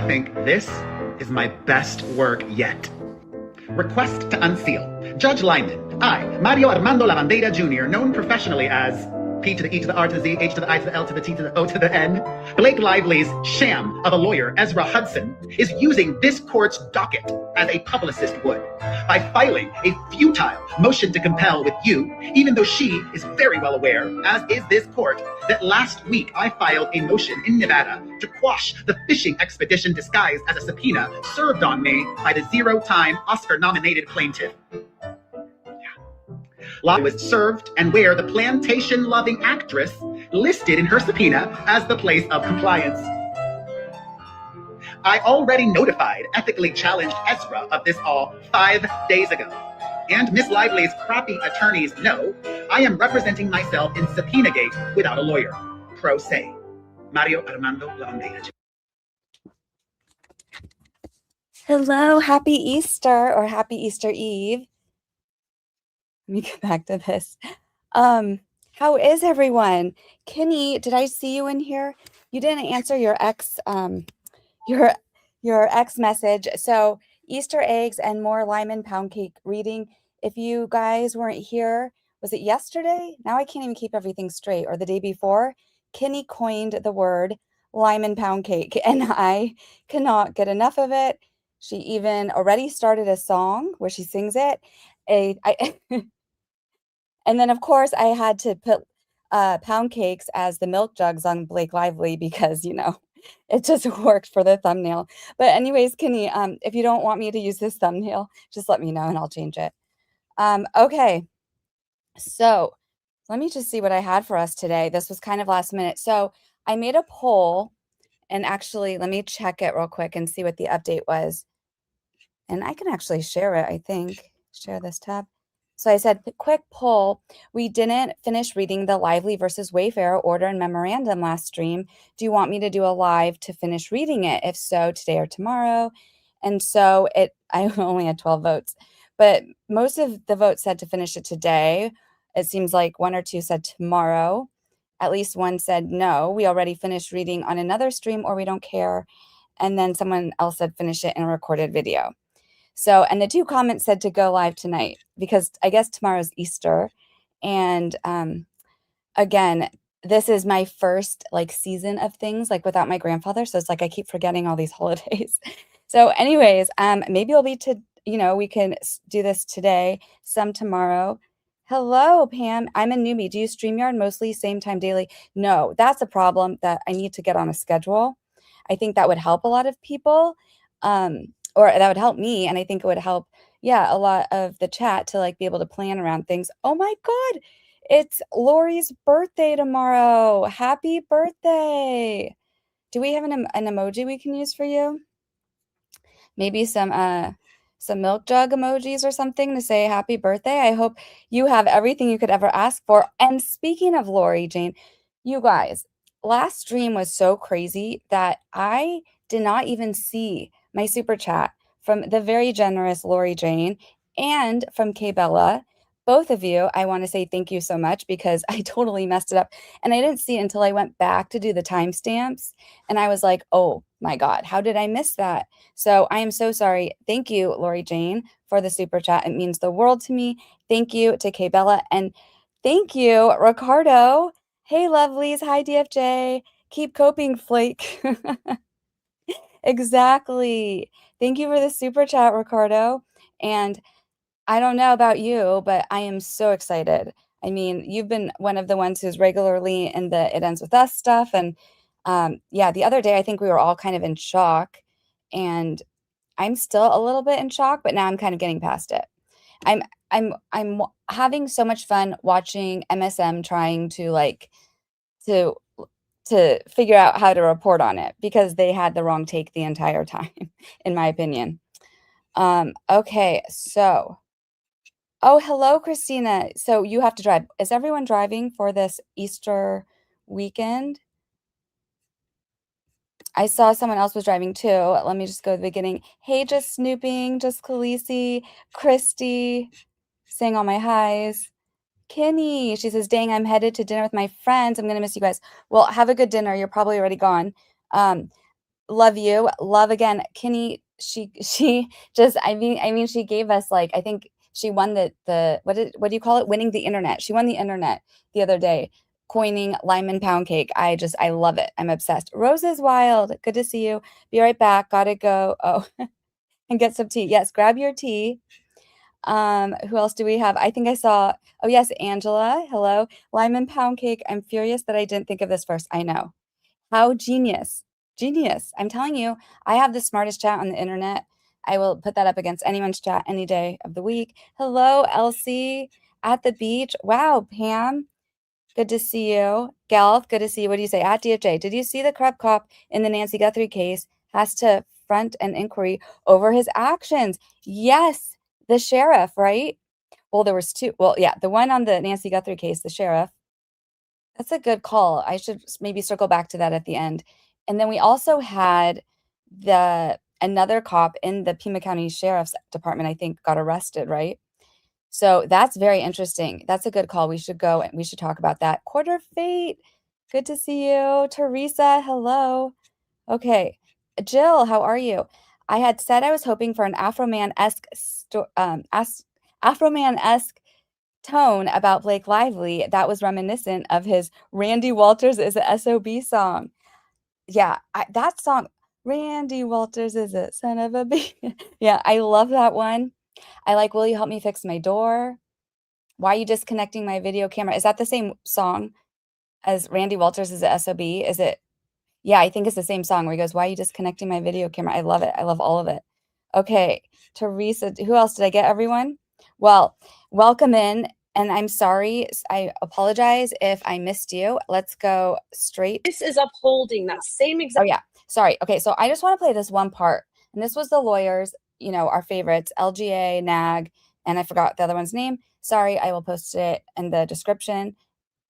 I think this is my best work yet. Request to unseal. Judge Limen, I, Mario Armando Lavandeira Jr., known professionally as P to the E to the R to the Z, H to the I to the L to the T to the O to the N. Blake Lively's sham of a lawyer, Ezra Hudson, is using this court's docket as a publicist would by filing a futile motion to compel with you, even though she is very well aware, as is this court, that last week I filed a motion in Nevada to quash the fishing expedition disguised as a subpoena served on me by the zero-time Oscar-nominated plaintiff. Law was served and where the plantation-loving actress listed in her subpoena as the place of compliance. I already notified ethically challenged Ezra of this all 5 days ago. And Miss Lively's crappy attorneys know I am representing myself in SubpoenaGate without a lawyer. Pro se. Mario Armando Lavandeira. Hello, happy Easter or happy Easter Eve. Let me get back to this. How is everyone? Kenny, did I see you in here? You didn't answer your ex message. So Easter eggs and more Limen pound cake reading. If you guys weren't here, was it yesterday? Now I can't even keep everything straight. Or the day before, Kenny coined the word Limen pound cake, and I cannot get enough of it. She even already started a song where she sings it. And then, of course, I had to put pound cakes as the milk jugs on Blake Lively because, you know, it just worked for the thumbnail. But anyways, Kenny, if you don't want me to use this thumbnail, just let me know and I'll change it. Okay, so let me just see what I had for us today. This was kind of last minute. So I made a poll, and actually, let me check it real quick and see what the update was. And I can actually share it, I think. Share this tab. So I said, quick poll. We didn't finish reading the Lively versus Wayfarer order and memorandum last stream. Do you want me to do a live to finish reading it? If so, today or tomorrow. And so I only had 12 votes, but most of the votes said to finish it today. It seems like 1 or 2 said tomorrow. At least 1 said, no, we already finished reading on another stream or we don't care. And then someone else said, finish it in a recorded video. So, and the 2 comments said to go live tonight because I guess tomorrow's Easter. And again, this is my first like season of things like without my grandfather. So it's like I keep forgetting all these holidays. So anyways, maybe it'll be we can do this today, some tomorrow. Hello, Pam. I'm a newbie. Do you StreamYard mostly same time daily? No, that's a problem that I need to get on a schedule. I think that would help a lot of people. Or that would help me, and I think it would help, a lot of the chat to like be able to plan around things. Oh my God, it's Lori's birthday tomorrow. Happy birthday. Do we have an emoji we can use for you? Maybe some milk jug emojis or something to say happy birthday. I hope you have everything you could ever ask for. And speaking of Lori Jane, you guys, last stream was so crazy that I did not even see my super chat from the very generous Lori Jane and from Kay Bella. Both of you, I want to say thank you so much because I totally messed it up. And I didn't see it until I went back to do the timestamps. And I was like, oh my God, how did I miss that? So I am so sorry. Thank you, Lori Jane, for the super chat. It means the world to me. Thank you to Kay Bella. And thank you, Ricardo. Hey, lovelies. Hi, DFJ. Keep coping, Flake. Exactly. Thank you for the super chat, Ricardo. And I don't know about you, but I am so excited. I mean, you've been one of the ones who's regularly in the It Ends With Us stuff. And the other day, I think we were all kind of in shock. And I'm still a little bit in shock, but now I'm kind of getting past it. I'm having so much fun watching MSM trying to figure out how to report on it because they had the wrong take the entire time, in my opinion. Okay, so, hello, Christina. So you have to drive. Is everyone driving for this Easter weekend? I saw someone else was driving too. Let me just go to the beginning. Hey, just snooping, just Khaleesi, Christy, saying all my highs. Kenny, she says, dang, I'm headed to dinner with my friends. I'm going to miss you guys. Well, have a good dinner. You're probably already gone. Love you. Love again. Kenny, she just, I mean, she gave us like, I think she won the what do you call it? Winning the internet. She won the internet the other day, coining Limen PoundCake. I love it. I'm obsessed. Rose is wild. Good to see you. Be right back. Gotta go. Oh, and get some tea. Yes, grab your tea. Who else do we have? I think I saw, oh yes, Angela. Hello. Limen PoundCake. I'm furious that I didn't think of this first. I know. How genius. Genius. I'm telling you, I have the smartest chat on the internet. I will put that up against anyone's chat any day of the week. Hello, Elsie at the beach. Wow, Pam. Good to see you. Galth, good to see you. What do you say? At DFJ, did you see the corrupt cop in the Nancy Guthrie case has to front an inquiry over his actions? Yes, the sheriff, right? Well, there was two. Well, yeah, the one on the Nancy Guthrie case, the sheriff. That's a good call. I should maybe circle back to that at the end. And then we also had another cop in the Pima County Sheriff's Department, I think, got arrested, right? So that's very interesting. That's a good call. We should go and we should talk about that. Quarter Fate, good to see you. Teresa, hello. Okay. Jill, how are you? I had said I was hoping for an Afro-Man-esque tone about Blake Lively that was reminiscent of his Randy Walters is a SOB song. Yeah, that song, Randy Walters is a son of a bee. Yeah, I love that one. I like, will you help me fix my door? Why are you disconnecting my video camera? Is that the same song as Randy Walters is a SOB? Is it? Yeah, I think it's the same song where he goes, why are you disconnecting my video camera? I love it. I love all of it. Okay, Teresa, who else did I get? Everyone? Well, welcome in. And I'm sorry. I apologize if I missed you. Let's go straight. This is upholding that same exact. Oh, yeah. Sorry. Okay, so I just want to play this one part. And this was the lawyers, you know, our favorites, LGA, NAG, and I forgot the other one's name. Sorry, I will post it in the description.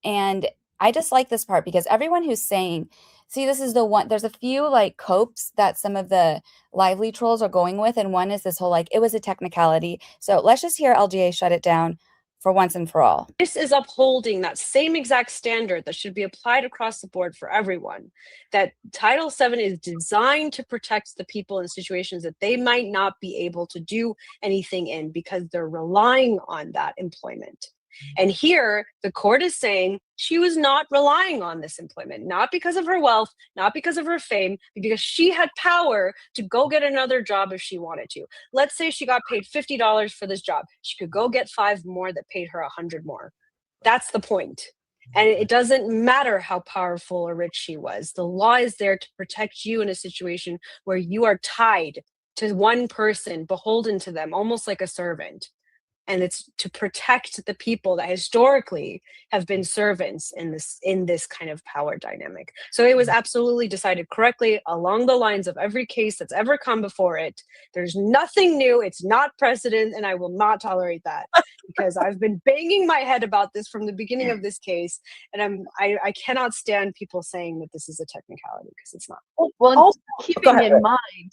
And I just like this part because everyone who's saying, see, this is the one, there's a few like copes that some of the lively trolls are going with. And one is this whole like, it was a technicality. So let's just hear LGA shut it down for once and for all. This is upholding that same exact standard that should be applied across the board for everyone. That Title VII is designed to protect the people in situations that they might not be able to do anything in because they're relying on that employment. And here, the court is saying she was not relying on this employment, not because of her wealth, not because of her fame, but because she had power to go get another job if she wanted to. Let's say she got paid $50 for this job. She could go get 5 more that paid her 100 more. That's the point. And it doesn't matter how powerful or rich she was. The law is there to protect you in a situation where you are tied to one person, beholden to them, almost like a servant. And it's to protect the people that historically have been servants in this kind of power dynamic. So it was absolutely decided correctly along the lines of every case that's ever come before it. There's nothing new. It's not precedent, and I will not tolerate that because I've been banging my head about this from the beginning of this case, and I cannot stand people saying that this is a technicality because it's not. Well, also keeping in mind.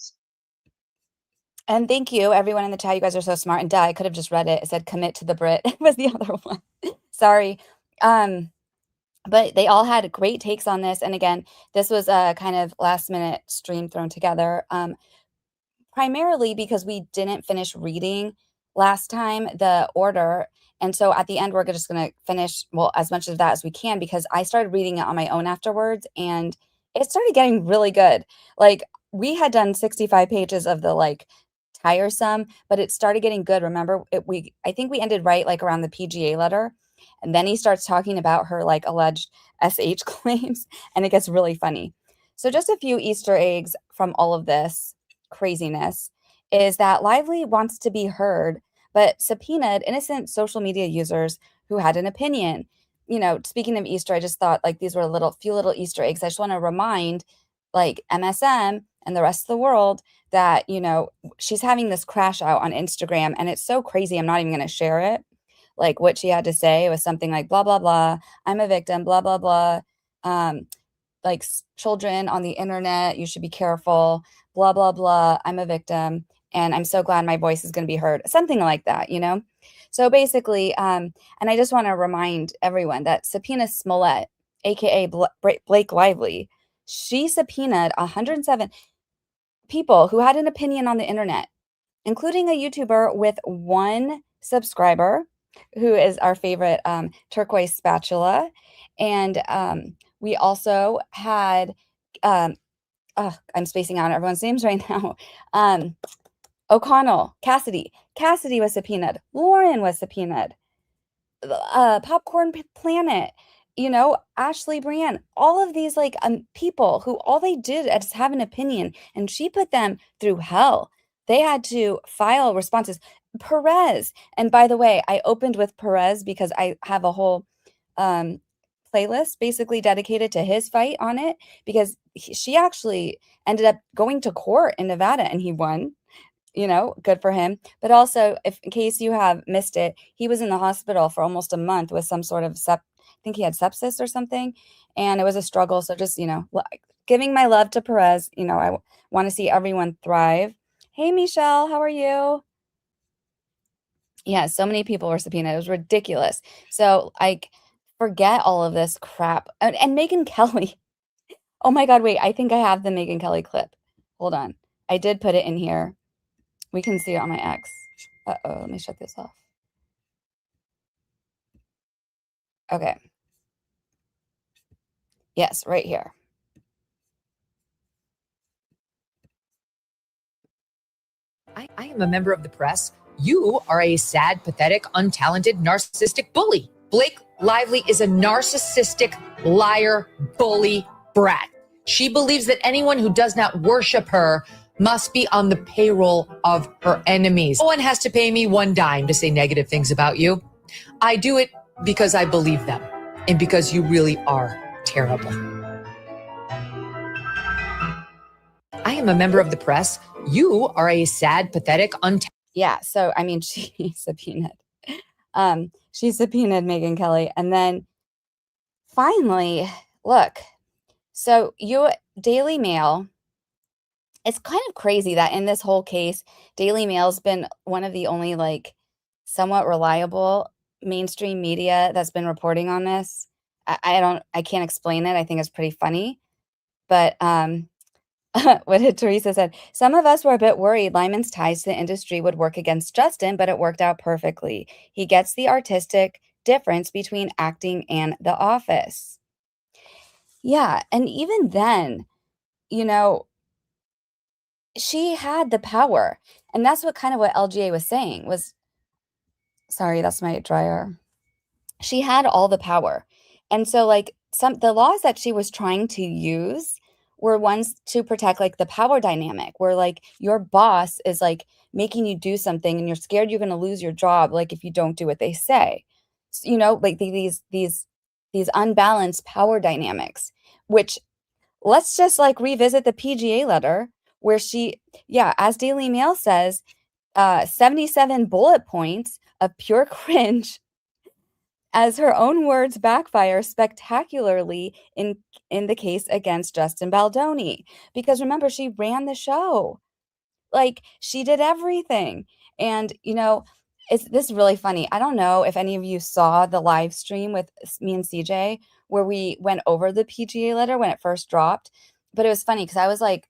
And thank you, everyone in the chat. You guys are so smart. And I could have just read it. It said commit to the Brit. It was the other one. Sorry. But they all had great takes on this. And again, this was a kind of last minute stream thrown together. Primarily because we didn't finish reading last time the order. And so at the end, we're just going to finish, well, as much of that as we can, because I started reading it on my own afterwards. And it started getting really good. Like, we had done 65 pages of the like tiresome, but it started getting good. Remember, I think we ended right like around the PGA letter, and then he starts talking about her like alleged SH claims, and it gets really funny. So just a few Easter eggs from all of this craziness is that Lively wants to be heard, but subpoenaed innocent social media users who had an opinion. You know, speaking of Easter, I just thought like these were few little Easter eggs. I just want to remind like MSM and the rest of the world that, you know, she's having this crash out on Instagram, and it's so crazy. I'm not even going to share it. Like what she had to say was something like, blah, blah, blah. I'm a victim, blah, blah, blah. Like children on the internet, you should be careful, blah, blah, blah. I'm a victim. And I'm so glad my voice is going to be heard. Something like that, you know? So basically, and I just want to remind everyone that Subpoena Smollett, AKA Blake Lively, she subpoenaed 107. people who had an opinion on the internet, including a YouTuber with 1 subscriber, who is our favorite turquoise spatula. And we also had, I'm spacing out everyone's names right now. O'Connell, Cassidy was subpoenaed. Lauren was subpoenaed. Popcorn Planet, Ashley Brand, all of these like people who all they did is have an opinion, and she put them through hell. They had to file responses. Perez, and by the way, I opened with Perez because I have a whole playlist basically dedicated to his fight on it, because she actually ended up going to court in Nevada and he won. Good for him. But also, in case you have missed it, he was in the hospital for almost a month with some sort of I think he had sepsis or something, and it was a struggle. So just, giving my love to Perez. I want to see everyone thrive. Hey, Michelle, how are you? Yeah, so many people were subpoenaed. It was ridiculous. So, forget all of this crap. And Megyn Kelly. Oh my God, wait, I think I have the Megyn Kelly clip. Hold on. I did put it in here. We can see it on my X. Uh-oh, let me shut this off. Okay. Yes, right here. I am a member of the press. You are a sad, pathetic, untalented, narcissistic bully. Blake Lively is a narcissistic, liar, bully, brat. She believes that anyone who does not worship her must be on the payroll of her enemies. No one has to pay me 1 dime to say negative things about you. I do it because I believe them and because you really are terrible. I am a member of the press. You are a sad, pathetic, Yeah, so, she subpoenaed. She subpoenaed Megyn Kelly. And then finally, look, so Daily Mail, it's kind of crazy that in this whole case, Daily Mail's been one of the only somewhat reliable mainstream media that's been reporting on this. I can't explain it. I think it's pretty funny. But what did Teresa said? Some of us were a bit worried Limen's ties to the industry would work against Justin, but it worked out perfectly. He gets the artistic difference between acting and The Office. Yeah, and even then, she had the power. And that's what LGA was saying was, sorry, that's my dryer. She had all the power. And so the laws that she was trying to use were ones to protect the power dynamic, where your boss is making you do something and you're scared you're going to lose your job if you don't do what they say. So, these unbalanced power dynamics, which let's just revisit the PGA letter where she, as Daily Mail says, 77 bullet points of pure cringe, as her own words backfire spectacularly in the case against Justin Baldoni. Because remember, she ran the show. She did everything. And, this is really funny. I don't know if any of you saw the live stream with me and CJ where we went over the PGA letter when it first dropped. But it was funny because I was I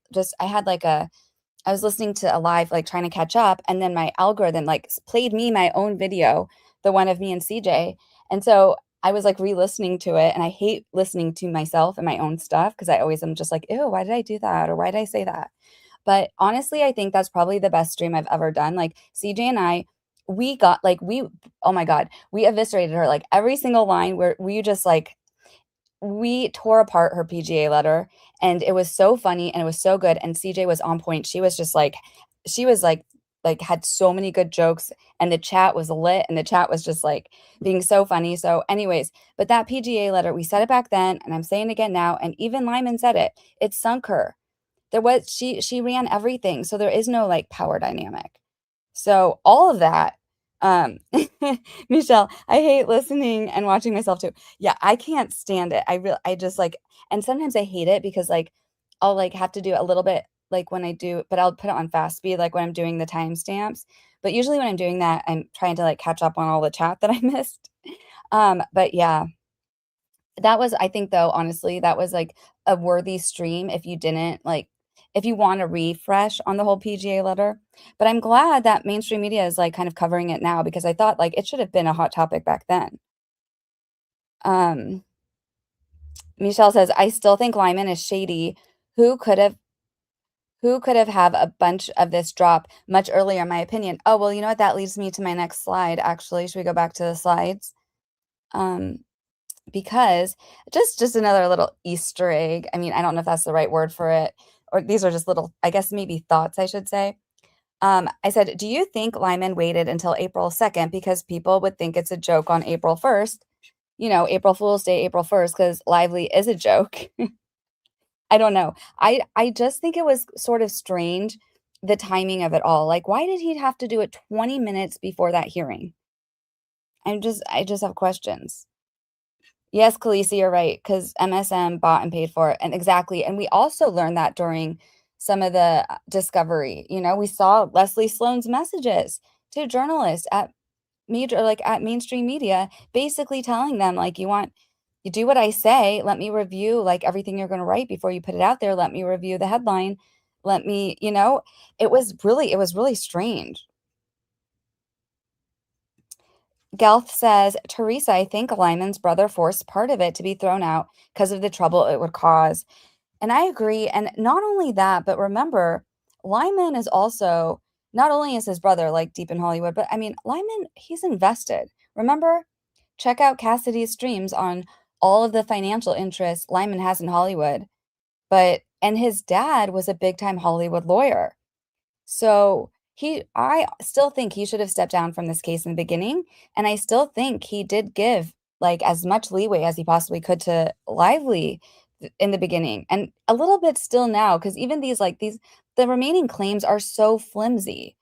was listening to a live, trying to catch up. And then my algorithm played me my own video, the one of me and CJ. And so I was re-listening to it, and I hate listening to myself and my own stuff because I always am just ew, why did I do that? Or why did I say that? But honestly, I think that's probably the best stream I've ever done. CJ and I, we got oh my God, we eviscerated her. Every single line where we just we tore apart her PGA letter, and it was so funny and it was so good. And CJ was on point. She was just she was had so many good jokes, and the chat was lit, and the chat was just being so funny. So anyways, but that PGA letter, we said it back then, and I'm saying it again now, and even Limen said it, it sunk her. There was, she ran everything. So there is no power dynamic. So all of that, Michelle, I hate listening and watching myself too. Yeah, I can't stand it. I just and sometimes I hate it because I'll have to do a little bit when I do, but I'll put it on fast speed when I'm doing the timestamps. But usually when I'm doing that, I'm trying to catch up on all the chat that I missed. But yeah, that was, I think though, honestly, that was a worthy stream if you didn't if you want a refresh on the whole PGA letter. But I'm glad that mainstream media is like kind of covering it now, because I thought like it should have been a hot topic back then. Michelle says, I still think Limen is shady. Who could have have a bunch of this drop much earlier, in my opinion? Oh, well, you know what? That leads me to my next slide, actually. Should we go back to the slides? Because just another little Easter egg. I mean, I don't know if that's the right word for it, or these are just little, I guess maybe thoughts I should say. I said, do you think Limen waited until April 2nd because people would think it's a joke on April 1st? You know, April Fool's Day, April 1st, because Lively is a joke. I don't know. I just think it was sort of strange, the timing of it all. Like, why did he have to do it 20 minutes before that hearing? I just have questions. Yes, Khaleesi, you're right, because MSM bought and paid for it. And exactly. And we also learned that during some of the discovery. You know, we saw Leslie Sloan's messages to journalists at mainstream media, basically telling them, like, you do what I say, let me review like everything you're going to write before you put it out there. Let me review the headline. Let me, you know, it was really strange. Gelth says, Teresa, I think Lyman's brother forced part of it to be thrown out because of the trouble it would cause. And I agree. And not only that, but remember, Lyman is also, not only is his brother like deep in Hollywood, but I mean, Lyman, he's invested. Remember, check out Cassidy's streams on all of the financial interests Lyman has in Hollywood. And his dad was a big time Hollywood lawyer. So I still think he should have stepped down from this case in the beginning. And I still think he did give like as much leeway as he possibly could to Lively in the beginning, and a little bit still now, because even the remaining claims are so flimsy.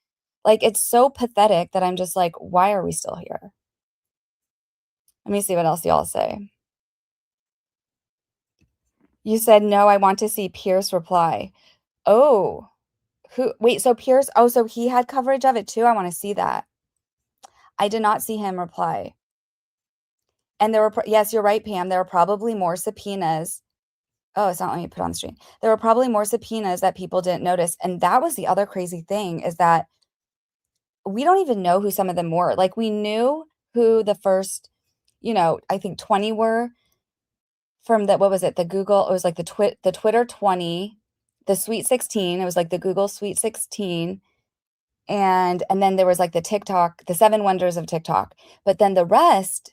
Like, it's so pathetic that I'm just like, why are we still here? Let me see what else y'all say. You said, no, I want to see Pierce reply. Oh, wait, so Pierce, so he had coverage of it too? I want to see that. I did not see him reply. And there were, yes, you're right, Pam. There were probably more subpoenas. Oh, it's not letting me put on the screen. There were probably more subpoenas that people didn't notice. And that was the other crazy thing, is that we don't even know who some of them were. Like, we knew who the first, I think 20 were from what was it? The Google, it was like the Twitter 20, the Sweet 16. It was like the Google Sweet 16. And then there was like the TikTok, the 7 wonders of TikTok. But then the rest,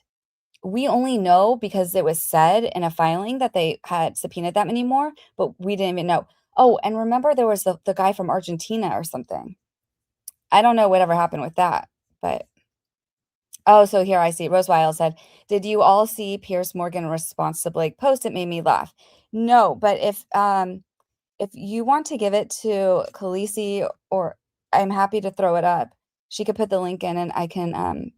we only know because it was said in a filing that they had subpoenaed that many more, but we didn't even know. Oh, and remember there was the guy from Argentina or something. I don't know whatever happened with that, but oh, so here I see. Rose Wild said, did you all see Pierce Morgan response to Blake post? It made me laugh. No, but if you want to give it to Khaleesi, or I'm happy to throw it up. She could put the link in and I can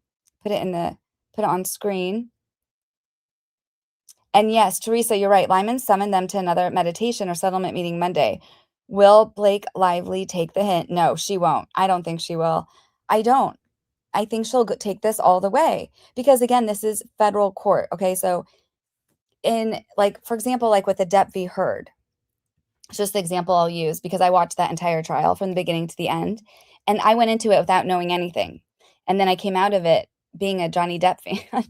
put it on screen. And yes, Teresa, you're right. Lyman summoned them to another meditation or settlement meeting Monday. Will Blake Lively take the hint? No, she won't. I don't think she will. I don't. I think she'll take this all the way, because again, this is federal court. Okay. So in, like, for example, like with the Depp v. Heard, it's just the example I'll use because I watched that entire trial from the beginning to the end, and I went into it without knowing anything. And then I came out of it being a Johnny Depp fan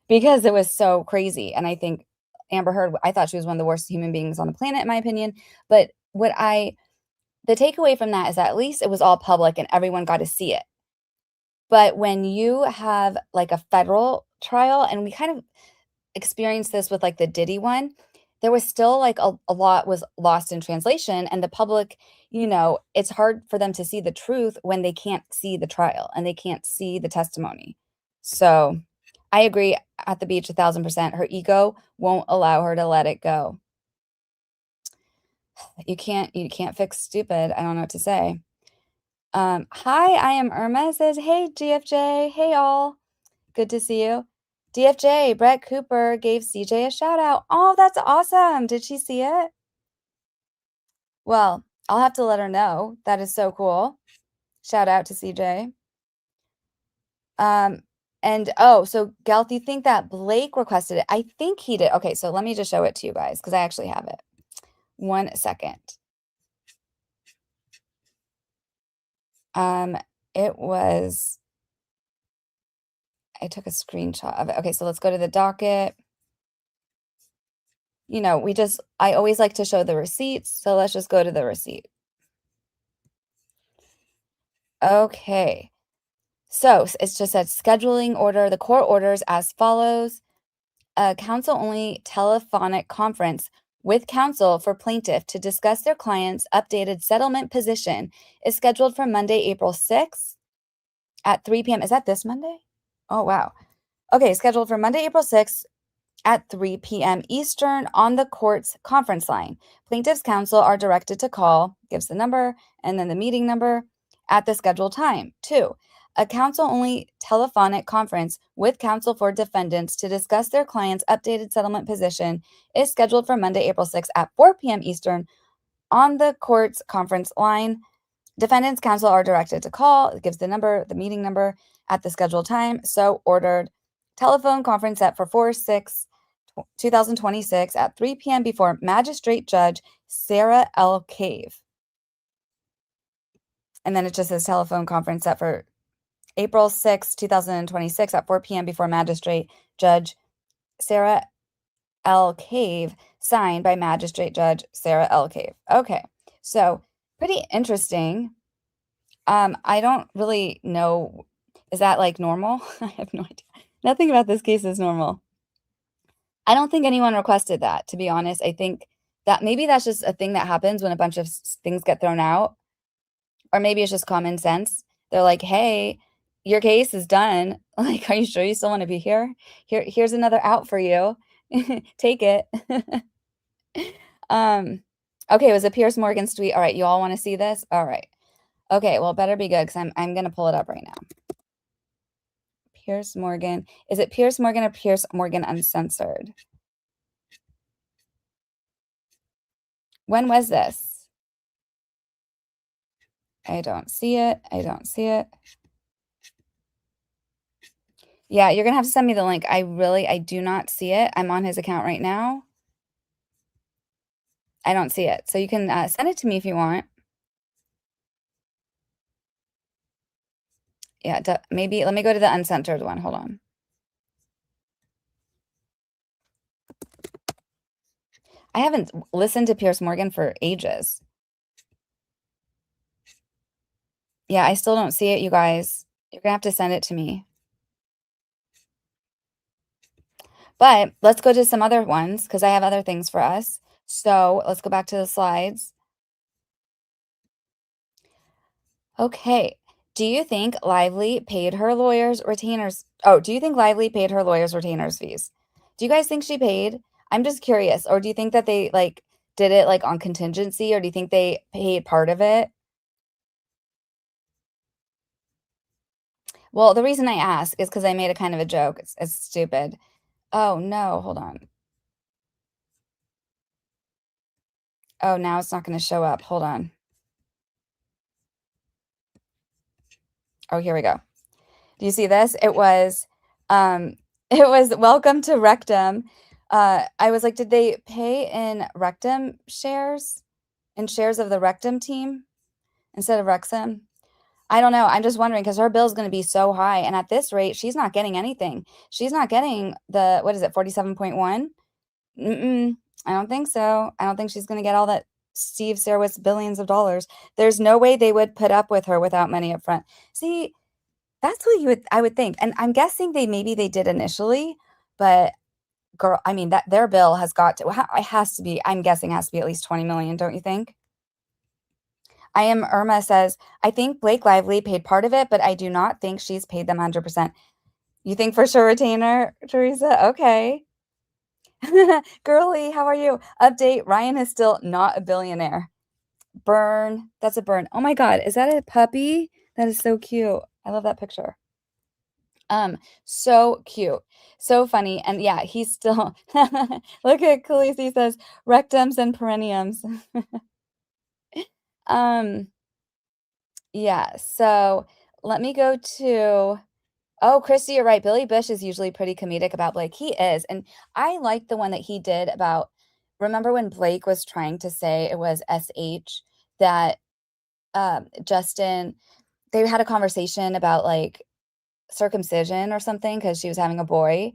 because it was so crazy. And I think Amber Heard, I thought she was one of the worst human beings on the planet, in my opinion. But the takeaway from that is that at least it was all public and everyone got to see it. But when you have like a federal trial, and we kind of experienced this with like the Diddy one, there was still like a lot was lost in translation, and the public, it's hard for them to see the truth when they can't see the trial and they can't see the testimony. So I agree at the beach 1000%. Her ego won't allow her to let it go. You can't fix stupid. I don't know what to say. Hi, I am Irma. It says, hey, GFJ. Hey, all. Good to see you. DFJ, Brett Cooper gave CJ a shout out. Oh, that's awesome. Did she see it? Well, I'll have to let her know. That is so cool. Shout out to CJ. So Gelth, you think that Blake requested it? I think he did. Okay, so let me just show it to you guys because I actually have it. 1 second. It was, I took a screenshot of it. Okay, so let's go to the docket. You know, I always like to show the receipts, so let's just go to the receipt. Okay. So it's just said scheduling order. The court orders as follows. A counsel-only telephonic conference with counsel for plaintiff to discuss their client's updated settlement position is scheduled for Monday, April 6th at 3 p.m. Is that this Monday? Oh, wow. Okay, scheduled for Monday, April 6th at 3 p.m. Eastern on the court's conference line. Plaintiff's counsel are directed to call, gives the number, and then the meeting number at the scheduled time. 2. A counsel-only telephonic conference with counsel for defendants to discuss their client's updated settlement position is scheduled for Monday, April 6th at 4 p.m. Eastern on the court's conference line. Defendants' counsel are directed to call, it gives the number, the meeting number at the scheduled time. So ordered. Telephone conference set for 4/6/2026 at 3 p.m. before Magistrate Judge Sarah L. Cave. And then it just says telephone conference set for April 6, 2026 at 4 p.m. before Magistrate Judge Sarah L. Cave, signed by Magistrate Judge Sarah L. Cave. Okay, so pretty interesting. I don't really know. Is that like normal? I have no idea. Nothing about this case is normal. I don't think anyone requested that, to be honest. I think that maybe that's just a thing that happens when a bunch of things get thrown out. Or maybe it's just common sense. They're like, hey, your case is done. Like, are you sure you still want to be here? Here's another out for you. Take it. Okay, it was a Piers Morgan's tweet. All right, you all want to see this? All right. Okay, well, it better be good because I'm going to pull it up right now. Piers Morgan. Is it Piers Morgan or Piers Morgan Uncensored? When was this? I don't see it. I don't see it. Yeah, you're going to have to send me the link. I do not see it. I'm on his account right now. I don't see it. So you can send it to me if you want. Yeah, maybe let me go to the uncensored one. Hold on. I haven't listened to Piers Morgan for ages. Yeah, I still don't see it, you guys. You're going to have to send it to me. But let's go to some other ones because I have other things for us. So let's go back to the slides. Okay. Do you think Lively paid her lawyers retainers? Oh, do you think Lively paid her lawyers retainers fees? Do you guys think she paid? I'm just curious. Or do you think that they like did it like on contingency, or do you think they paid part of it? Well, the reason I ask is because I made a kind of a joke. It's stupid. Oh no, hold on. Oh, now it's not going to show up. Hold on. Oh, here we go. Do you see this? It was welcome to Rectum. I was like, did they pay in Rectum shares? In shares of the Rectum team instead of Wrexham? I don't know. I'm just wondering because her bill is going to be so high. And at this rate, she's not getting anything. She's not getting the, what is it, 47.1? I don't think so. I don't think she's going to get all that Steve Serwitz billions of dollars. There's no way they would put up with her without money up front. See, that's what I would think. And I'm guessing maybe they did initially, but girl, I mean, that their bill has got to, it has to be, I'm guessing has to be at least 20 million, don't you think? I am Irma says, I think Blake Lively paid part of it, but I do not think she's paid them 100%. You think for sure retainer, Teresa? Okay. Girly, how are you? Update, Ryan is still not a billionaire. Burn. That's a burn. Oh my God. Is that a puppy? That is so cute. I love that picture. So cute. So funny. And yeah, he's still, look at Khaleesi says, rectums and perenniums. Yeah, so let me go to, oh, Christy, you're right. Billy Bush is usually pretty comedic about Blake. He is. And I like the one that he did about, remember when Blake was trying to say it was SH that Justin they had a conversation about like circumcision or something because she was having a boy.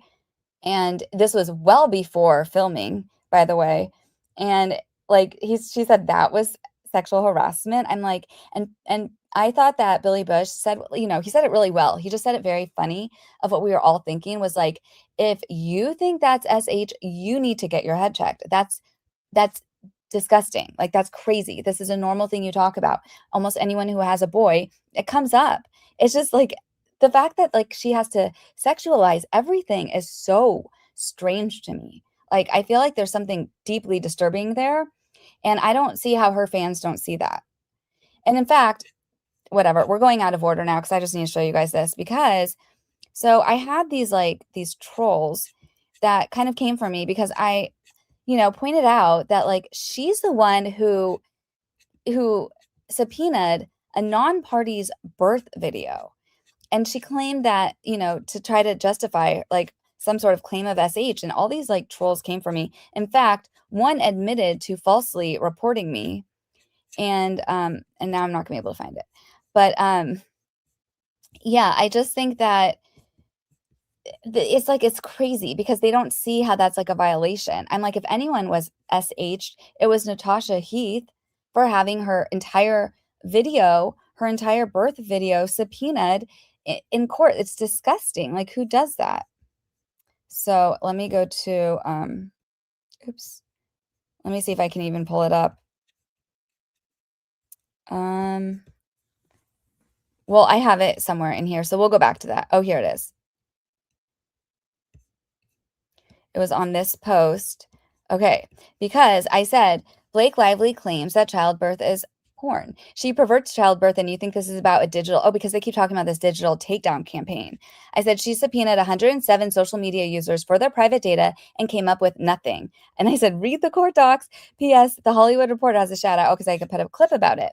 And this was well before filming, by the way. And like she said that was sexual harassment. I'm like, and I thought that Billy Bush said, you know, he said it really well. He just said it very funny of what we were all thinking was like, if you think that's SH, you need to get your head checked. That's disgusting. Like that's crazy. This is a normal thing you talk about. Almost anyone who has a boy, it comes up. It's just like the fact that like she has to sexualize everything is so strange to me. Like I feel like there's something deeply disturbing there, and I don't see how her fans don't see that. And in fact, whatever, we're going out of order now because I just need to show you guys this because so I had these trolls that kind of came from me because I, you know, pointed out that like she's the one who subpoenaed a non-party's birth video. And she claimed that, you know, to try to justify like some sort of claim of SH, and all these like trolls came for me. In fact, one admitted to falsely reporting me, and now I'm not gonna be able to find it. But yeah, I just think that it's like it's crazy because they don't see how that's like a violation. I'm like, if anyone was SH, it was Natasha Heath for having her entire birth video subpoenaed in court. It's disgusting. Like, who does that? So let me go to oops. Let me see if I can even pull it up. Well, I have it somewhere in here, so we'll go back to that. Oh, here it is. It was on this post. Okay, because I said Blake Lively claims that childbirth is porn. She perverts childbirth, and you think this is about a digital, because they keep talking about this digital takedown campaign. I said she subpoenaed 107 social media users for their private data and came up with nothing. And I said, read the court docs. P.S. The Hollywood Reporter has a shout out because I could put a clip about it.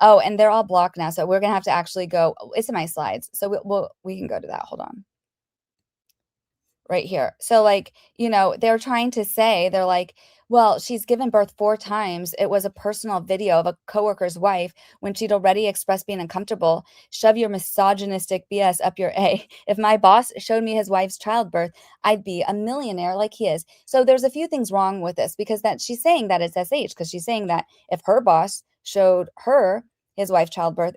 Oh, and they're all blocked now, so we're gonna have to actually go. It's in my slides, so we can go to that. Hold on. Right here. So like, you know, they're trying to say, they're like, well, she's given birth 4 times. It was a personal video of a coworker's wife when she'd already expressed being uncomfortable. Shove your misogynistic BS up your A. If my boss showed me his wife's childbirth, I'd be a millionaire like he is. So there's a few things wrong with this because that she's saying that it's SH because she's saying that if her boss showed her his wife's childbirth,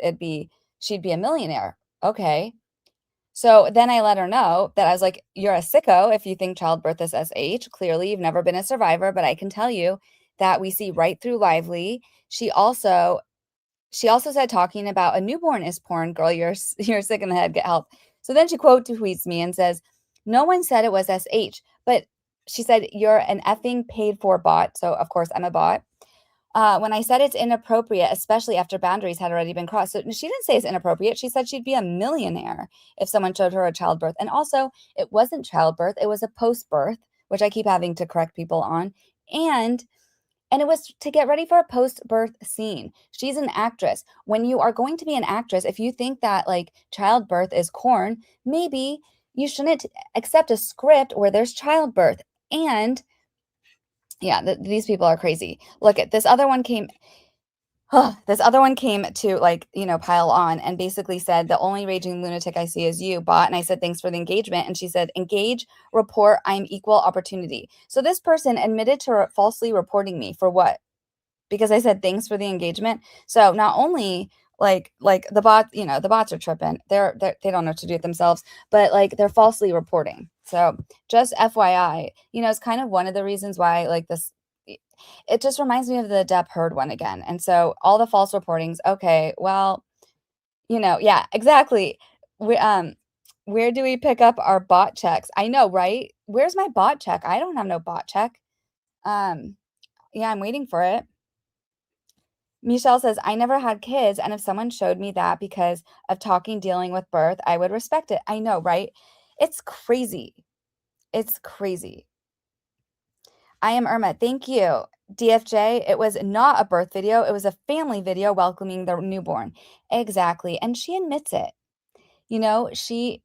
she'd be a millionaire. Okay. So then I let her know that I was like, you're a sicko if you think childbirth is SH. Clearly, you've never been a survivor, but I can tell you that we see right through Lively. She also said talking about a newborn is porn. Girl, you're sick in the head. Get help. So then she quote tweets me and says, no one said it was SH, but she said, you're an effing paid for bot. So of course I'm a bot. When I said it's inappropriate, especially after boundaries had already been crossed. So she didn't say it's inappropriate. She said she'd be a millionaire if someone showed her a childbirth. And also, it wasn't childbirth. It was a post-birth, which I keep having to correct people on. And it was to get ready for a post-birth scene. She's an actress. When you are going to be an actress, if you think that like childbirth is corn, maybe you shouldn't accept a script where there's childbirth. And yeah, these people are crazy. Look at this other one came. This other one came to like, you know, pile on and basically said, the only raging lunatic I see is you, bot. And I said, thanks for the engagement. And she said, engage, report, I'm equal opportunity. So this person admitted to falsely reporting me for what? Because I said, thanks for the engagement. So not only like the bot, you know, the bots are tripping. They don't know what to do with themselves, but like they're falsely reporting. So just FYI, you know, it's kind of one of the reasons why like this, it just reminds me of the Depp Heard one again. And so all the false reportings, okay, well, you know, yeah, exactly. Where do we pick up our bot checks? I know, right? Where's my bot check? I don't have no bot check. Yeah, I'm waiting for it. Michelle says, I never had kids, and if someone showed me that because of dealing with birth, I would respect it. I know, right? It's crazy. It's crazy. I am Irma. Thank you. DFJ, it was not a birth video. It was a family video welcoming the newborn. Exactly. And she admits it. You know, she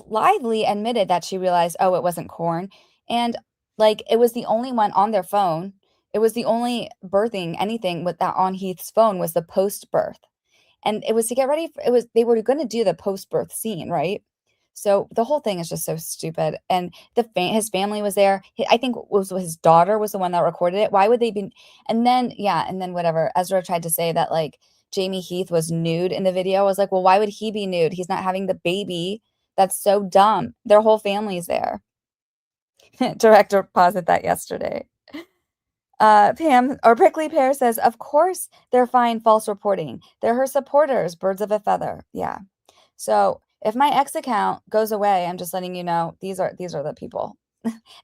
Lively admitted that she realized, oh, it wasn't corn. And like, it was the only one on their phone. It was the only birthing anything with that on Heath's phone was the post-birth. And it was to get ready for, they were going to do the post-birth scene, right? So the whole thing is just so stupid. And his family was there. I think his daughter was the one that recorded it. Why would they be? And then whatever. Ezra tried to say that like Jamie Heath was nude in the video. I was like, well, why would he be nude? He's not having the baby. That's so dumb. Their whole family's there. Director paused that yesterday. Pam or Prickly Pear says, of course they're fine false reporting. They're her supporters, birds of a feather. Yeah. So if my X account goes away, I'm just letting you know these are the people.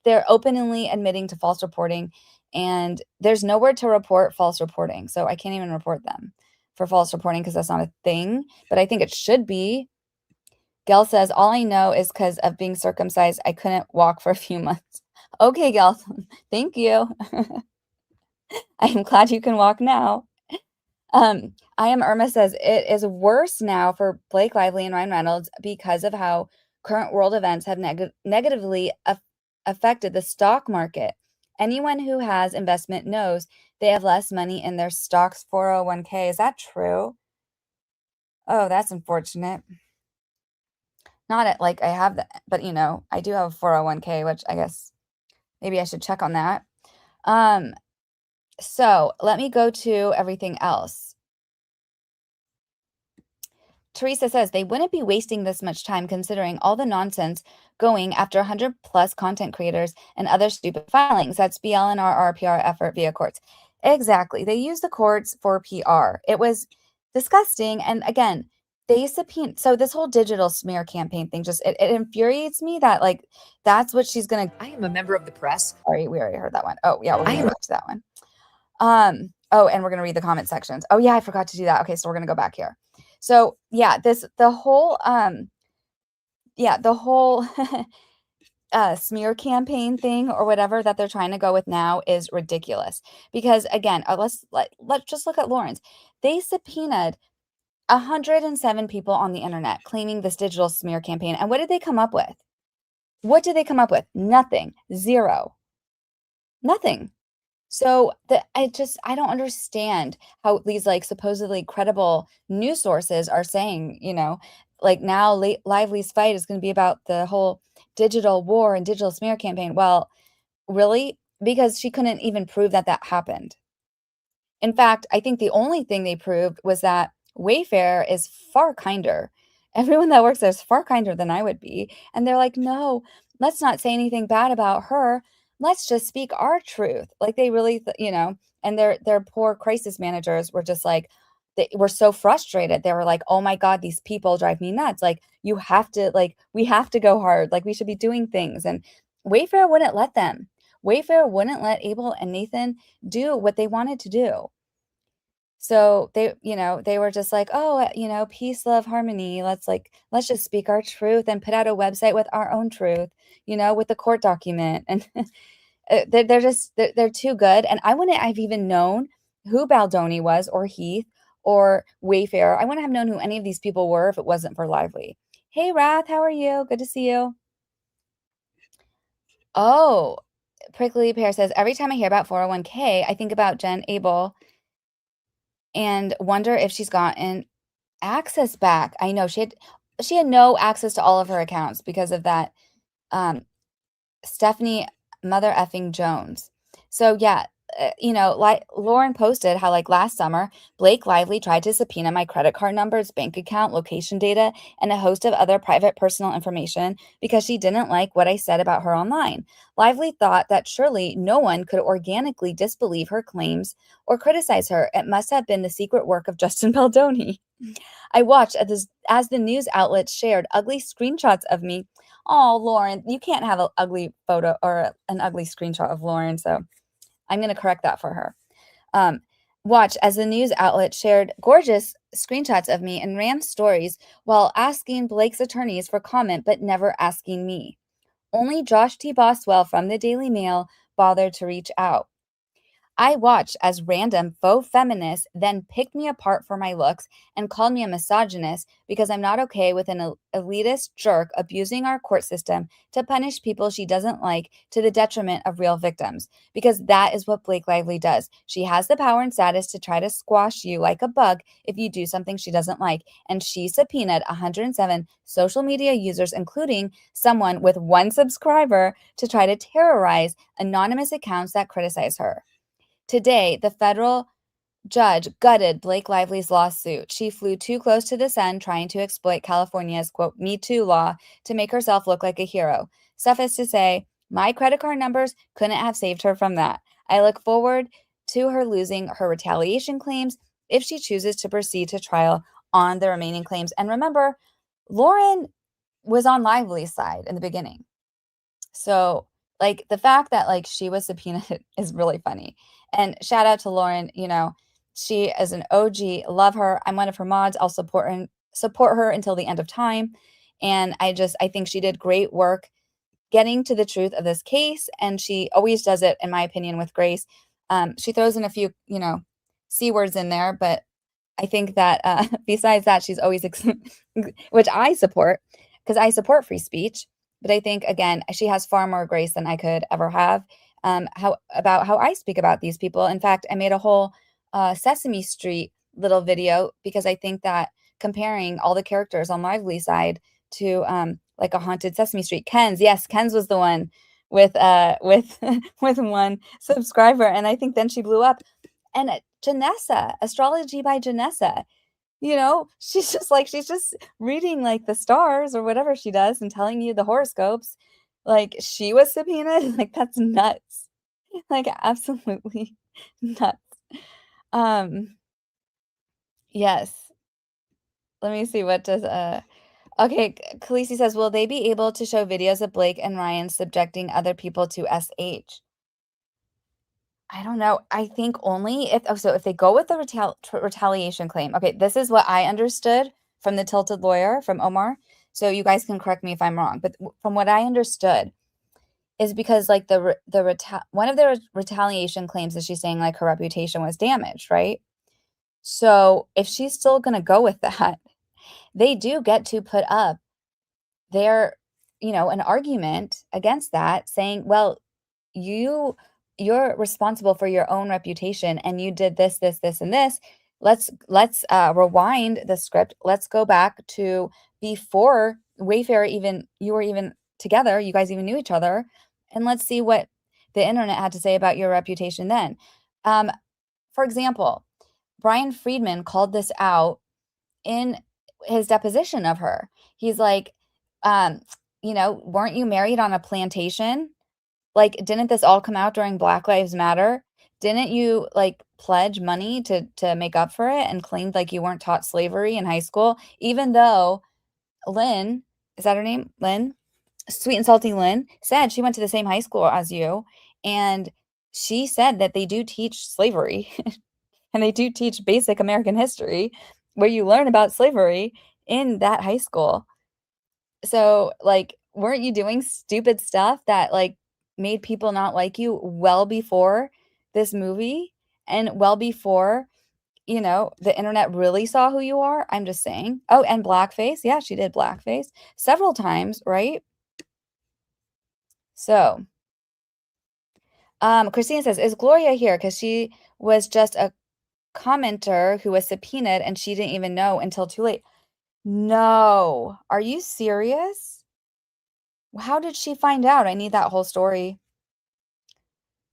They're openly admitting to false reporting, and there's nowhere to report false reporting. So I can't even report them for false reporting because that's not a thing, but I think it should be. Gail says, all I know is because of being circumcised, I couldn't walk for a few months. Okay, Gail, thank you. I'm glad you can walk now. I am Irma says, it is worse now for Blake Lively and Ryan Reynolds because of how current world events have negatively affected the stock market. Anyone who has investment knows they have less money in their stocks 401k. Is that true? Oh, that's unfortunate. Not like I have that, but you know, I do have a 401k, which I guess maybe I should check on that. So let me go to everything else. Teresa says they wouldn't be wasting this much time considering all the nonsense going after 100 plus content creators and other stupid filings. That's BLNR PR effort via courts. Exactly. They use the courts for PR. It was disgusting. And again, they subpoena. So this whole digital smear campaign thing just it infuriates me that like that's what she's gonna. I am a member of the press. Sorry, we already heard that one. Oh yeah, we'll go back to that one. Oh, and we're gonna read the comment sections. Oh yeah, I forgot to do that. Okay, so we're gonna go back here. So yeah, the whole smear campaign thing or whatever that they're trying to go with now is ridiculous. Because again, let's just look at Lawrence. They subpoenaed 107 people on the internet claiming this digital smear campaign. And what did they come up with? What did they come up with? Nothing. Zero. Nothing. So I don't understand how these like supposedly credible news sources are saying, you know, like now Lively's fight is going to be about the whole digital war and digital smear campaign. Well, really? Because she couldn't even prove that happened. In fact, I think the only thing they proved was that Wayfarer is far kinder. Everyone that works there is far kinder than I would be. And they're like, no, let's not say anything bad about her. Let's just speak our truth. Like they really, you know, and their poor crisis managers were just like, they were so frustrated. They were like, oh my God, these people drive me nuts. Like we have to go hard. Like we should be doing things. And Wayfarer wouldn't let them. Wayfarer wouldn't let Abel and Nathan do what they wanted to do. So they were just like, oh, you know, peace, love, harmony. Let's just speak our truth and put out a website with our own truth, you know, with the court document. And they're too good. And I wouldn't have even known who Baldoni was or Heath or Wayfarer. I wouldn't have known who any of these people were if it wasn't for Lively. Hey, Wrath, how are you? Good to see you. Oh, Prickly Pear says, every time I hear about 401k, I think about Jen Abel and wonder if she's gotten access back. I know she had no access to all of her accounts because of that Stephanie mother effing Jones. So yeah, you know, like Lauren posted how like last summer, Blake Lively tried to subpoena my credit card numbers, bank account, location data, and a host of other private personal information because she didn't like what I said about her online. Lively thought that surely no one could organically disbelieve her claims or criticize her. It must have been the secret work of Justin Baldoni. I watched as the news outlets shared ugly screenshots of me. Oh, Lauren, you can't have an ugly photo or an ugly screenshot of Lauren, so I'm going to correct that for her. Watch as the news outlet shared gorgeous screenshots of me and ran stories while asking Blake's attorneys for comment, but never asking me. Only Josh T. Boswell from the Daily Mail bothered to reach out. I watched as random faux feminists then picked me apart for my looks and called me a misogynist because I'm not okay with an elitist jerk abusing our court system to punish people she doesn't like to the detriment of real victims. Because that is what Blake Lively does. She has the power and status to try to squash you like a bug if you do something she doesn't like. And she subpoenaed 107 social media users, including someone with 1 subscriber, to try to terrorize anonymous accounts that criticize her. Today, the federal judge gutted Blake Lively's lawsuit. She flew too close to the sun trying to exploit California's, quote, Me Too law to make herself look like a hero. Suffice to say, my credit card numbers couldn't have saved her from that. I look forward to her losing her retaliation claims if she chooses to proceed to trial on the remaining claims. And remember, Lauren was on Lively's side in the beginning. So, like, the fact that, like, she was subpoenaed is really funny. And shout out to Lauren, you know, she is an OG, love her. I'm one of her mods. I'll support her until the end of time. And I think she did great work getting to the truth of this case. And she always does it, in my opinion, with grace. She throws in a few, you know, C words in there, but I think that besides that, she's always, which I support, because I support free speech. But I think, again, she has far more grace than I could ever have about how I speak about these people. In fact, I made a whole Sesame Street little video because I think that comparing all the characters on Lively's side to like a haunted Sesame Street. Ken's was the one with with 1 subscriber, and I think then she blew up. And Janessa, Astrology by Janessa, you know, she's just reading like the stars or whatever she does and telling you the horoscopes. Like, she was subpoenaed. Like, that's nuts. Like, absolutely nuts. Yes. Let me see, what does okay, Khaleesi says, will they be able to show videos of Blake and Ryan subjecting other people to SH? I don't know. I think only if they go with the retaliation claim. Okay, this is what I understood from the Tilted Lawyer, from Omar. So you guys can correct me if I'm wrong. But from what I understood is because, like, one of the retaliation claims is she's saying, like, her reputation was damaged, right? So if she's still going to go with that, they do get to put up their, you know, an argument against that, saying, well, you're responsible for your own reputation and you did this, this, this, and this. Let's rewind the script. Let's go back to before Wayfarer you were even together, you guys even knew each other, and let's see what the internet had to say about your reputation then. For example, Brian Friedman called this out in his deposition of her. He's like, you know, weren't you married on a plantation? Like, didn't this all come out during Black Lives Matter? Didn't you, like, pledge money to make up for it and claimed like you weren't taught slavery in high school? Even though Lynn, is that her name? Lynn? Sweet and Salty Lynn said she went to the same high school as you. And she said that they do teach slavery and they do teach basic American history where you learn about slavery in that high school. So, like, weren't you doing stupid stuff that, like, made people not like you well before this movie and well before, you know, the internet really saw who you are? I'm just saying. Oh, and blackface. Yeah, she did blackface several times, right? So, Christina says, is Gloria here? Because she was just a commenter who was subpoenaed and she didn't even know until too late. No. Are you serious? How did she find out? I need that whole story.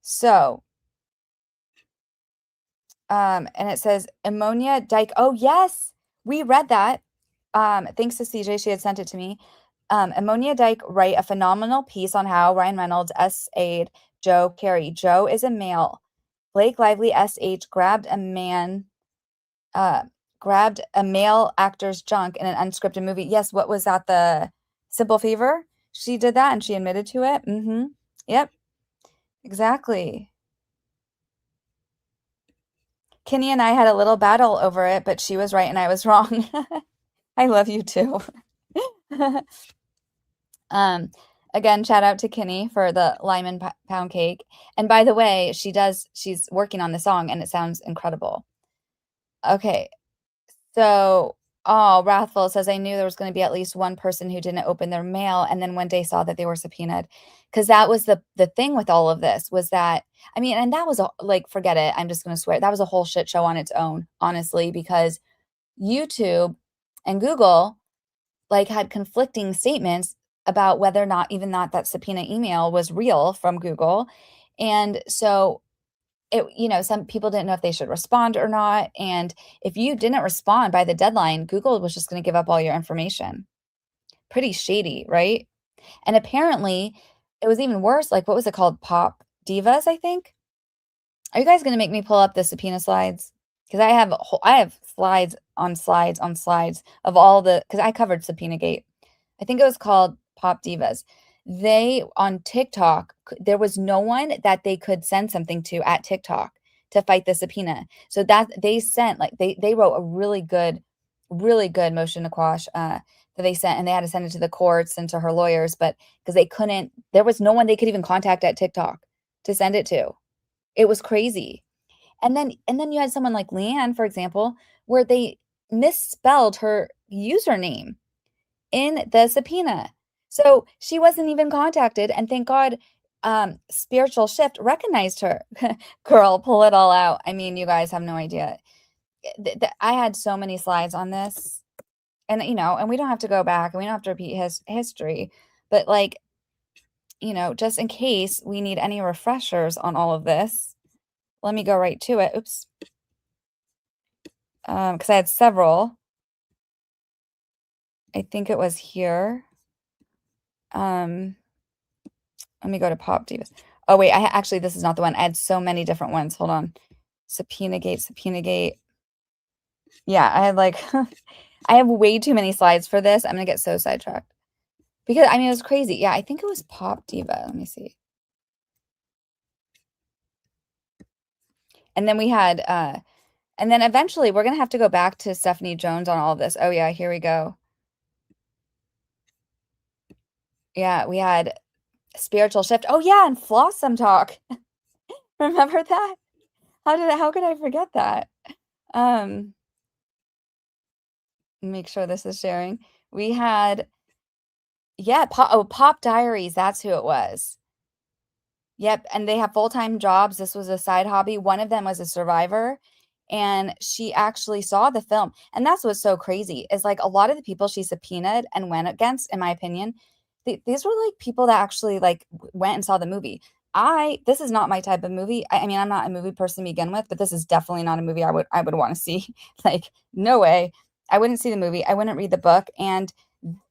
So, and it says Eumonia, Dike. Oh, yes, we read that. Thanks to CJ, she had sent it to me. Eumonia, Dike write a phenomenal piece on how Ryan Reynolds SA'd Joe Carey. Joe is a male. Blake Lively SH grabbed a male actor's junk in an unscripted movie. Yes, what was that? The Simple Fever? She did that and she admitted to it. Mm-hmm. Yep. Exactly. Kenny and I had a little battle over it, but she was right and I was wrong. I love you too. Again, shout out to Kinney for the Limen pound cake. And by the way, she's working on the song and it sounds incredible. Okay. So, Wrathful says, I knew there was going to be at least one person who didn't open their mail and then one day saw that they were subpoenaed. Because that was the thing with all of this was that, I mean, and that was forget it. I'm just going to swear. That was a whole shit show on its own, honestly, because YouTube and Google had conflicting statements about whether or not even that subpoena email was real from Google. And so some people didn't know if they should respond or not. And if you didn't respond by the deadline, Google was just going to give up all your information. Pretty shady, right? And apparently it was even worse. What was it called? Pop Divas, I think. Are you guys going to make me pull up the subpoena slides? Because I have slides on slides on slides of all because I covered SubpoenaGate. I think it was called Pop Divas. They, on TikTok, there was no one that they could send something to at TikTok to fight the subpoena. So that they sent, they wrote a really good motion to quash that they sent, and they had to send it to the courts and to her lawyers, but because there was no one they could even contact at TikTok to send it to. It was crazy. And then you had someone like Leanne, for example, where they misspelled her username in the subpoena. So she wasn't even contacted. And thank God, Spiritual Shift recognized her. Girl, pull it all out. I mean, you guys have no idea. I had so many slides on this. And, and we don't have to go back and we don't have to repeat his history. But just in case we need any refreshers on all of this, let me go right to it. Oops. Because I had several. I think it was here. Let me go to Pop Divas. Oh, wait. Actually, this is not the one. I had so many different ones. Hold on. SubpoenaGate. Yeah, I had I have way too many slides for this. I'm going to get so sidetracked. Because, I mean, it was crazy. Yeah, I think it was Pop Diva. Let me see. And then we had, and then eventually we're going to have to go back to Stephanie Jones on all of this. Oh, yeah, here we go. Yeah, we had Spiritual Shift. Oh, yeah, and Flossom Talk. Remember that? How could I forget that? Make sure this is sharing. We had, yeah, Pop Diaries. That's who it was. Yep, and they have full-time jobs. This was a side hobby. One of them was a survivor, and she actually saw the film. And that's what's so crazy is a lot of the people she subpoenaed and went against, in my opinion, these were people that actually went and saw the movie. This is not my type of movie. I mean, I'm not a movie person to begin with, but this is definitely not a movie I would want to see. No way. I wouldn't see the movie. I wouldn't read the book. And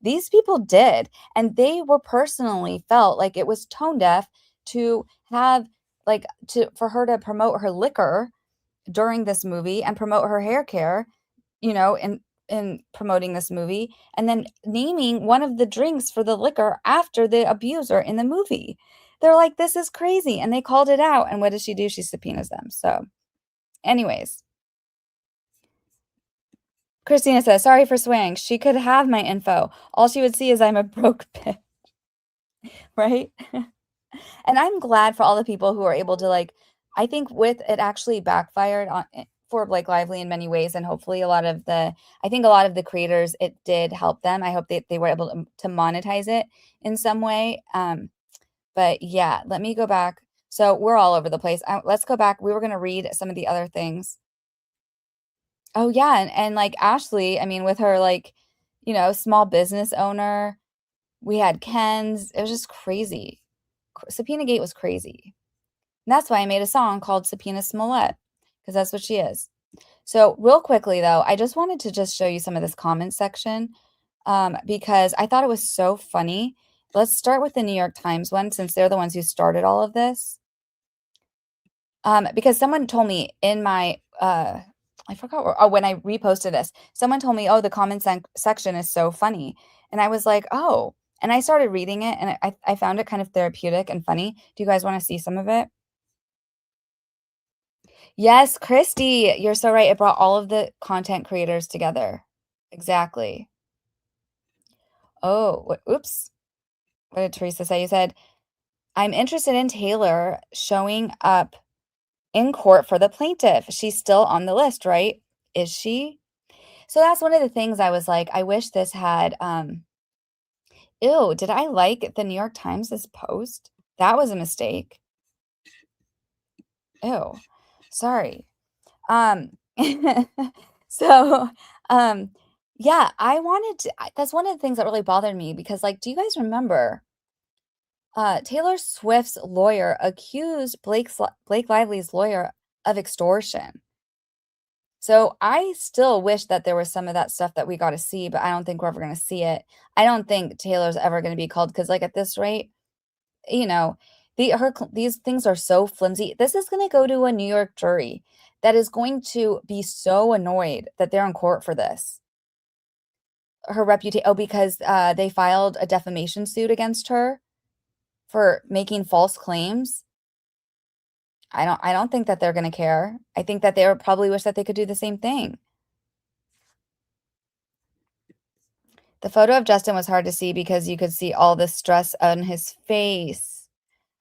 these people did. And they were personally felt like it was tone deaf to have for her to promote her liquor during this movie and promote her hair care, in promoting this movie, and then naming one of the drinks for the liquor after the abuser in the movie. They're like, this is crazy. And they called it out. And what does she do? She subpoenas them. So anyways, Christina says, sorry for swearing. She could have my info. All she would see is I'm a broke bitch. Right? And I'm glad for all the people who are able to I think with it actually backfired for Blake Lively in many ways. And hopefully a lot of the creators, it did help them. I hope they were able to monetize it in some way. But yeah, let me go back. So we're all over the place. Let's go back. We were going to read some of the other things. Oh yeah. And Ashley, I mean, with her, small business owner, we had Ken's. It was just crazy. SubpoenaGate was crazy. And that's why I made a song called Subpoena Smollett, because that's what she is. So real quickly, though, I just wanted to just show you some of this comment section because I thought it was so funny. Let's start with the New York Times one, since they're the ones who started all of this. Because someone told me in my, I forgot when I reposted this, someone told me, oh, the comment section is so funny. And I was like, oh. And I started reading it, and I found it kind of therapeutic and funny. Do you guys want to see some of it? Yes, Christy, you're so right. It brought all of the content creators together. Exactly. Oh, oops. what did Teresa say? You said, I'm interested in Taylor showing up in court for the plaintiff. She's still on the list, right? Is she? So that's one of the things I was like, I wish this had, ew, did I like the New York Times' post? That was a mistake. Ew, sorry. So, yeah, I wanted to, that's one of the things that really bothered me because, like, do you guys remember Taylor Swift's lawyer accused Blake Lively's lawyer of extortion? So I still wish that there was some of that stuff that we got to see, but I don't think we're ever going to see it. I don't think Taylor's ever going to be called because, like, at this rate, you know, these things are so flimsy. This is going to go to a New York jury that is going to be so annoyed that they're in court for this. Her reputation, because they filed a defamation suit against her for making false claims. I don't think that they're going to care. I think that they would probably wish that they could do the same thing. The photo of Justin was hard to see because you could see all the stress on his face.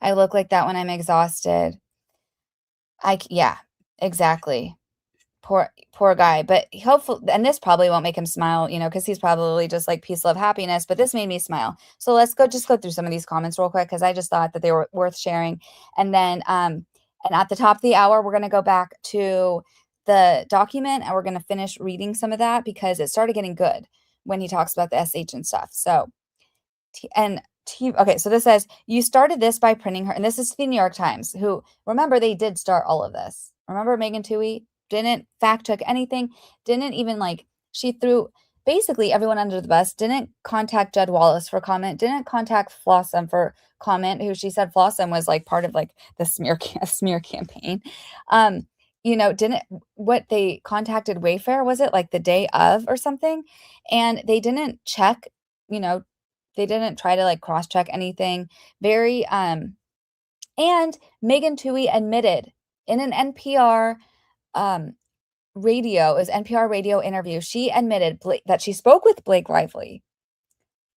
I look like that when I'm exhausted. Yeah, exactly. Poor guy. But hopefully, and this probably won't make him smile, you know, because he's probably just like peace, love, happiness. But this made me smile. So let's just go through some of these comments real quick because I just thought that they were worth sharing. And then, and at the top of the hour, we're going to go back to the document and we're going to finish reading some of that because it started getting good when he talks about the SH and stuff. So, okay, so this says, you started this by printing her, and this is the New York Times, who, remember, they did start all of this. Remember Megan Twohey didn't fact check anything, didn't even, like, she threw basically everyone under the bus, didn't contact Jed Wallace for comment, didn't contact Flossom for comment, who she said Flossom was, like, part of, like, the smear campaign. You know, they contacted Wayfarer, was it, like, the day of or something? And they didn't check, you know, they didn't try to, like, cross-check anything. And Megan Twohey admitted in an NPR radio interview, she admitted that she spoke with Blake Lively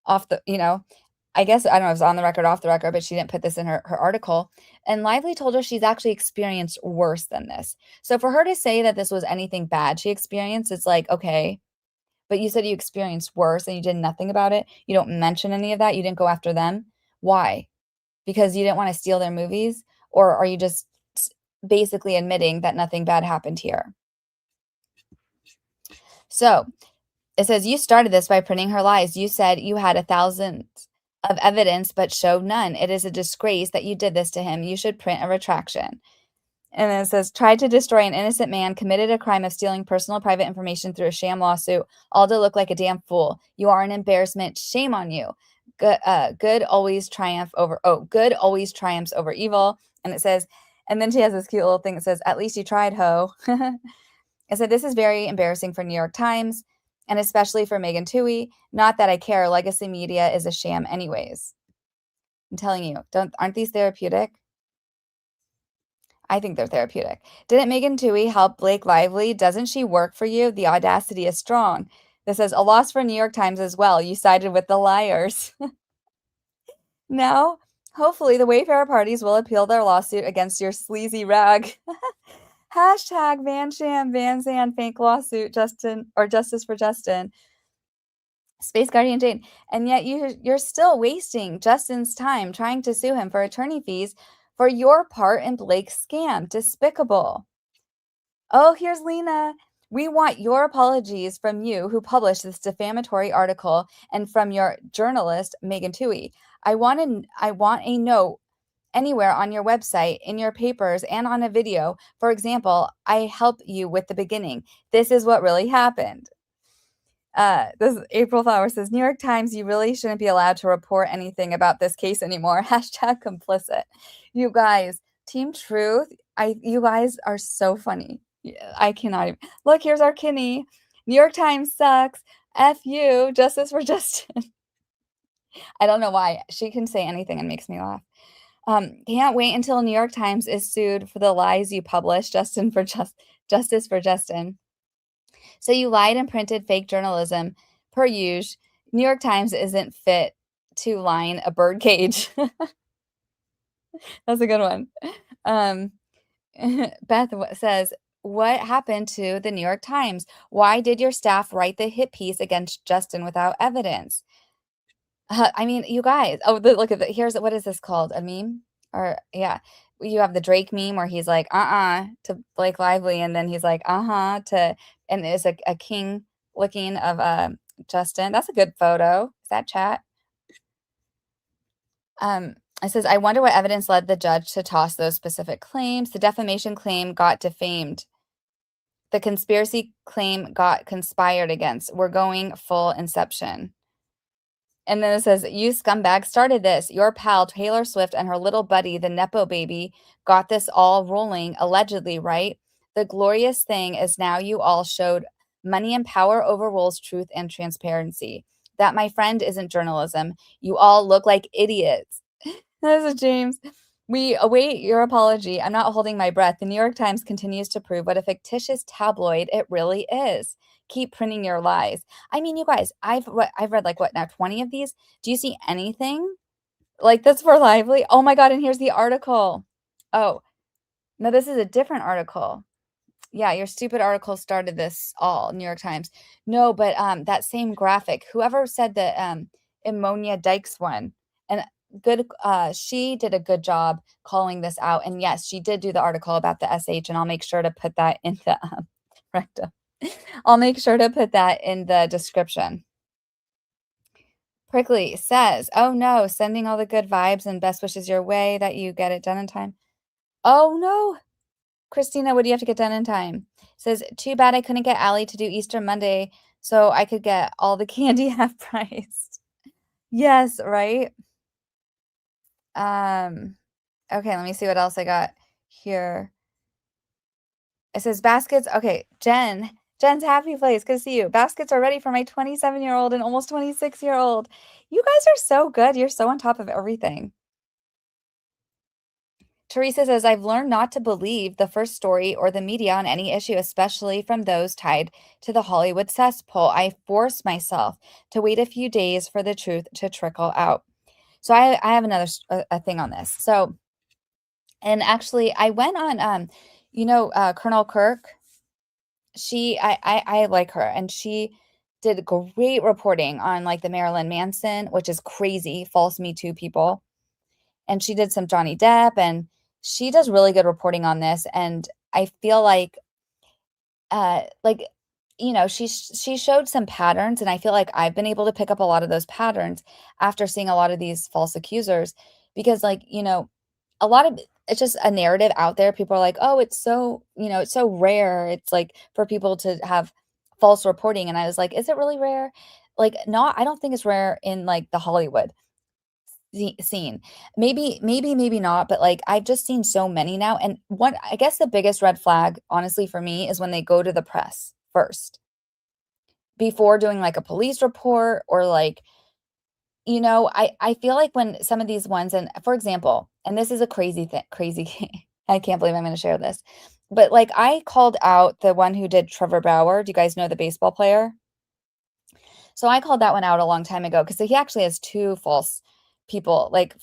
off the, you know, I guess, I don't know if it was on the record, off the record, but she didn't put this in her article. And Lively told her she's actually experienced worse than this. So for her to say that this was anything bad she experienced, it's like, okay, but you said you experienced worse and you did nothing about it. You don't mention any of that. You didn't go after them. Why? Because you didn't want to steal their movies? Or are you just basically admitting that nothing bad happened here? So it says, you started this by printing her lies. You said you had 1,000 of evidence, but showed none. It is a disgrace that you did this to him. You should print a retraction. And then it says, tried to destroy an innocent man, committed a crime of stealing personal private information through a sham lawsuit, all to look like a damn fool. You are an embarrassment. Shame on you. Good always triumphs over evil. And it says, and then she has this cute little thing that says, at least you tried, ho. It said, this is very embarrassing for New York Times, and especially for Megan Twohey. Not that I care. Legacy media is a sham anyways. I'm telling you, aren't these therapeutic? I think they're therapeutic. Didn't Megan Twohey help Blake Lively? Doesn't she work for you? The audacity is strong. This says, a loss for New York Times as well. You sided with the liars. Now, hopefully the Wayfarer parties will appeal their lawsuit against your sleazy rag. Hashtag Van Zandt fake lawsuit, Justin, or Justice for Justin. Space Guardian Jane. And yet you're still wasting Justin's time trying to sue him for attorney fees for your part in Blake's scam. Despicable. Oh, here's Lena. We want your apologies from you who published this defamatory article and from your journalist, Megan Twohey. I want a note anywhere on your website, in your papers, and on a video. For example, I help you with the beginning. This is what really happened. This April Flower says, New York Times, you really shouldn't be allowed to report anything about this case anymore. Hashtag complicit. You guys, Team Truth, you guys are so funny. I cannot even. Look, here's our Kinney. New York Times sucks. F you, Justice for Justin. I don't know why. She can say anything and makes me laugh. Can't wait until New York Times is sued for the lies you published, Justice for Justin. So you lied and printed fake journalism per usual. New York Times isn't fit to line a bird cage. That's a good one. Beth says, what happened to the New York Times? Why did your staff write the hit piece against Justin without evidence? I mean, you guys. Oh, look at the. Here's what is this called? A meme? Or yeah, you have the Drake meme where he's like, to Blake Lively, and then he's like, to, and there's a king looking of Justin. That's a good photo. Is that chat? It says, I wonder what evidence led the judge to toss those specific claims. The defamation claim got defamed. The conspiracy claim got conspired against. We're going full Inception. And then it says, you scumbag started this. Your pal, Taylor Swift, and her little buddy, the Nepo baby, got this all rolling, allegedly, right? The glorious thing is now you all showed money and power overrules truth and transparency. That, my friend, isn't journalism. You all look like idiots. This is James. We await your apology. I'm not holding my breath. The New York Times continues to prove what a fictitious tabloid it really is. Keep printing your lies. I mean, you guys, I've read like what now, 20 of these? Do you see anything like this for Lively? Oh my God, and here's the article. Oh, no, this is a different article. Yeah, your stupid article started this all, New York Times. No, but that same graphic, whoever said the Eumonia Dike's one, and good, she did a good job calling this out. And yes, she did do the article about the SH, and I'll make sure to put that in the rectum. I'll make sure to put that in the description. Prickly says, oh no, sending all the good vibes and best wishes your way that you get it done in time. Oh no. Christina, what do you have to get done in time? Says, too bad I couldn't get Allie to do Easter Monday so I could get all the candy half price. Yes, right? Okay, let me see what else I got here. It says baskets. Okay, Jen's happy place. Good to see you. Baskets are ready for my 27-year-old and almost 26-year-old. You guys are so good. You're so on top of everything. Teresa says, I've learned not to believe the first story or the media on any issue, especially from those tied to the Hollywood cesspool. I force myself to wait a few days for the truth to trickle out. So I have another thing on this. So, and actually I went on, Colonel Kirk. I like her, and she did great reporting on like the Marilyn Manson, which is crazy, false Me Too people. And she did some Johnny Depp, and she does really good reporting on this. And I feel like she showed some patterns, and I feel like I've been able to pick up a lot of those patterns after seeing a lot of these false accusers, because a lot of it's just a narrative out there. People are like, oh, it's so rare. It's like for people to have false reporting. And I was like, is it really rare? Like, no, I don't think it's rare in like the Hollywood scene. Maybe not, but like I've just seen so many now. And I guess the biggest red flag, honestly, for me is when they go to the press first before doing like a police report, or like, I feel like when some of these ones, and for example, and this is a crazy, I can't believe I'm going to share this, but like I called out the one who did Trevor Bauer. Do you guys know the baseball player? So I called that one out a long time ago because he actually has two false people like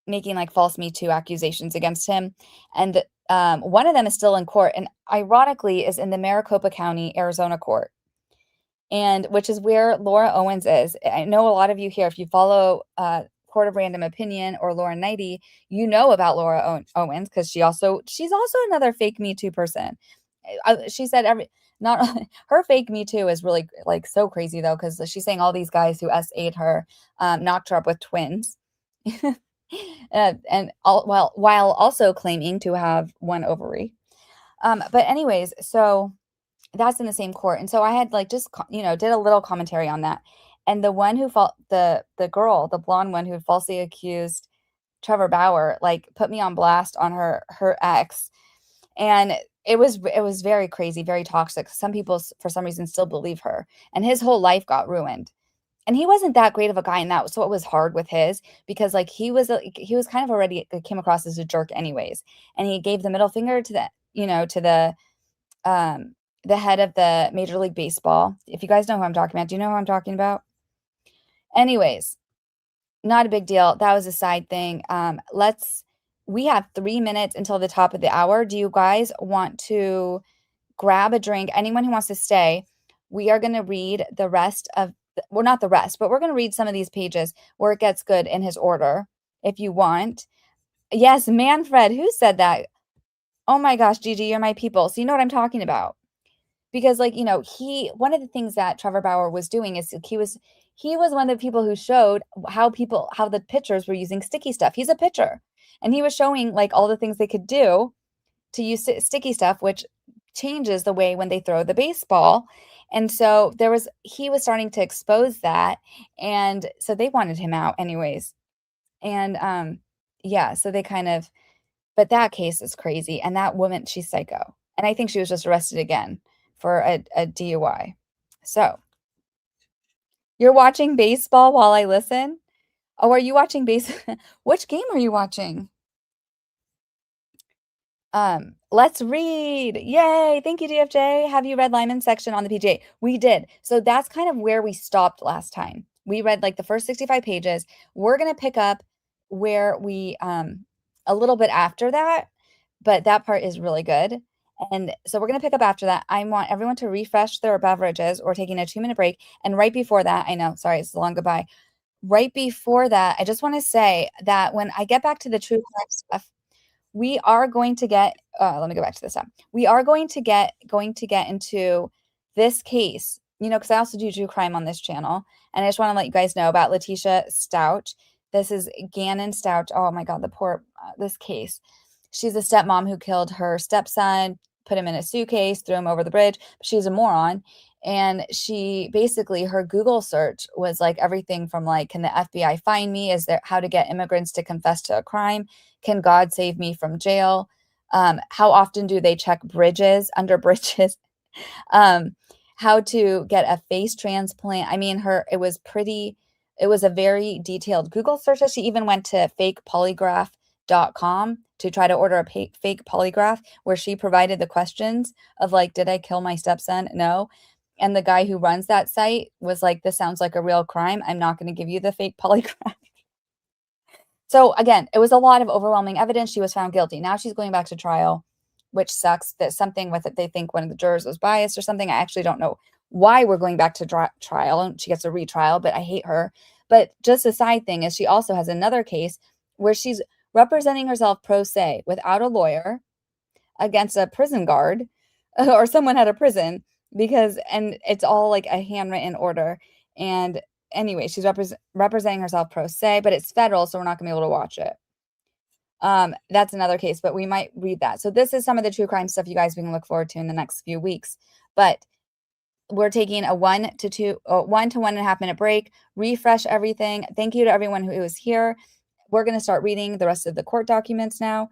making like false Me Too accusations against him. And one of them is still in court, and ironically is in the Maricopa County, Arizona court. And which is where Laura Owens is. I know a lot of you here, if you follow Court of Random Opinion or Laura Knighty, you know about Laura Owens, because she's also another fake Me Too person. She said her fake Me Too is really like so crazy though, because she's saying all these guys who S8'd her knocked her up with twins, while also claiming to have one ovary. But anyways, so that's in the same court. And so I had like just, did a little commentary on that. And the one who the girl, the blonde one who falsely accused Trevor Bauer, like put me on blast on her ex. And it was very crazy, very toxic. Some people for some reason still believe her, and his whole life got ruined. And he wasn't that great of a guy, and that so it was hard with his, because like he was kind of already came across as a jerk anyways. And he gave the middle finger to the head of the Major League Baseball. If you guys know who I'm talking about, do you know who I'm talking about? Anyways, not a big deal. That was a side thing. We have 3 minutes until the top of the hour. Do you guys want to grab a drink? Anyone who wants to stay, we are going to read the rest of, well, not the rest, but we're going to read some of these pages where it gets good in his order if you want. Yes, Manfred, who said that? Oh my gosh, Gigi, you're my people. So you know what I'm talking about. Because like, one of the things that Trevor Bauer was doing is he was one of the people who showed how the pitchers were using sticky stuff. He's a pitcher. And he was showing like all the things they could do to use sticky stuff, which changes the way when they throw the baseball. And so he was starting to expose that. And so they wanted him out anyways. And yeah, so they but that case is crazy. And that woman, she's psycho. And I think she was just arrested again for a DUI. So you're watching baseball while I listen? Oh, are you watching Which game are you watching? Let's read. Yay. Thank you, DFJ. Have you read Limen's section on the PGA? We did. So that's kind of where we stopped last time. We read like the first 65 pages. We're going to pick up where we, a little bit after that, but that part is really good. And so we're going to pick up after that. I want everyone to refresh their beverages or taking a 2-minute break. And right before that, I know, sorry, it's a long goodbye. Right before that, I just want to say that when I get back to the true crime stuff, we are going to get, let me go back to this up. We are going to get into this case, because I also do true crime on this channel. And I just want to let you guys know about Laticia Stauch. This is Gannon Stauch. Oh my God, the poor, this case. She's a stepmom who killed her stepson, put him in a suitcase, threw him over the bridge. She's a moron. And she basically, her Google search was like everything from like, can the FBI find me? Is there how to get immigrants to confess to a crime? Can God save me from jail? How often do they check bridges, under bridges? How to get a face transplant? I mean, it was a very detailed Google search. She even went to fakepolygraph.com to try to order a fake polygraph where she provided the questions of like, did I kill my stepson? No. And the guy who runs that site was like, this sounds like a real crime. I'm not going to give you the fake polygraph. So again, it was a lot of overwhelming evidence. She was found guilty. Now she's going back to trial, which sucks. That something with it, they think one of the jurors was biased or something. I actually don't know why we're going back to trial. And she gets a retrial, but I hate her. But just a side thing is she also has another case where she's representing herself pro se without a lawyer against a prison guard or someone at a prison and it's all like a handwritten order. And anyway, she's representing herself pro se, but it's federal, so we're not gonna be able to watch it. That's another case, but we might read that. So this is some of the true crime stuff you guys we can look forward to in the next few weeks. But we're taking a 1 to 1.5 minute break, refresh everything. Thank you to everyone who was here. We're going to start reading the rest of the court documents now.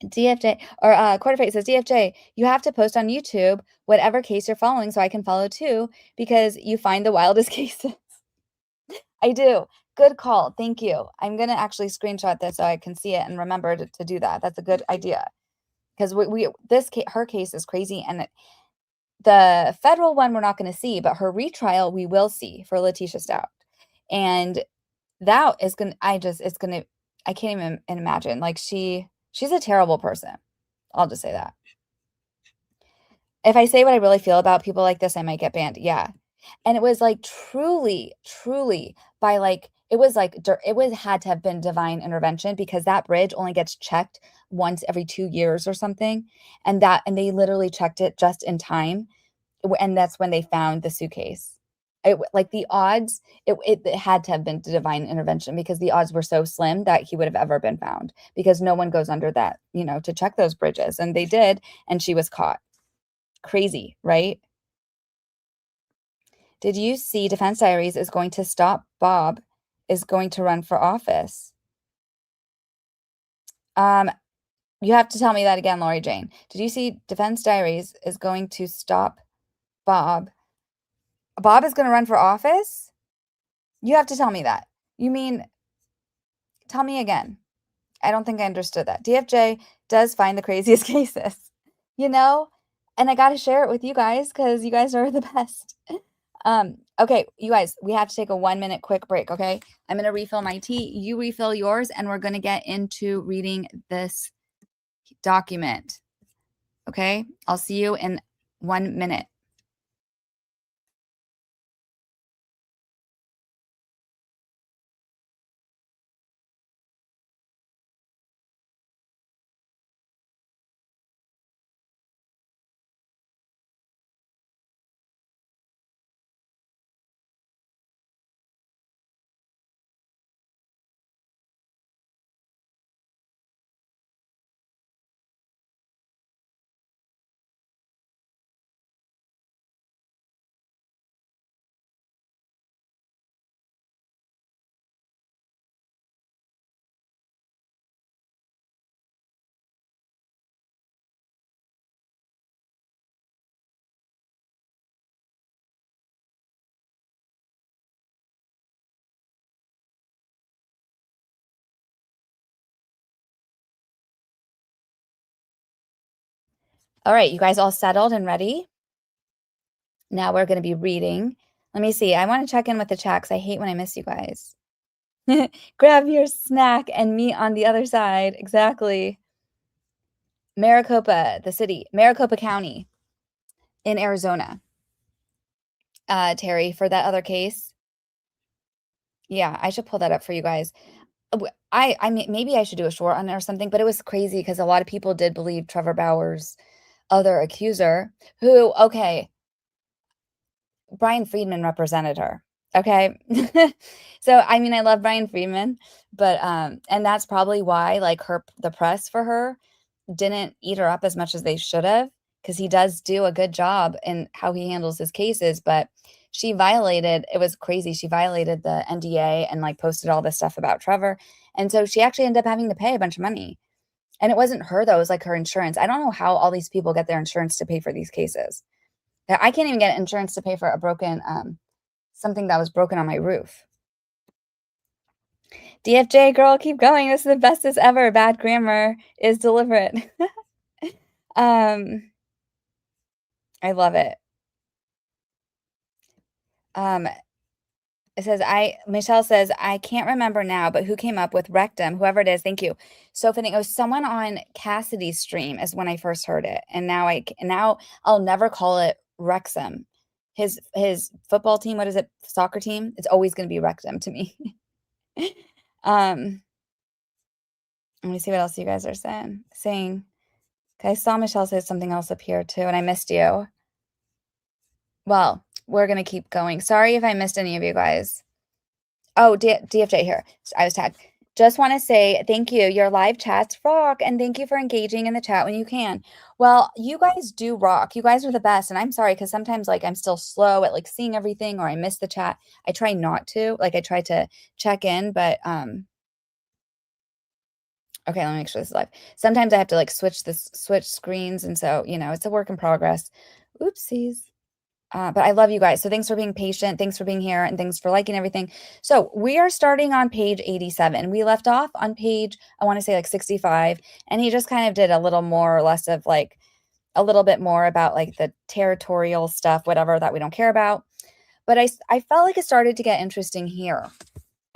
DFJ or Quarterfate says, DFJ, you have to post on YouTube whatever case you're following so I can follow too, because you find the wildest cases. I do. Good call. Thank you. I'm going to actually screenshot this so I can see it and remember to do that. That's a good idea. Because her case is crazy. And the federal one we're not going to see, but her retrial we will see for Laticia Stauch. And that is going to, I can't even imagine. Like she's a terrible person. I'll just say that. If I say what I really feel about people like this, I might get banned. Yeah. And it was like truly by like, it had to have been divine intervention, because that bridge only gets checked once every 2 years or something. And they literally checked it just in time. And that's when they found the suitcase. Like the odds, it had to have been divine intervention, because the odds were so slim that he would have ever been found, because no one goes under that, to check those bridges. And they did, and she was caught. Crazy, right? Did you see Defense Diaries is going to stop Bob is going to run for office? You have to tell me that again, Lori Jane. Did you see Defense Diaries is going to stop Bob? Bob is going to run for office? You have to tell me that. You mean, tell me again. I don't think I understood that. DFJ does find the craziest cases, and I got to share it with you guys because you guys are the best. Okay, you guys, we have to take a 1-minute quick break, okay? I'm going to refill my tea. You refill yours, and we're going to get into reading this document, okay? I'll see you in 1 minute. All right, you guys all settled and ready? Now we're going to be reading. Let me see. I want to check in with the chat because I hate when I miss you guys. Grab your snack and meet on the other side. Exactly. Maricopa, the city. Maricopa County in Arizona. Terry, for that other case. Yeah, I should pull that up for you guys. I mean, maybe I should do a short on it or something, but it was crazy because a lot of people did believe Trevor Bauer's other accuser, who, okay, Brian Friedman represented her. Okay. So, I mean, I love Brian Friedman, but, and that's probably why, like, the press for her didn't eat her up as much as they should have, because he does do a good job in how he handles his cases, but she violated, it was crazy. She violated the NDA and like posted all this stuff about Trevor. And so she actually ended up having to pay a bunch of money. And it wasn't her though, it was like her insurance. I don't know how all these people get their insurance to pay for these cases. I can't even get insurance to pay for a broken, something that was broken on my roof. DFJ girl, keep going. This is the bestest ever. Bad grammar is deliberate. I love it. It says, Michelle says, I can't remember now, but who came up with rectum? Whoever it is, thank you. So fitting. It was someone on Cassidy's stream is when I first heard it. And now I'll never call it Wrexham. His football team, what is it? Soccer team? It's always going to be rectum to me. Let me see what else you guys are saying. I saw Michelle say something else up here too, and I missed you. Well, we're going to keep going. Sorry if I missed any of you guys. Oh, DFJ here. I was tagged. Just want to say thank you. Your live chats rock, and thank you for engaging in the chat when you can. Well, you guys do rock. You guys are the best, and I'm sorry because sometimes like I'm still slow at like seeing everything or I miss the chat. I try not to. Like I try to check in, but okay, let me make sure this is live. Sometimes I have to like switch screens, and so it's a work in progress. Oopsies. But I love you guys. So thanks for being patient. Thanks for being here. And thanks for liking everything. So we are starting on page 87. We left off on page, I want to say like 65. And he just kind of did a little more or less of like a little bit more about like the territorial stuff, whatever that we don't care about. But I felt like it started to get interesting here.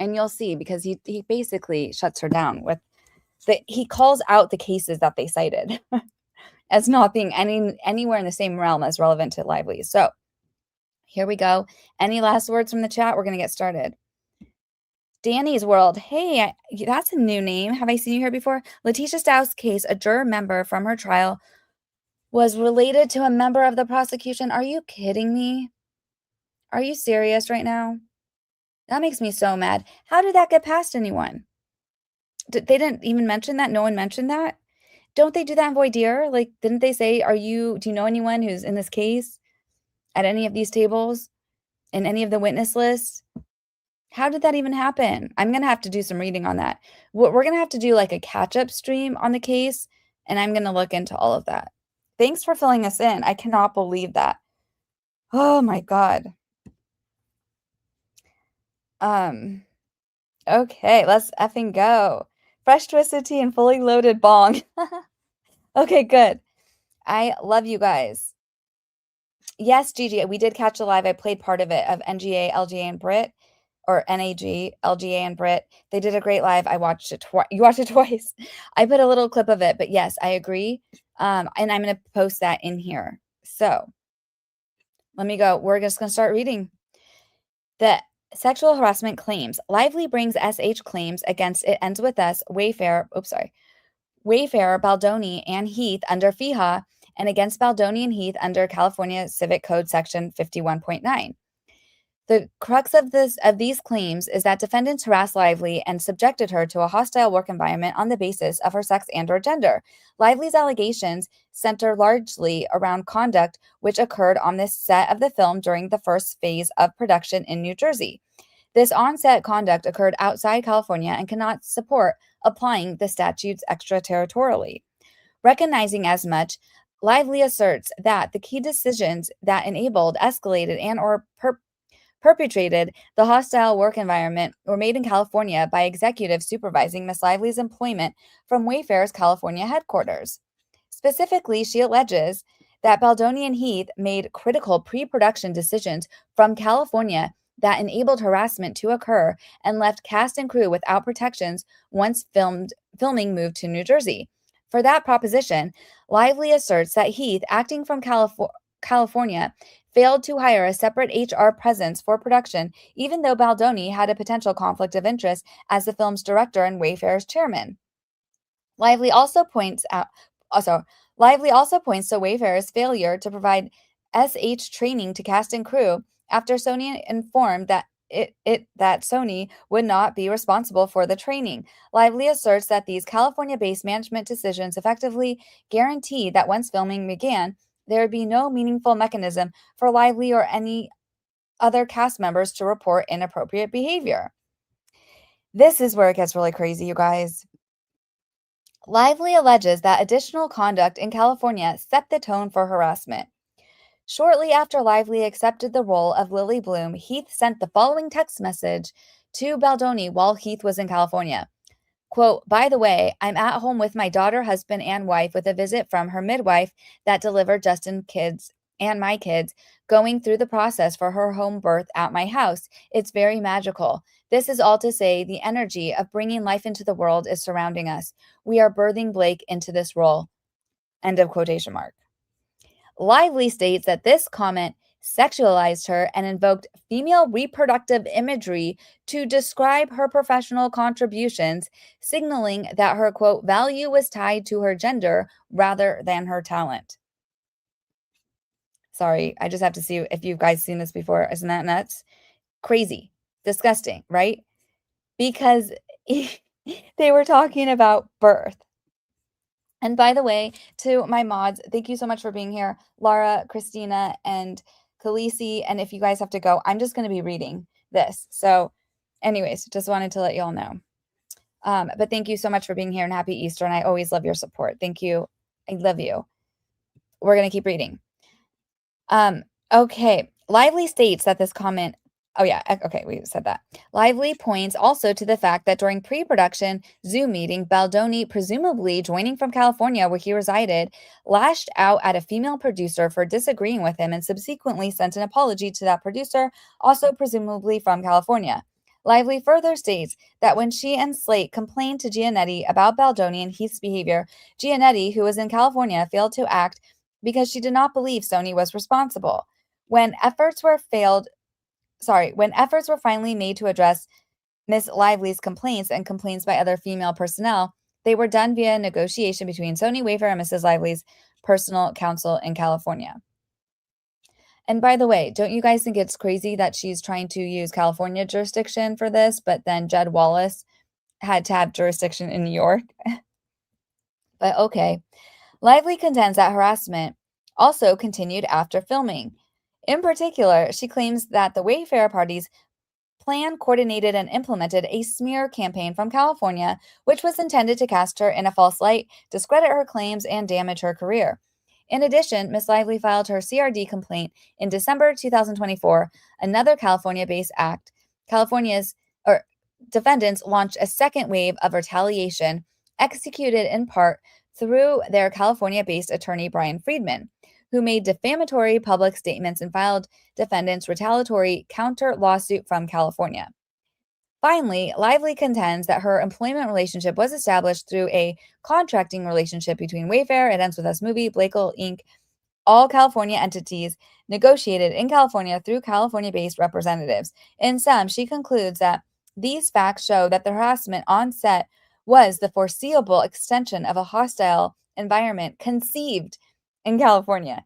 And you'll see because he basically shuts her down with he calls out the cases that they cited as not being anywhere in the same realm as relevant to Lively. So here we go. Any last words from the chat? We're going to get started. Danny's World. Hey, that's a new name. Have I seen you here before? Laticia Stauch's case, a juror member from her trial was related to a member of the prosecution. Are you kidding me? Are you serious right now? That makes me so mad. How did that get past anyone? They didn't even mention that? No one mentioned that? Don't they do that in voir dire? Like, didn't they say, do you know anyone who's in this case at any of these tables, in any of the witness lists? How did that even happen? I'm going to have to do some reading on that. We're going to have to do like a catch-up stream on the case, and I'm going to look into all of that. Thanks for filling us in. I cannot believe that. Oh my God. Okay, let's effing go. Fresh twisted tea and fully loaded bong. Okay, good. I love you guys. Yes, Gigi, we did catch a live. I played part of it of NGA, LGA, and Brit, or NAG, LGA, and Brit. They did a great live. I watched it twice. You watched it twice. I put a little clip of it, but yes, I agree. And I'm going to post that in here. So let me go. We're just going to start reading. The sexual harassment claims. Lively brings SH claims against It Ends With Us, Wayfarer, Baldoni, and Heath under FIHA, and against Baldoni and Heath under California Civic Code Section 51.9. The crux of these claims is that defendants harassed Lively and subjected her to a hostile work environment on the basis of her sex and/or gender. Lively's allegations center largely around conduct which occurred on the set of the film during the first phase of production in New Jersey. This on-set conduct occurred outside California and cannot support applying the statutes extraterritorially. Recognizing as much, Lively asserts that the key decisions that enabled, escalated, and/or perpetrated the hostile work environment were made in California by executives supervising Miss Lively's employment from Wayfarer's California headquarters. Specifically, she alleges that Baldoni and Heath made critical pre-production decisions from California that enabled harassment to occur and left cast and crew without protections once filming moved to New Jersey. For that proposition, Lively asserts that Heath, acting from California, failed to hire a separate HR presence for production, even though Baldoni had a potential conflict of interest as the film's director and Wayfarer's chairman. Lively also points to Wayfarer's failure to provide SH training to cast and crew after Sony informed that that Sony would not be responsible for the training. Lively asserts that these California-based management decisions effectively guarantee that once filming began, there would be no meaningful mechanism for Lively or any other cast members to report inappropriate behavior. This is where it gets really crazy, you guys. Lively alleges that additional conduct in California set the tone for harassment. Shortly after Lively accepted the role of Lily Bloom, Heath sent the following text message to Baldoni while Heath was in California. Quote, "By the way, I'm at home with my daughter, husband, and wife with a visit from her midwife that delivered Justin's kids and my kids, going through the process for her home birth at my house. It's very magical. This is all to say the energy of bringing life into the world is surrounding us. We are birthing Blake into this role." End of quotation mark. Lively states that this comment sexualized her and invoked female reproductive imagery to describe her professional contributions, signaling that her, quote, value was tied to her gender rather than her talent. Sorry, I just have to see if you guys seen this before. Isn't that nuts? Crazy. Disgusting, right? Because they were talking about birth. And by the way, to my mods, thank you so much for being here. Laura, Christina, and Khaleesi. And if you guys have to go, I'm just going to be reading this. So anyways, just wanted to let you all know. But thank you so much for being here and happy Easter. And I always love your support. Thank you. I love you. We're going to keep reading. Okay. Lively states that this comment... Oh, yeah. Okay, we said that. Lively points also to the fact that during pre-production Zoom meeting, Baldoni, presumably joining from California where he resided, lashed out at a female producer for disagreeing with him and subsequently sent an apology to that producer, also presumably from California. Lively further states that when she and Slate complained to Giannetti about Baldoni and Heath's behavior, Giannetti, who was in California, failed to act because she did not believe Sony was responsible. When efforts were finally made to address Miss Lively's complaints and complaints by other female personnel, they were done via negotiation between Sony, Wayfarer, and Mrs. Lively's personal counsel in California. And by the way, don't you guys think it's crazy that she's trying to use California jurisdiction for this, but then Jed Wallace had to have jurisdiction in New York? But okay. Lively contends that harassment also continued after filming. In particular, she claims that the Wayfarer parties planned, coordinated, and implemented a smear campaign from California, which was intended to cast her in a false light, discredit her claims, and damage her career. In addition, Ms. Lively filed her CRD complaint in December 2024. Another California-based act, defendants launched a second wave of retaliation, executed in part through their California-based attorney Brian Friedman, who made defamatory public statements and filed defendants' retaliatory counter lawsuit from California. Finally, Lively contends that her employment relationship was established through a contracting relationship between Wayfarer, It Ends With Us Movie, Blakely Inc., all California entities negotiated in California through California-based representatives. In sum, she concludes that these facts show that the harassment on set was the foreseeable extension of a hostile environment conceived in California.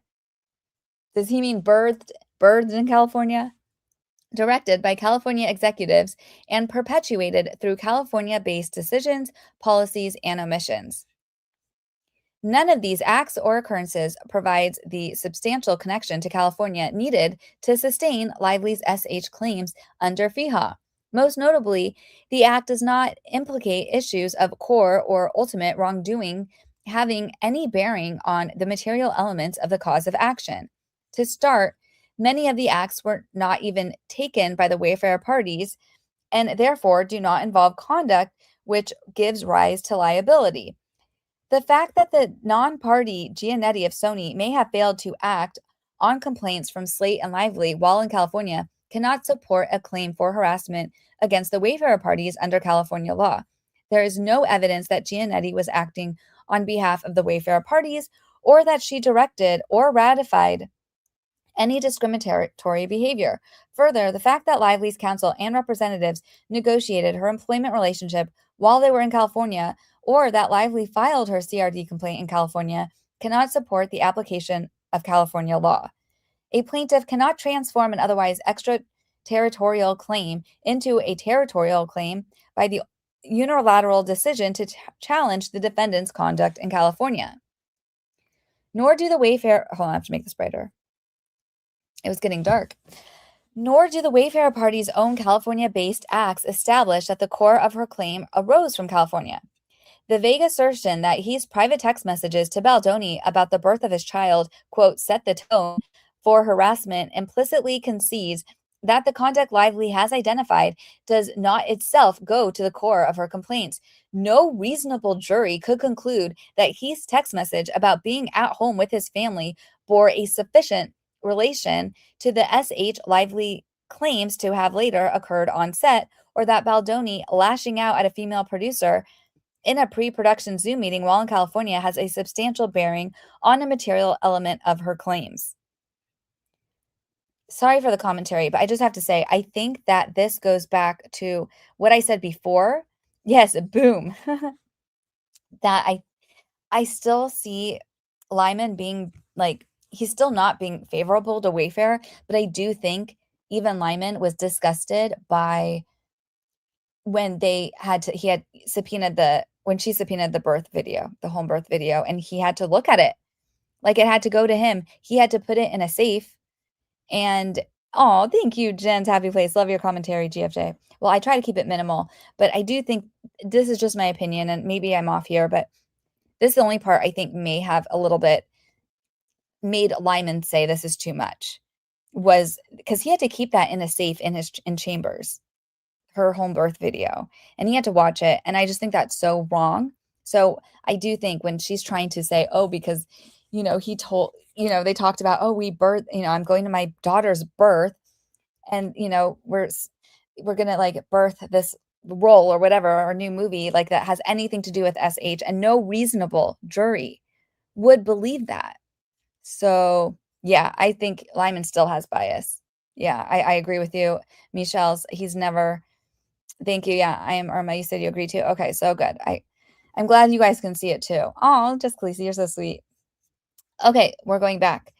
Does he mean birthed in California? Directed by California executives and perpetuated through California-based decisions, policies, and omissions. None of these acts or occurrences provides the substantial connection to California needed to sustain Lively's SH claims under FEHA. Most notably, the act does not implicate issues of core or ultimate wrongdoing having any bearing on the material elements of the cause of action. To start, many of the acts were not even taken by the Wayfarer parties and therefore do not involve conduct which gives rise to liability. The fact that the non-party Giannetti of Sony may have failed to act on complaints from Slate and Lively while in California cannot support a claim for harassment against the Wayfarer parties under California law. There is no evidence that Giannetti was acting on behalf of the Wayfarer parties or that she directed or ratified any discriminatory behavior. Further, the fact that Lively's counsel and representatives negotiated her employment relationship while they were in California, or that Lively filed her CRD complaint in California, cannot support the application of California law. A plaintiff cannot transform an otherwise extraterritorial claim into a territorial claim by the unilateral decision to challenge the defendant's conduct in California. Nor do the Wayfarer... Hold on, I have to make this brighter. It was getting dark. Nor do the Wayfarer party's own California-based acts establish that the core of her claim arose from California. The vague assertion that his private text messages to Baldoni about the birth of his child, quote, set the tone for harassment implicitly concedes that the conduct Lively has identified does not itself go to the core of her complaints. No reasonable jury could conclude that his text message about being at home with his family bore a sufficient relation to the SH Lively claims to have later occurred on set, or that Baldoni lashing out at a female producer in a pre-production Zoom meeting while in California has a substantial bearing on a material element of her claims. Sorry for the commentary, but I just have to say, I think that this goes back to what I said before. Yes, boom. That I still see Limen being like, he's still not being favorable to Wayfarer, but I do think even Limen was disgusted by when he had subpoenaed when she subpoenaed the birth video, the home birth video, and he had to look at it. Like it had to go to him. He had to put it in a safe. And oh, thank you, Jen's Happy Place. Love your commentary, GFJ. Well, I try to keep it minimal, but I do think this is just my opinion, and maybe I'm off here, but this is the only part I think may have a little bit made Limen say this is too much, was because he had to keep that in a safe in chambers, her home birth video, and he had to watch it. And I just think that's so wrong. So I do think when she's trying to say, oh, because, he told, they talked about, oh, we birth, I'm going to my daughter's birth and, we're going to like birth this role or whatever, or new movie like that has anything to do with SH, and no reasonable jury would believe that. So yeah, I think Limen still has bias. Yeah, I agree with you. Michelle's, he's never, thank you. Yeah, I am Irma. You said you agree too. Okay, so good. I'm glad you guys can see it too. Oh, just Khaleesi, you're so sweet. Okay, we're going back.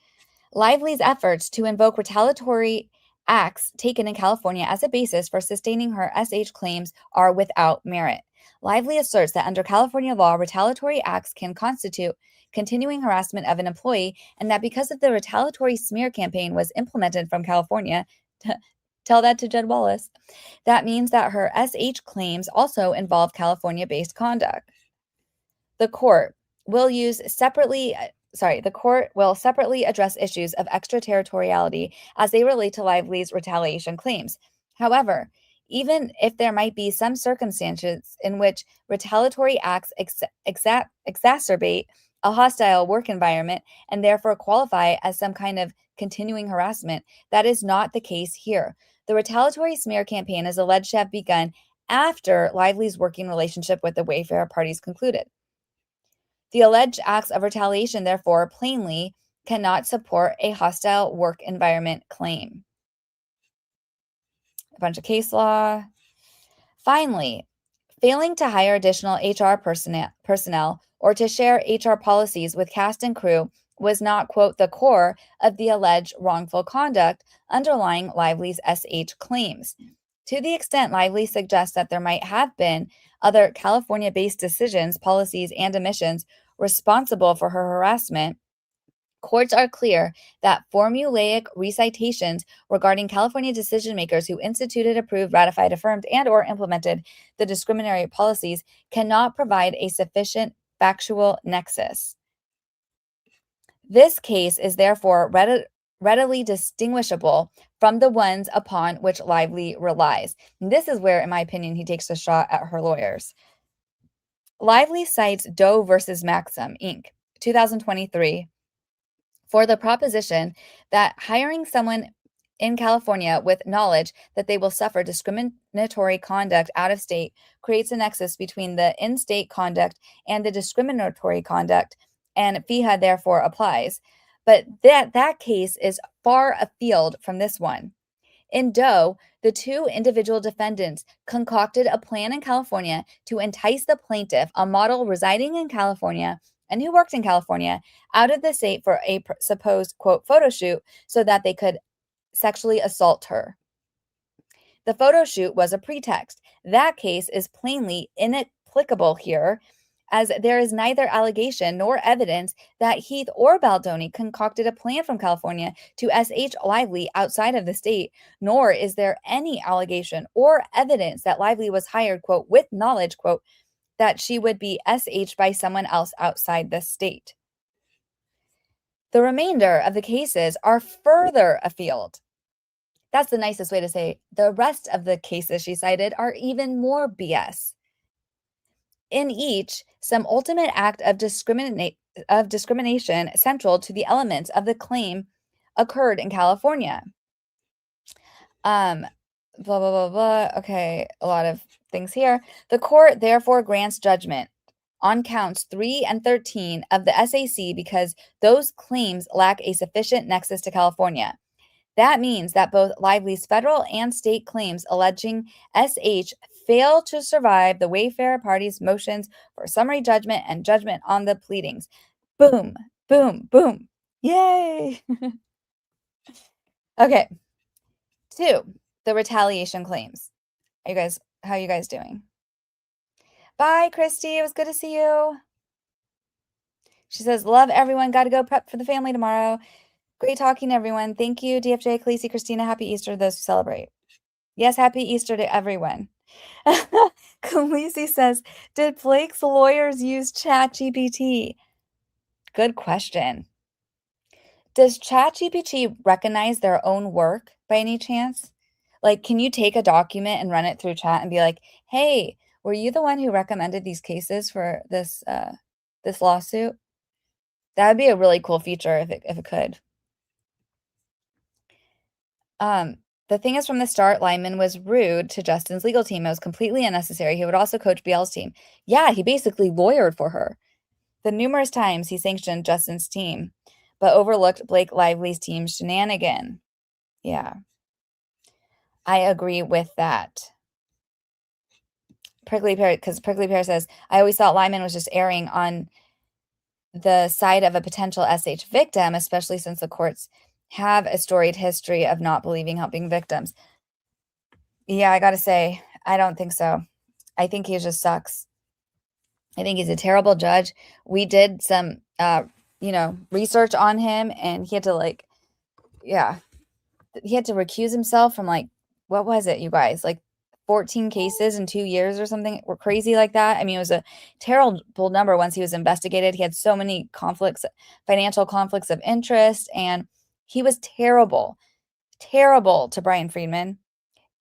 Lively's efforts to invoke retaliatory acts taken in California as a basis for sustaining her SH claims are without merit. Lively asserts that under California law, retaliatory acts can constitute continuing harassment of an employee, and that because of the retaliatory smear campaign was implemented from California, tell that to Jed Wallace, that means that her SH claims also involve California-based conduct. The court will separately address issues of extraterritoriality as they relate to Lively's retaliation claims. However, even if there might be some circumstances in which retaliatory acts exacerbate a hostile work environment and therefore qualify as some kind of continuing harassment. That is not the case here. The retaliatory smear campaign is alleged to have begun after Lively's working relationship with the Wayfarer parties concluded. The alleged acts of retaliation, therefore, plainly cannot support a hostile work environment claim. A bunch of case law. Finally, failing to hire additional HR personnel or to share HR policies with cast and crew was not, quote, the core of the alleged wrongful conduct underlying Lively's SH claims. To the extent Lively suggests that there might have been other California-based decisions, policies, and omissions responsible for her harassment, courts are clear that formulaic recitations regarding California decision makers who instituted, approved, ratified, affirmed, and or implemented the discriminatory policies cannot provide a sufficient factual nexus. This case is therefore readily distinguishable from the ones upon which Lively relies. And this is where, in my opinion, he takes a shot at her lawyers. Lively cites Doe versus Maxim, Inc., 2023, for the proposition that hiring someone in California with knowledge that they will suffer discriminatory conduct out of state creates a nexus between the in-state conduct and the discriminatory conduct, and FEHA therefore applies. But that case is far afield from this one. In Doe, the two individual defendants concocted a plan in California to entice the plaintiff, a model residing in California and who worked in California, out of the state for a supposed, quote, photo shoot so that they could sexually assault her. The photo shoot was a pretext. That case is plainly inapplicable here, as there is neither allegation nor evidence that Heath or Baldoni concocted a plan from California to SH Lively outside of the state, nor is there any allegation or evidence that Lively was hired, quote, with knowledge, quote, that she would be SH by someone else outside the state. The remainder of the cases are further afield. That's the nicest way to say the rest of the cases she cited are even more BS. In each, some ultimate act of discrimination central to the elements of the claim occurred in California. Blah, blah, blah, blah. Okay, a lot of things here. The court therefore grants judgment on counts 3 and 13 of the SAC because those claims lack a sufficient nexus to California. That means that both Lively's federal and state claims alleging SH fail to survive the Wayfarer party's motions for summary judgment and judgment on the pleadings. Boom, boom, boom. Yay! Okay. 2, the retaliation claims. How are you guys doing? Bye, Christy. It was good to see you. She says, love everyone. Got to go prep for the family tomorrow. Great talking to everyone. Thank you, DFJ, Khaleesi, Christina. Happy Easter to those who celebrate. Yes, happy Easter to everyone. Khaleesi says, did Blake's lawyers use ChatGPT? Good question. Does ChatGPT recognize their own work by any chance? Like, can you take a document and run it through chat and be like, hey, were you the one who recommended these cases for this this lawsuit? That would be a really cool feature if it could. The thing is, from the start, Limen was rude to Justin's legal team. It was completely unnecessary. He would also coach BL's team. Yeah, he basically lawyered for her. The numerous times he sanctioned Justin's team, but overlooked Blake Lively's team shenanigan. Yeah. I agree with that. Prickly Pear says, I always thought Limen was just erring on the side of a potential SH victim, especially since the courts have a storied history of not believing helping victims. Yeah, I gotta say, I don't think so. I think he just sucks. I think he's a terrible judge. We did some, research on him, and he had to he had to recuse himself from what was it, you guys? 14 cases in 2 years or something were crazy like that. I mean, it was a terrible number once he was investigated. He had so many financial conflicts of interest, and he was terrible to Brian Friedman.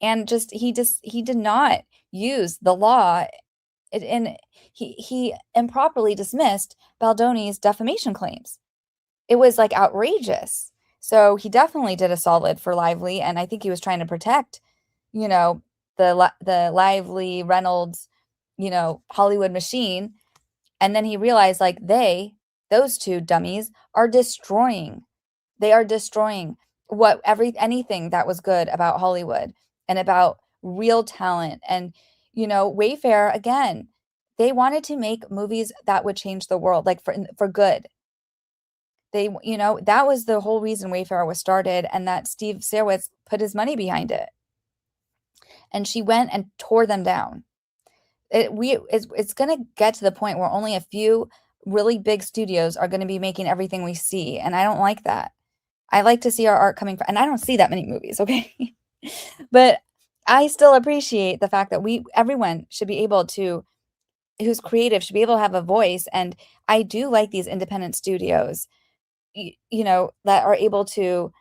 And he did not use the law And he improperly dismissed Baldoni's defamation claims. It was like outrageous. So he definitely did a solid for Lively, and I think he was trying to protect, you know, the Lively Reynolds, Hollywood machine. And then he realized like those two dummies are destroying. They are destroying anything that was good about Hollywood and about real talent. And Wayfarer, again, they wanted to make movies that would change the world, like for good. That was the whole reason Wayfarer was started, and that Steve Serwitz put his money behind it. And she went and tore them down. It's going to get to the point where only a few really big studios are going to be making everything we see, and I don't like that. I like to see our art coming from, and I don't see that many movies, okay? But I still appreciate the fact that everyone should be able to, who's creative, should be able to have a voice. And I do like these independent studios, that are able to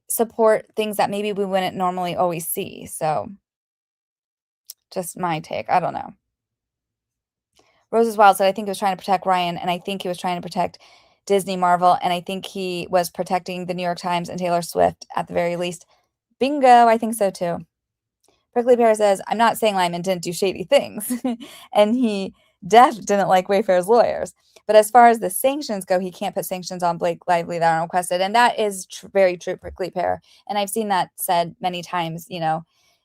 support things that maybe we wouldn't normally always see. So just my take. I don't know. Roses Wild said, I think he was trying to protect Ryan, and I think he was trying to protect Disney, Marvel, and I think he was protecting the New York Times and Taylor Swift at the very least. Bingo, I think so too. Prickly Pear says, I'm not saying Limen didn't do shady things, and he didn't like Wayfarer's lawyers. But as far as the sanctions go, he can't put sanctions on Blake Lively that are requested. And that is very true, Prickly Pear. And I've seen that said many times,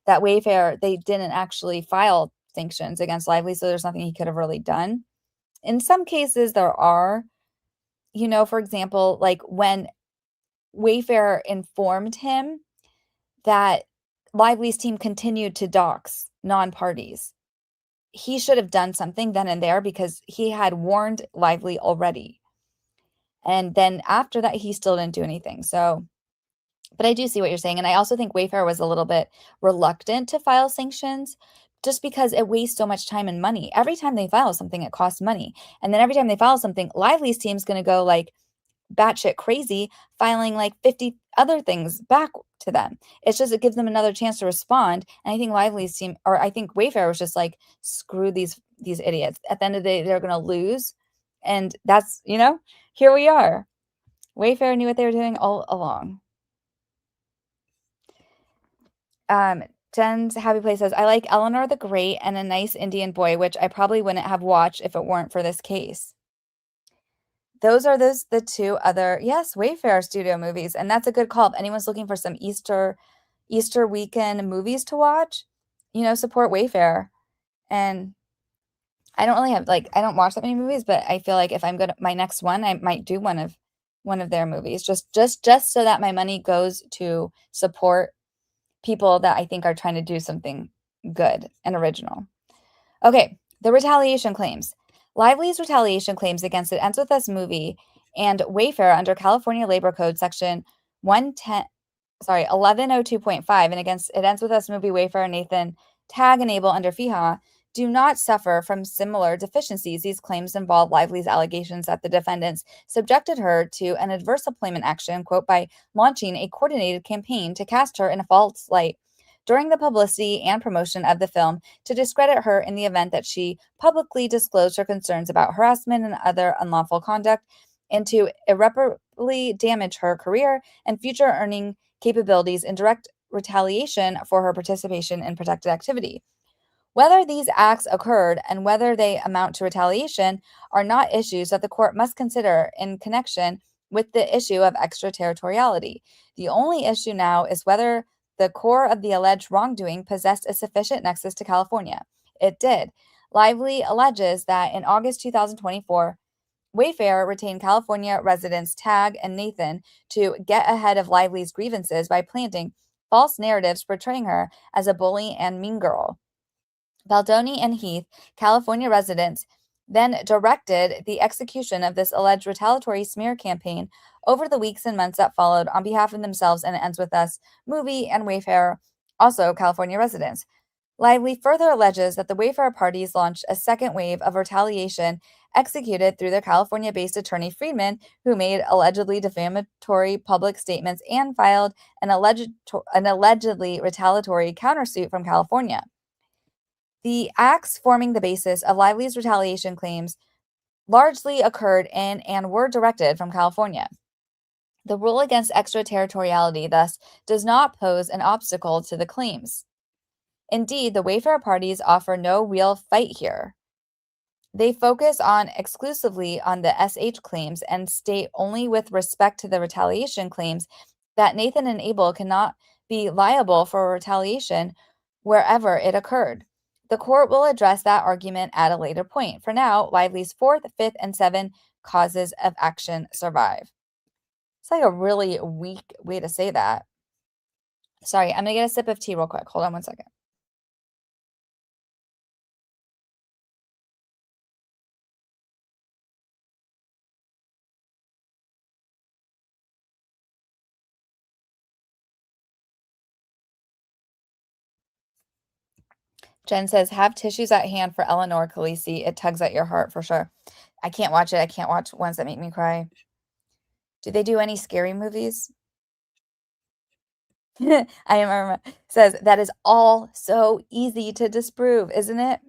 that Wayfarer, they didn't actually file sanctions against Lively, so there's nothing he could have really done. In some cases, there are, for example, like when Wayfarer informed him that Lively's team continued to dox non-parties, he should have done something then and there because he had warned Lively already. And then after that, he still didn't do anything. So, but I do see what you're saying. And I also think Wayfarer was a little bit reluctant to file sanctions just because it wastes so much time and money. Every time they file something, it costs money. And then every time they file something, Lively's team's going to go like batshit crazy, filing like 50 other things back to them. It's just, it gives them another chance to respond. And I think Lively's team, or I think Wayfarer was just like, screw these idiots. At the end of the day, they're going to lose. And that's, here we are. Wayfarer knew what they were doing all along. Jen's Happy Place says, I like Eleanor the Great and A Nice Indian Boy, which I probably wouldn't have watched if it weren't for this case. Those are the two other, yes, Wayfarer studio movies. And that's a good call. If anyone's looking for some Easter weekend movies to watch, support Wayfarer. And I don't really have, I don't watch that many movies, but I feel like if I'm good, my next one, I might do one of their movies, just so that my money goes to support people that I think are trying to do something good and original. Okay, the retaliation claims. Lively's retaliation claims against It Ends With Us movie and Wayfarer under California Labor Code section 1102.5 and against It Ends With Us movie Wayfarer Nathan Tag and Abel under FIHA do not suffer from similar deficiencies. These claims involve Lively's allegations that the defendants subjected her to an adverse employment action, quote, by launching a coordinated campaign to cast her in a false light during the publicity and promotion of the film to discredit her in the event that she publicly disclosed her concerns about harassment and other unlawful conduct and to irreparably damage her career and future earning capabilities in direct retaliation for her participation in protected activity. Whether these acts occurred and whether they amount to retaliation are not issues that the court must consider in connection with the issue of extraterritoriality. The only issue now is whether the core of the alleged wrongdoing possessed a sufficient nexus to California. It did. Lively alleges that in August 2024, Wayfarer retained California residents Tag and Nathan to get ahead of Lively's grievances by planting false narratives portraying her as a bully and mean girl. Baldoni and Heath, California residents, then directed the execution of this alleged retaliatory smear campaign over the weeks and months that followed on behalf of themselves and It Ends With Us movie and Wayfarer, also California residents. Lively further alleges that the Wayfarer parties launched a second wave of retaliation executed through their California-based attorney Friedman, who made allegedly defamatory public statements and filed an allegedly retaliatory countersuit from California. The acts forming the basis of Lively's retaliation claims largely occurred in and were directed from California. The rule against extraterritoriality, thus, does not pose an obstacle to the claims. Indeed, the Wayfarer parties offer no real fight here. They focus exclusively on the SH claims and state only with respect to the retaliation claims that Nathan and Abel cannot be liable for retaliation wherever it occurred. The court will address that argument at a later point. For now, Lively's 4th, 5th, and 7th causes of action survive. It's like a really weak way to say that. Sorry, I'm going to get a sip of tea real quick. Hold on one second. Jen says, have tissues at hand for Eleanor Khaleesi. It tugs at your heart for sure. I can't watch it. I can't watch ones that make me cry. Do they do any scary movies? I am says, that is all so easy to disprove, isn't it?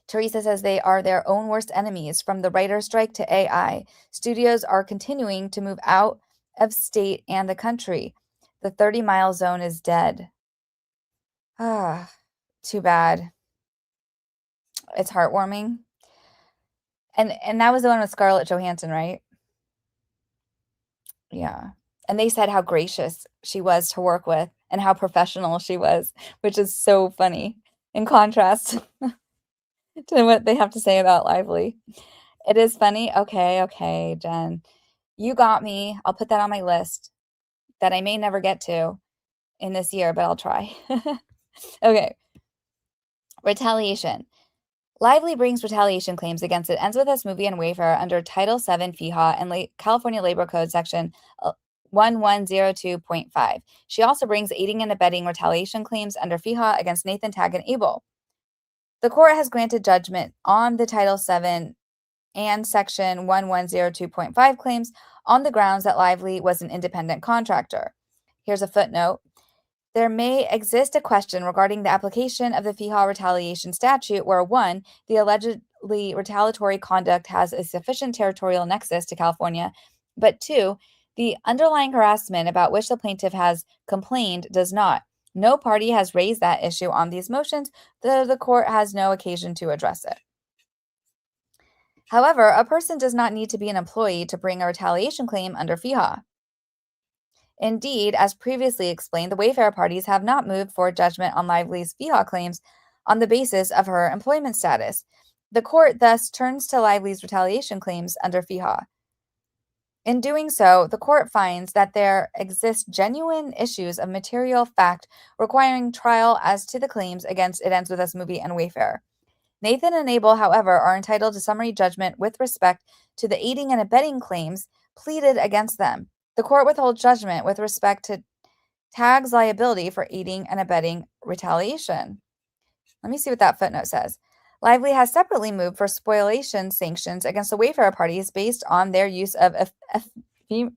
Teresa says they are their own worst enemies. From the writer's strike to AI, studios are continuing to move out of state and the country. The 30-mile zone is dead. Ah, too bad. It's heartwarming. And that was the one with Scarlett Johansson, right? Yeah. And they said how gracious she was to work with and how professional she was, which is so funny in contrast to what they have to say about Lively. It is funny. Okay, Jen. You got me. I'll put that on my list that I may never get to in this year, but I'll try. Okay. Retaliation. Lively brings retaliation claims against It Ends With Us movie and Wayfarer under Title VII FEHA and California Labor Code Section 1102.5. She also brings aiding and abetting retaliation claims under FEHA against Nathan, Tag, and Abel. The court has granted judgment on the Title VII and Section 1102.5 claims on the grounds that Lively was an independent contractor. Here's a footnote. There may exist a question regarding the application of the FEHA retaliation statute where, 1, the allegedly retaliatory conduct has a sufficient territorial nexus to California, but 2, the underlying harassment about which the plaintiff has complained does not. No party has raised that issue on these motions, though the court has no occasion to address it. However, a person does not need to be an employee to bring a retaliation claim under FEHA. Indeed, as previously explained, the Wayfarer parties have not moved for judgment on Lively's FEHA claims on the basis of her employment status. The court thus turns to Lively's retaliation claims under FEHA. In doing so, the court finds that there exist genuine issues of material fact requiring trial as to the claims against It Ends With Us movie and Wayfarer. Nathan and Abel, however, are entitled to summary judgment with respect to the aiding and abetting claims pleaded against them. The court withholds judgment with respect to Tag's liability for aiding and abetting retaliation. Let me see what that footnote says. Lively has separately moved for spoliation sanctions against the Wayfarer parties based on their use of ephemeral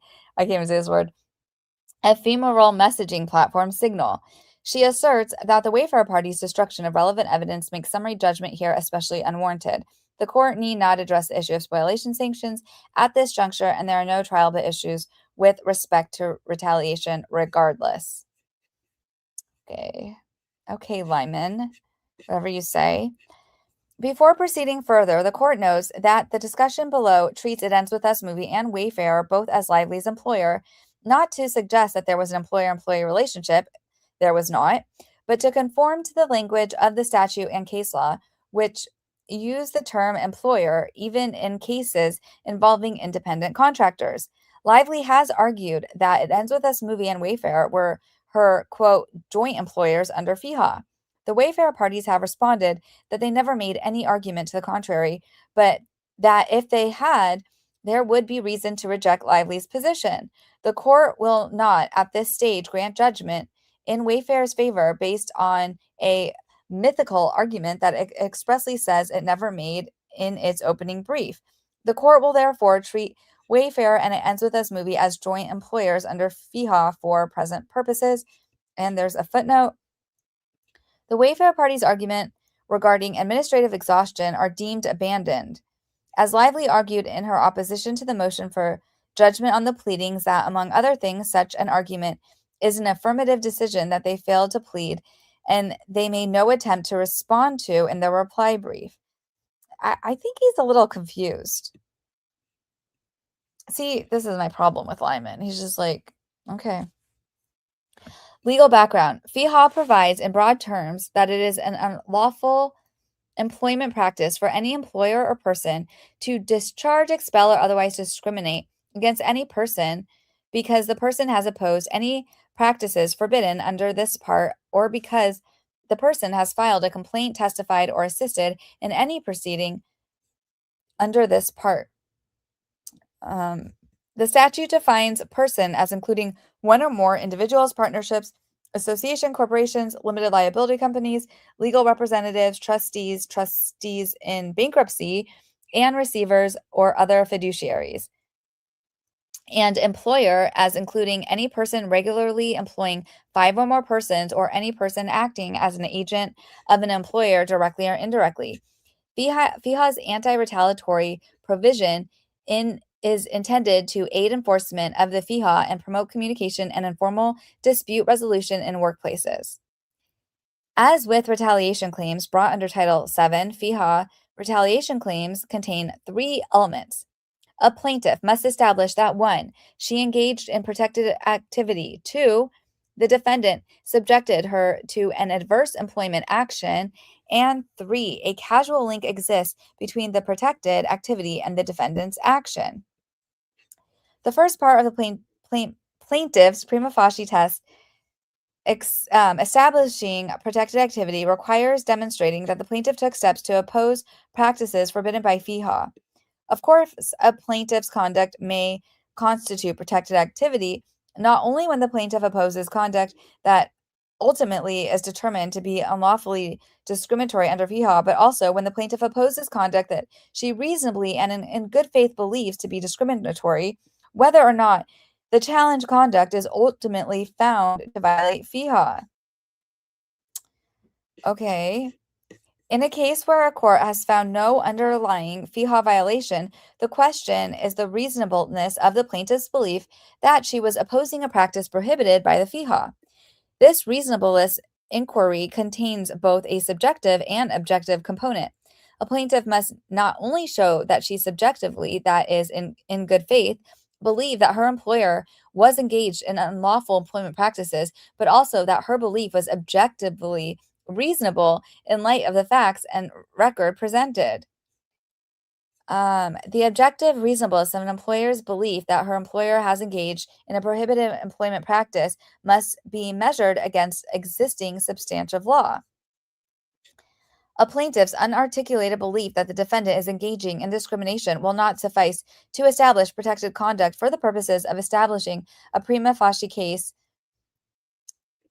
messaging platform Signal. She asserts that the Wayfarer party's destruction of relevant evidence makes summary judgment here especially unwarranted. The court need not address the issue of spoliation sanctions at this juncture, and there are no trial issues with respect to retaliation regardless. Okay, Limen, whatever you say. Before proceeding further, the court notes that the discussion below treats It Ends With Us movie and Wayfarer both as Lively's employer, not to suggest that there was an employer-employee relationship, there was not, but to conform to the language of the statute and case law, which use the term employer even in cases involving independent contractors. Lively has argued that It Ends With Us movie and Wayfarer were her, quote, joint employers under FEHA. The Wayfarer parties have responded that they never made any argument to the contrary, but that if they had, there would be reason to reject Lively's position. The court will not, at this stage, grant judgment in Wayfarer's favor based on a mythical argument that expressly says it never made in its opening brief. The court will therefore treat Wayfarer and It Ends With Us movie as joint employers under FEHA for present purposes. And there's a footnote. The Wayfarer party's argument regarding administrative exhaustion are deemed abandoned, as Lively argued in her opposition to the motion for judgment on the pleadings that, among other things, such an argument is an affirmative decision that they failed to plead, and they made no attempt to respond to in their reply brief. I think he's a little confused. See, this is my problem with Limen. He's just like, okay. Legal background. FEHA provides in broad terms that it is an unlawful employment practice for any employer or person to discharge, expel, or otherwise discriminate against any person because the person has opposed any practices forbidden under this part, or because the person has filed a complaint, testified, or assisted in any proceeding under this part. The statute defines person as including one or more individuals, partnerships, association, corporations, limited liability companies, legal representatives, trustees in bankruptcy, and receivers or other fiduciaries. And employer as including any person regularly employing 5 or more persons or any person acting as an agent of an employer directly or indirectly. FEHA's anti-retaliatory provision is intended to aid enforcement of the FEHA and promote communication and informal dispute resolution in workplaces. As with retaliation claims brought under Title VII, FEHA retaliation claims contain 3 elements. A plaintiff must establish that 1, she engaged in protected activity, 2, the defendant subjected her to an adverse employment action, and 3, a causal link exists between the protected activity and the defendant's action. The first part of the plaintiff's prima facie test establishing protected activity requires demonstrating that the plaintiff took steps to oppose practices forbidden by FEHA. Of course, a plaintiff's conduct may constitute protected activity not only when the plaintiff opposes conduct that ultimately is determined to be unlawfully discriminatory under FEHA, but also when the plaintiff opposes conduct that she reasonably and in good faith believes to be discriminatory, whether or not the challenged conduct is ultimately found to violate FEHA. Okay. In a case where a court has found no underlying FEHA violation, the question is the reasonableness of the plaintiff's belief that she was opposing a practice prohibited by the FEHA. This reasonableness inquiry contains both a subjective and objective component. A plaintiff must not only show that she subjectively, that is, in good faith, believed that her employer was engaged in unlawful employment practices, but also that her belief was objectively reasonable in light of the facts and record presented. The objective reasonableness of an employer's belief that her employer has engaged in a prohibited employment practice must be measured against existing substantive law. A plaintiff's unarticulated belief that the defendant is engaging in discrimination will not suffice to establish protected conduct for the purposes of establishing a prima facie case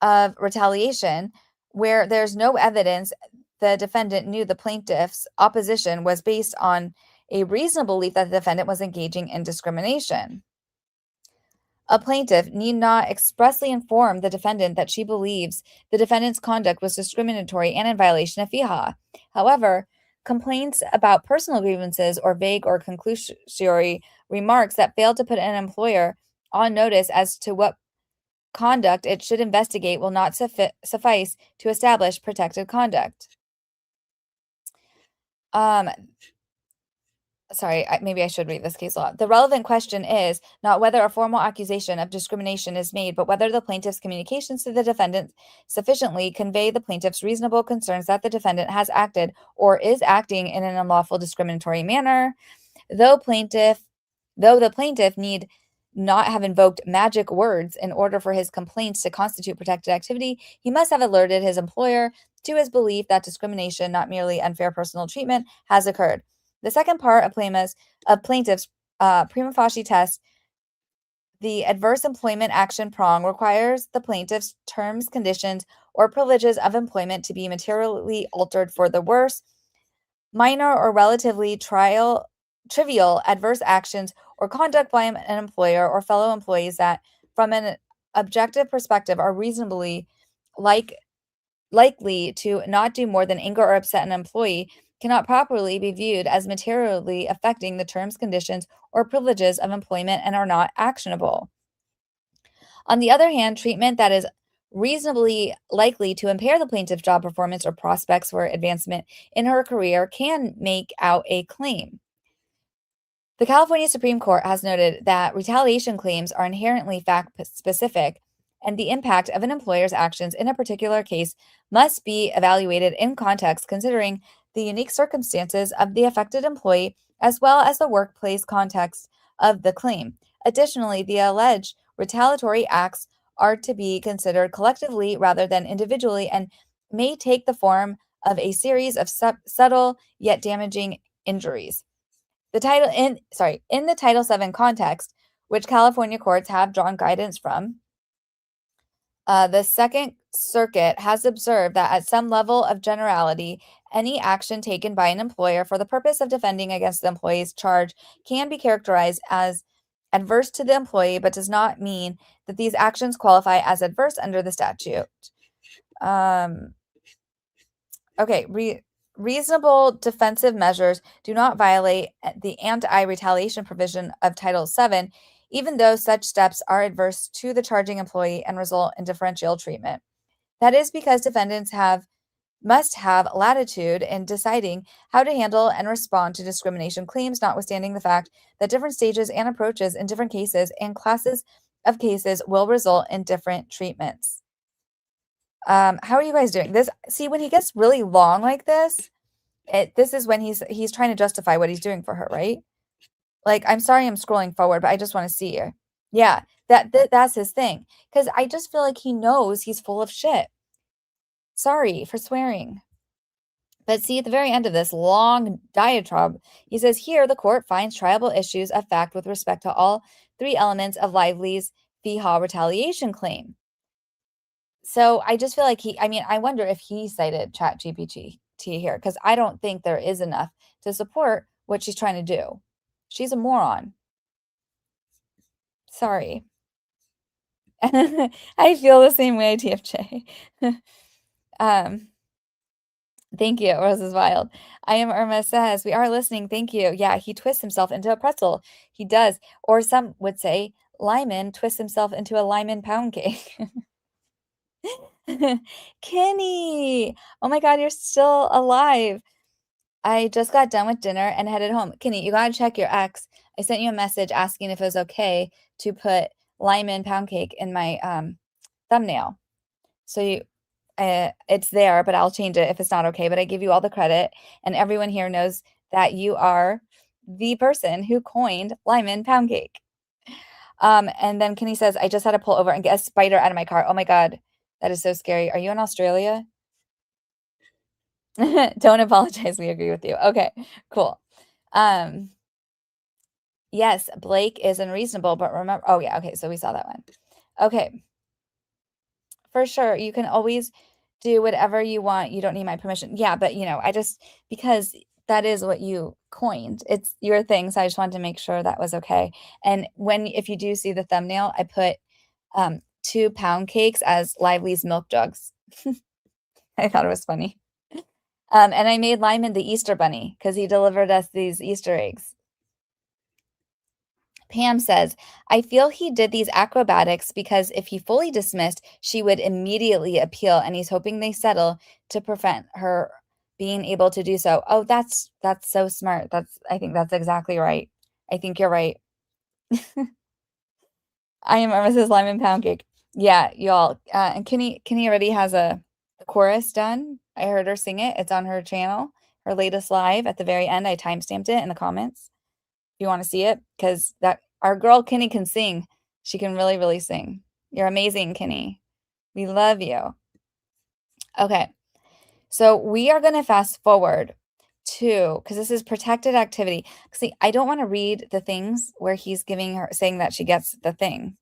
of retaliation where there's no evidence the defendant knew the plaintiff's opposition was based on a reasonable belief that the defendant was engaging in discrimination. A plaintiff need not expressly inform the defendant that she believes the defendant's conduct was discriminatory and in violation of FEHA. However, complaints about personal grievances or vague or conclusory remarks that fail to put an employer on notice as to what conduct it should investigate will not suffice to establish protected conduct. Maybe I should read this case law. The relevant question is not whether a formal accusation of discrimination is made, but whether the plaintiff's communications to the defendant sufficiently convey the plaintiff's reasonable concerns that the defendant has acted or is acting in an unlawful discriminatory manner. Though the plaintiff need not have invoked magic words in order for his complaints to constitute protected activity, he must have alerted his employer to his belief that discrimination, not merely unfair personal treatment, has occurred. The second part of plaintiff's prima facie test, the adverse employment action prong, requires the plaintiff's terms, conditions, or privileges of employment to be materially altered for the worse. Minor or relatively trivial adverse actions or conduct by an employer or fellow employees that, from an objective perspective, are reasonably likely to not do more than anger or upset an employee cannot properly be viewed as materially affecting the terms, conditions, or privileges of employment and are not actionable. On the other hand, treatment that is reasonably likely to impair the plaintiff's job performance or prospects for advancement in her career can make out a claim. The California Supreme Court has noted that retaliation claims are inherently fact-specific, and the impact of an employer's actions in a particular case must be evaluated in context, considering the unique circumstances of the affected employee as well as the workplace context of the claim. Additionally, the alleged retaliatory acts are to be considered collectively rather than individually and may take the form of a series of subtle yet damaging injuries. In the Title VII context, which California courts have drawn guidance from, the Second Circuit has observed that at some level of generality, any action taken by an employer for the purpose of defending against the employee's charge can be characterized as adverse to the employee, but does not mean that these actions qualify as adverse under the statute. Reasonable defensive measures do not violate the anti-retaliation provision of Title VII, even though such steps are adverse to the charging employee and result in differential treatment. That is because defendants must have latitude in deciding how to handle and respond to discrimination claims, notwithstanding the fact that different stages and approaches in different cases and classes of cases will result in different treatments. How are you guys doing? See, when he gets really long like this, this is when he's trying to justify what he's doing for her, right? Like, I'm sorry I'm scrolling forward, but I just want to see her. Yeah, that's his thing. Because I just feel like he knows he's full of shit. Sorry for swearing. But see, at the very end of this long diatribe, he says, here the court finds triable issues of fact with respect to all three elements of Lively's FEHA retaliation claim. So I just feel like I wonder if he cited ChatGPT here, because I don't think there is enough to support what she's trying to do. She's a moron. Sorry. I feel the same way, TFJ. Thank you, Rose is Wild. I am Irma says, we are listening. Thank you. Yeah, he twists himself into a pretzel. He does. Or some would say Limen twists himself into a Limen pound cake. Kenny, oh my God, you're still alive. I just got done with dinner and headed home. Kenny, you gotta check your ex. I sent you a message asking if it was okay to put Limen pound cake in my thumbnail. So it's there, but I'll change it if it's not okay. But I give you all the credit, and everyone here knows that you are the person who coined Limen pound cake. And then Kenny says, I just had to pull over and get a spider out of my car. Oh my God. That is so scary. Are you in Australia? Don't apologize. We agree with you. Okay, cool. Yes, Blake is unreasonable, but remember, oh yeah, okay, so we saw that one. Okay. For sure, you can always do whatever you want. You don't need my permission. Yeah, but because that is what you coined. It's your thing, so I just wanted to make sure that was okay. And if you do see the thumbnail, I put 2 pound cakes as Lively's milk jugs. I thought it was funny. And I made Limen the Easter bunny because he delivered us these Easter eggs. Pam says, I feel he did these acrobatics because if he fully dismissed, she would immediately appeal, and he's hoping they settle to prevent her being able to do so. Oh, that's so smart. I think that's exactly right. I think you're right. I am Mrs. Limen pound cake. Yeah, y'all. And Kenny already has a chorus done. I heard her sing it. It's on her channel, her latest live at the very end. I timestamped it in the comments. If you want to see it, because our girl Kenny can sing. She can really, really sing. You're amazing, Kenny. We love you. Okay. So we are going to fast forward to, because this is protected activity. See, I don't want to read the things where he's saying that she gets the thing.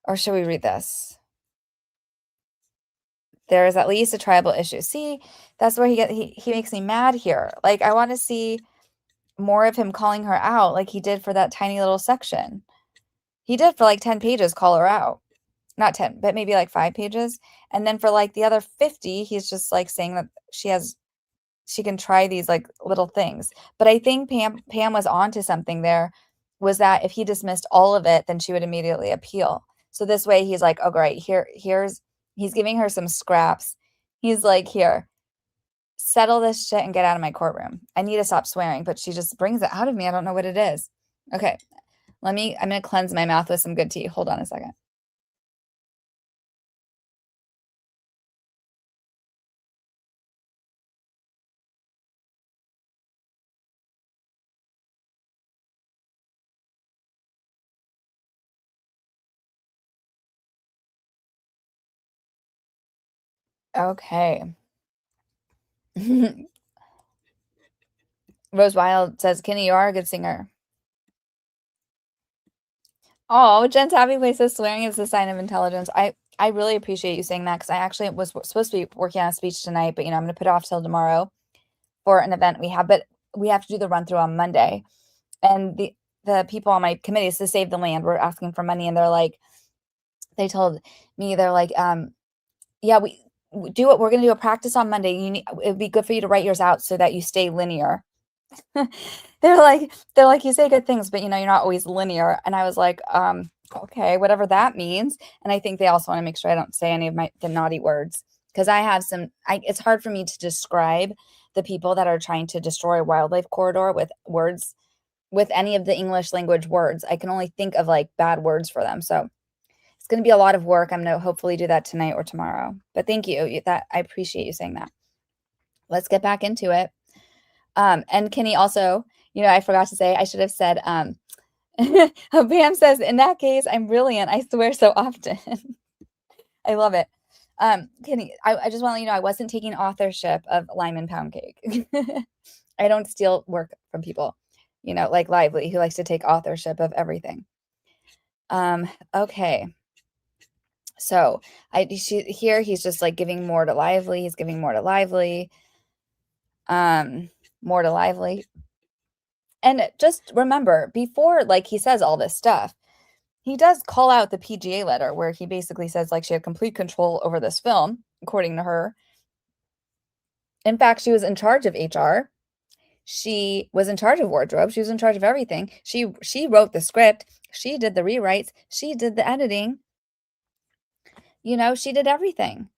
Or should we read this? There is at least a triable issue. See, that's where he makes me mad here. Like, I want to see more of him calling her out like he did for that tiny little section. He did for like 10 pages call her out. not 10, but maybe like 5 pages. And then for like the other 50, he's just like saying that she can try these like little things. But I think Pam was onto something there, was that if he dismissed all of it, then she would immediately appeal. So this way he's like, oh great, he's giving her some scraps. He's like, here, settle this shit and get out of my courtroom. I need to stop swearing, but she just brings it out of me. I don't know what it is. Okay. I'm going to cleanse my mouth with some good tea. Hold on a second. Okay. Rose Wild says, Kenny, you are a good singer. Oh, Jen's happy place says swearing is a sign of intelligence. I really appreciate you saying that, because I actually was supposed to be working on a speech tonight, but I'm going to put it off till tomorrow for an event we have. But we have to do the run through on Monday, and the people on my committee to Save the Land were asking for money, and they told me, they're like, yeah, we do it. We're going to do a practice on Monday. It'd be good for you to write yours out so that you stay linear. They're like, you say good things, but you're not always linear. And I was like, okay, whatever that means. And I think they also want to make sure I don't say any of the naughty words, because I have it's hard for me to describe the people that are trying to destroy wildlife corridor with words, with any of the English language words. I can only think of like bad words for them. So it's going to be a lot of work. I'm going to hopefully do that tonight or tomorrow. But thank you. I appreciate you saying that. Let's get back into it. And Kenny also, I forgot to say, I should have said, Pam says, in that case, I'm brilliant. I swear so often. I love it. Kenny, I just want to let you know, I wasn't taking authorship of Limen PoundCake. I don't steal work from people, like Lively, who likes to take authorship of everything. Okay. So here he's just like giving more to Lively. He's giving more to Lively. More to Lively. And just remember, before like he says all this stuff, he does call out the PGA letter where he basically says like she had complete control over this film, according to her. In fact, she was in charge of HR. She was in charge of wardrobe. She was in charge of everything. She wrote the script. She did the rewrites. She did the editing. She did everything.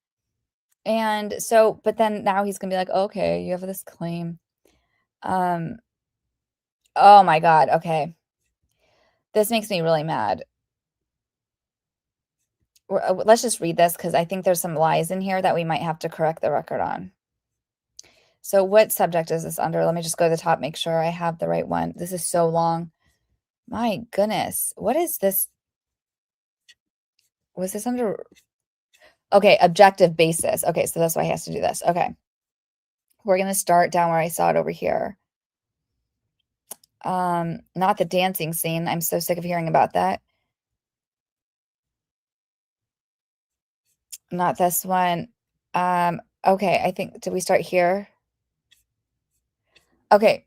And so, but then now he's going to be like, okay, you have this claim. Oh my God. Okay. This makes me really mad. Let's just read this, because I think there's some lies in here that we might have to correct the record on. So what subject is this under? Let me just go to the top, make sure I have the right one. This is so long. My goodness. What is this? Was this under? Okay, objective basis. Okay, so that's why he has to do this. Okay. We're going to start down where I saw it over here. Not the dancing scene. I'm so sick of hearing about that. Not this one. Okay, I think, did we start here? Okay.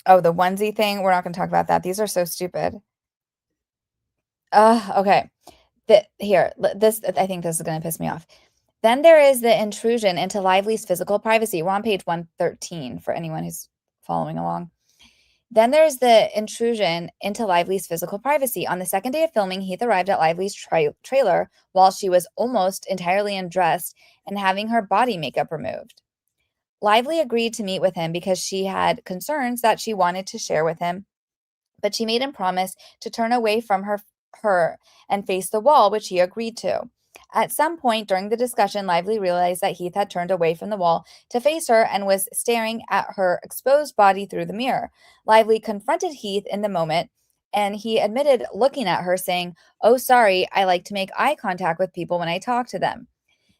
Oh, the onesie thing. We're not going to talk about that. These are so stupid. Okay. I think this is going to piss me off. Then there is the intrusion into Lively's physical privacy. We're on page 113 for anyone who's following along. Then there's the intrusion into Lively's physical privacy. On the second day of filming, Heath arrived at Lively's trailer while she was almost entirely undressed and having her body makeup removed. Lively agreed to meet with him because she had concerns that she wanted to share with him, but she made him promise to turn away from her and face the wall, which he agreed to. At some point during the discussion, Lively realized that Heath had turned away from the wall to face her and was staring at her exposed body through the mirror. Lively confronted Heath in the moment, and he admitted looking at her, saying, "Oh, sorry, I like to make eye contact with people when I talk to them."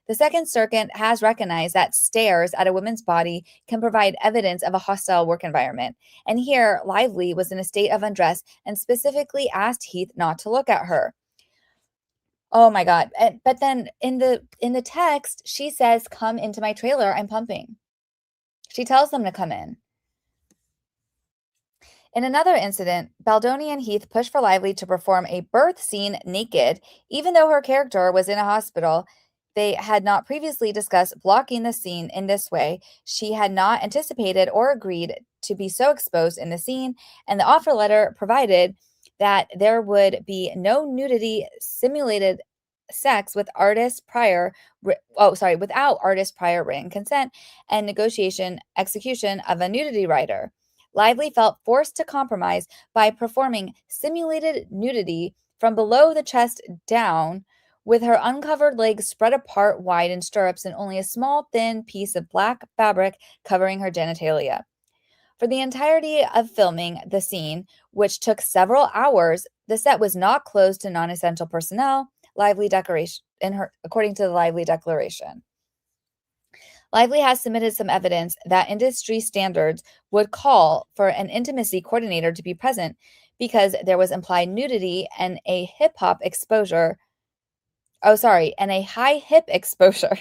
The Second Circuit has recognized that stares at a woman's body can provide evidence of a hostile work environment. And here, Lively was in a state of undress and specifically asked Heath not to look at her. Oh my God. But then in the text, she says, "Come into my trailer, I'm pumping." She tells them to come in. In another incident, Baldoni and Heath pushed for Lively to perform a birth scene naked, even though her character was in a hospital. They had not previously discussed blocking the scene in this way. She had not anticipated or agreed to be so exposed in the scene, and the offer letter provided that there would be no nudity simulated sex with without artist prior written consent and execution of a nudity rider. Lively felt forced to compromise by performing simulated nudity from below the chest down, with her uncovered legs spread apart wide in stirrups and only a small thin piece of black fabric covering her genitalia. For the entirety of filming the scene, which took several hours, the set was not closed to non-essential personnel, according to the Lively Declaration. Lively has submitted some evidence that industry standards would call for an intimacy coordinator to be present because there was implied nudity and a hip-hop exposure. And a high hip exposure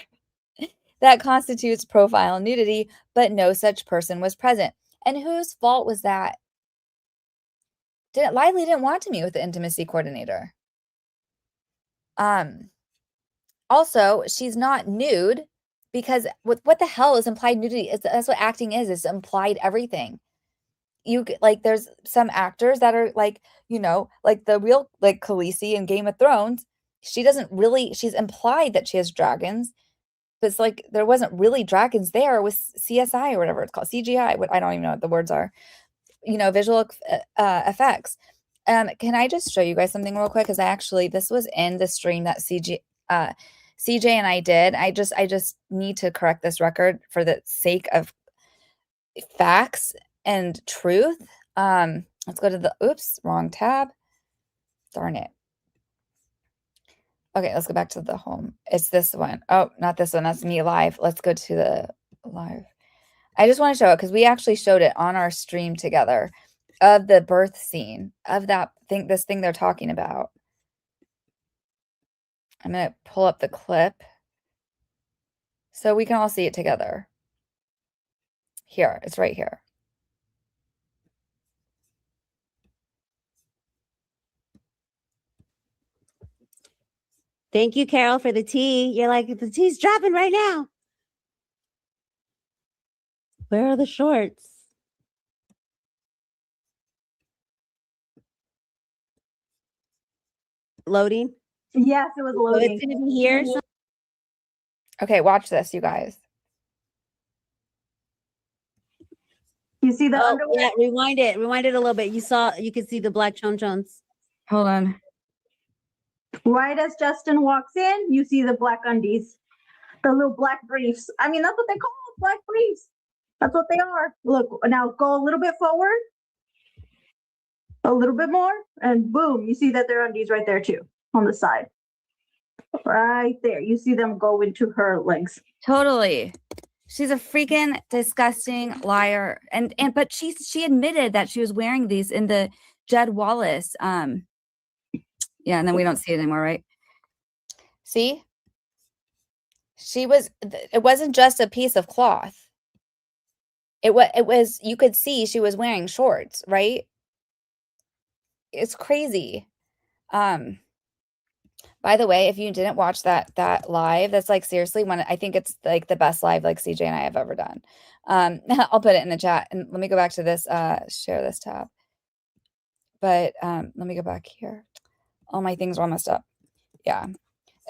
that constitutes profile nudity, but no such person was present. And whose fault was that? Lively didn't want to meet with the intimacy coordinator. Also, she's not nude because what the hell is implied nudity? That's what acting is. It's implied everything. There's some actors that are like the real Khaleesi in Game of Thrones. She's implied that she has dragons, but it's like there wasn't really dragons there with CSI or whatever it's called, CGI. I don't even know what the words are. Visual effects. Can I just show you guys something real quick? Because this was in the stream that CJ and I did. I just need to correct this record for the sake of facts and truth. Let's go to wrong tab. Darn it. Okay, let's go back to the home. It's this one. Oh, not this one. That's me live. Let's go to the live. I just want to show it because we actually showed it on our stream together of the birth scene of this thing they're talking about. I'm going to pull up the clip so we can all see it together. Here, it's right here. Thank you, Carol, for the tea. You're like, the tea's dropping right now. Where are the shorts? Loading? Yes, it was Oh, loading. it's going to be here. Okay, watch this, you guys. You see the underwear? Yeah, rewind it a little bit. You could see the black chon-chons. Hold on. Right as Justin walks in, you see the black undies, the little black briefs. I mean, that's what they call them, black briefs. That's what they are. Look, now go a little bit forward, a little bit more, and boom, you see that they're undies right there too, on the side. Right there, you see them go into her legs. Totally. She's a freaking disgusting liar. But she admitted that she was wearing these in the Jed Wallace. Yeah, and then we don't see it anymore, right? See? It wasn't just a piece of cloth. It was, you could see she was wearing shorts, right? It's crazy. By the way, if you didn't watch that live, that's like seriously I think it's like the best live like CJ and I have ever done. I'll put it in the chat, and let me go back to this, share this tab. But let me go back here. All my things are all messed up. Yeah.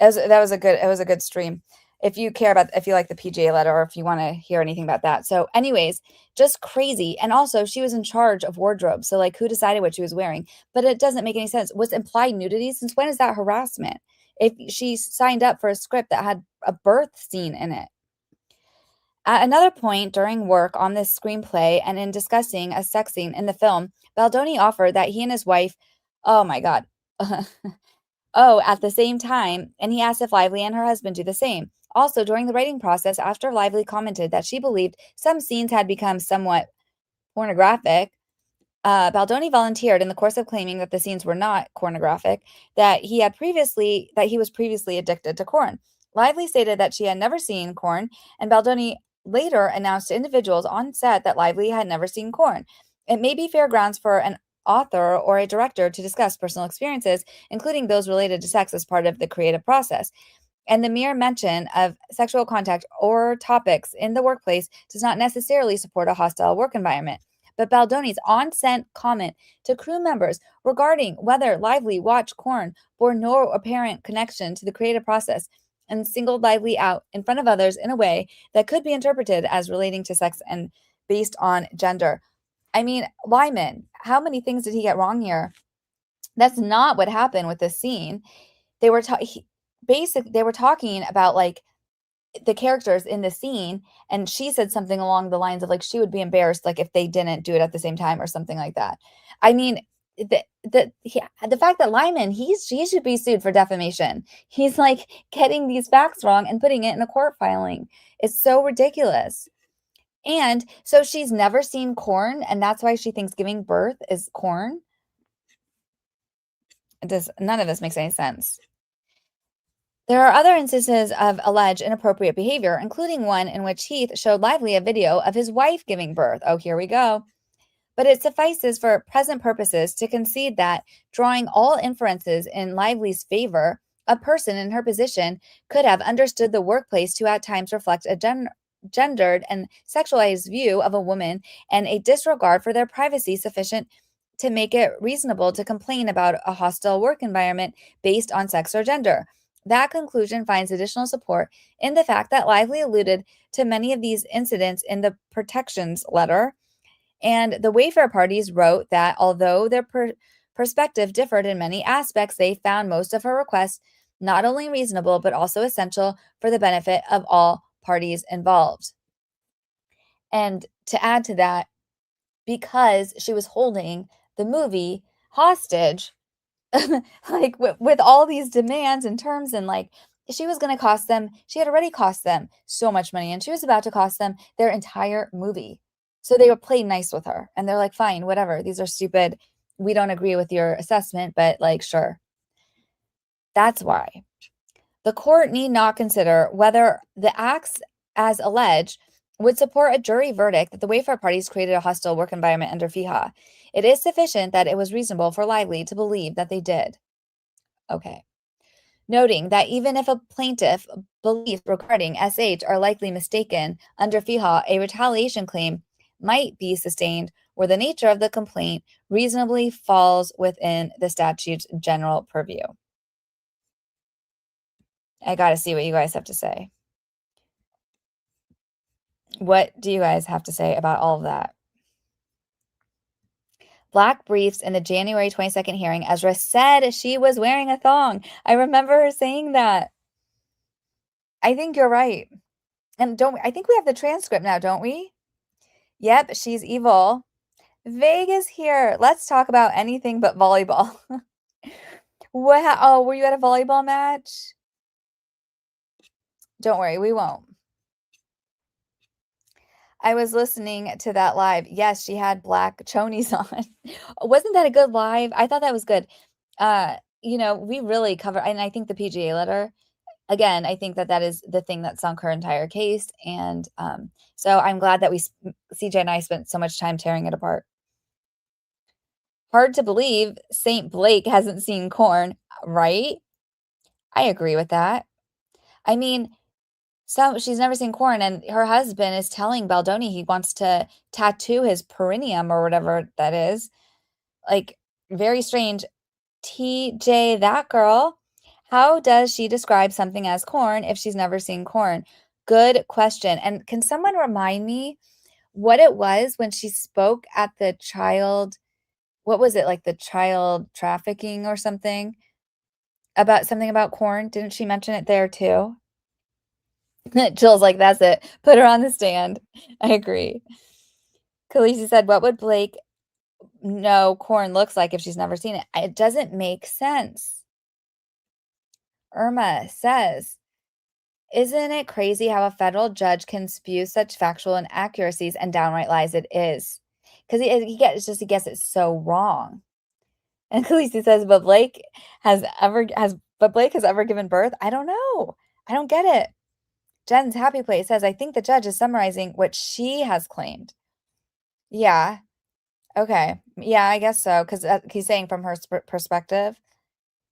It was a good stream. If you like the PGA letter, or if you want to hear anything about that. So anyways, just crazy. And also she was in charge of wardrobe. So like, who decided what she was wearing? But it doesn't make any sense. What's implied nudity? Since when is that harassment? If she signed up for a script that had a birth scene in it. At another point during work on this screenplay and in discussing a sex scene in the film, Baldoni offered that he and his wife, oh my God, at the same time, and he asked if Lively and her husband do the same. Also, during the writing process, after Lively commented that she believed some scenes had become somewhat pornographic, Baldoni volunteered in the course of claiming that the scenes were not pornographic, that he was previously addicted to corn. Lively stated that she had never seen corn, and Baldoni later announced to individuals on set that Lively had never seen corn. It may be fair grounds for an author or a director to discuss personal experiences, including those related to sex, as part of the creative process. And the mere mention of sexual contact or topics in the workplace does not necessarily support a hostile work environment. But Baldoni's on-scent comment to crew members regarding whether Lively watched Korn bore no apparent connection to the creative process and singled Lively out in front of others in a way that could be interpreted as relating to sex and based on gender. I mean, Limen, how many things did he get wrong here? That's not what happened with this scene. They were they were talking about like the characters in the scene, and she said something along the lines of like she would be embarrassed like if they didn't do it at the same time or something like that. I mean, the fact that Limen, he should be sued for defamation. He's like getting these facts wrong and putting it in a court filing. It's so ridiculous. And so she's never seen Korn, and that's why she thinks giving birth is Korn. None of this makes any sense. There are other instances of alleged inappropriate behavior, including one in which Heath showed Lively a video of his wife giving birth. Oh, here we go. But it suffices for present purposes to concede that, drawing all inferences in Lively's favor, a person in her position could have understood the workplace to at times reflect a gendered and sexualized view of a woman and a disregard for their privacy sufficient to make it reasonable to complain about a hostile work environment based on sex or gender. That conclusion finds additional support in the fact that Lively alluded to many of these incidents in the protections letter, and the Wayfarer parties wrote that although their perspective differed in many aspects, they found most of her requests not only reasonable but also essential for the benefit of all parties involved. And to add to that, because she was holding the movie hostage, like with all these demands and terms, and like she was going to cost them, she had already cost them so much money, and she was about to cost them their entire movie. So they would play nice with her, and they're like, fine, whatever, these are stupid, we don't agree with your assessment, but like, sure. That's why the court need not consider whether the acts as alleged would support a jury verdict that the Wayfarer parties created a hostile work environment under FIHA. It is sufficient that it was reasonable for Lively to believe that they did. Okay. Noting that even if a plaintiff beliefs regarding SH are likely mistaken under FIHA, a retaliation claim might be sustained where the nature of the complaint reasonably falls within the statute's general purview. I got to see what you guys have to say. What do you guys have to say about all of that? Black briefs in the January 22nd hearing, Ezra said she was wearing a thong. I remember her saying that. I think you're right. And I think we have the transcript now, don't we? Yep, she's evil. Vegas here. Let's talk about anything but volleyball. What? Oh, were you at a volleyball match? Don't worry, we won't. I was listening to that live. Yes, she had black chonies on. Wasn't that a good live? I thought that was good. We really cover, and I think the PGA letter, again, I think that is the thing that sunk her entire case. And so I'm glad that CJ and I spent so much time tearing it apart. Hard to believe St. Blake hasn't seen Korn, right? I agree with that. I mean, she's never seen Korn, and her husband is telling Baldoni he wants to tattoo his perineum or whatever that is. Like, very strange. TJ, that girl, how does she describe something as Korn if she's never seen Korn? Good question. And can someone remind me what it was when she spoke at the child, what was it, like the child trafficking or something? About something about Korn? Didn't she mention it there too? Jill's like, that's it. Put her on the stand. I agree. Khaleesi said, what would Blake know Korn looks like if she's never seen it? It doesn't make sense. Irma says, isn't it crazy how a federal judge can spew such factual inaccuracies and downright lies? It is. Because he gets it so wrong. And Khaleesi says, but Blake has ever given birth? I don't know. I don't get it. Jen's Happy Place says, I think the judge is summarizing what she has claimed. Yeah. Okay. Yeah, I guess so. Because he's saying from her perspective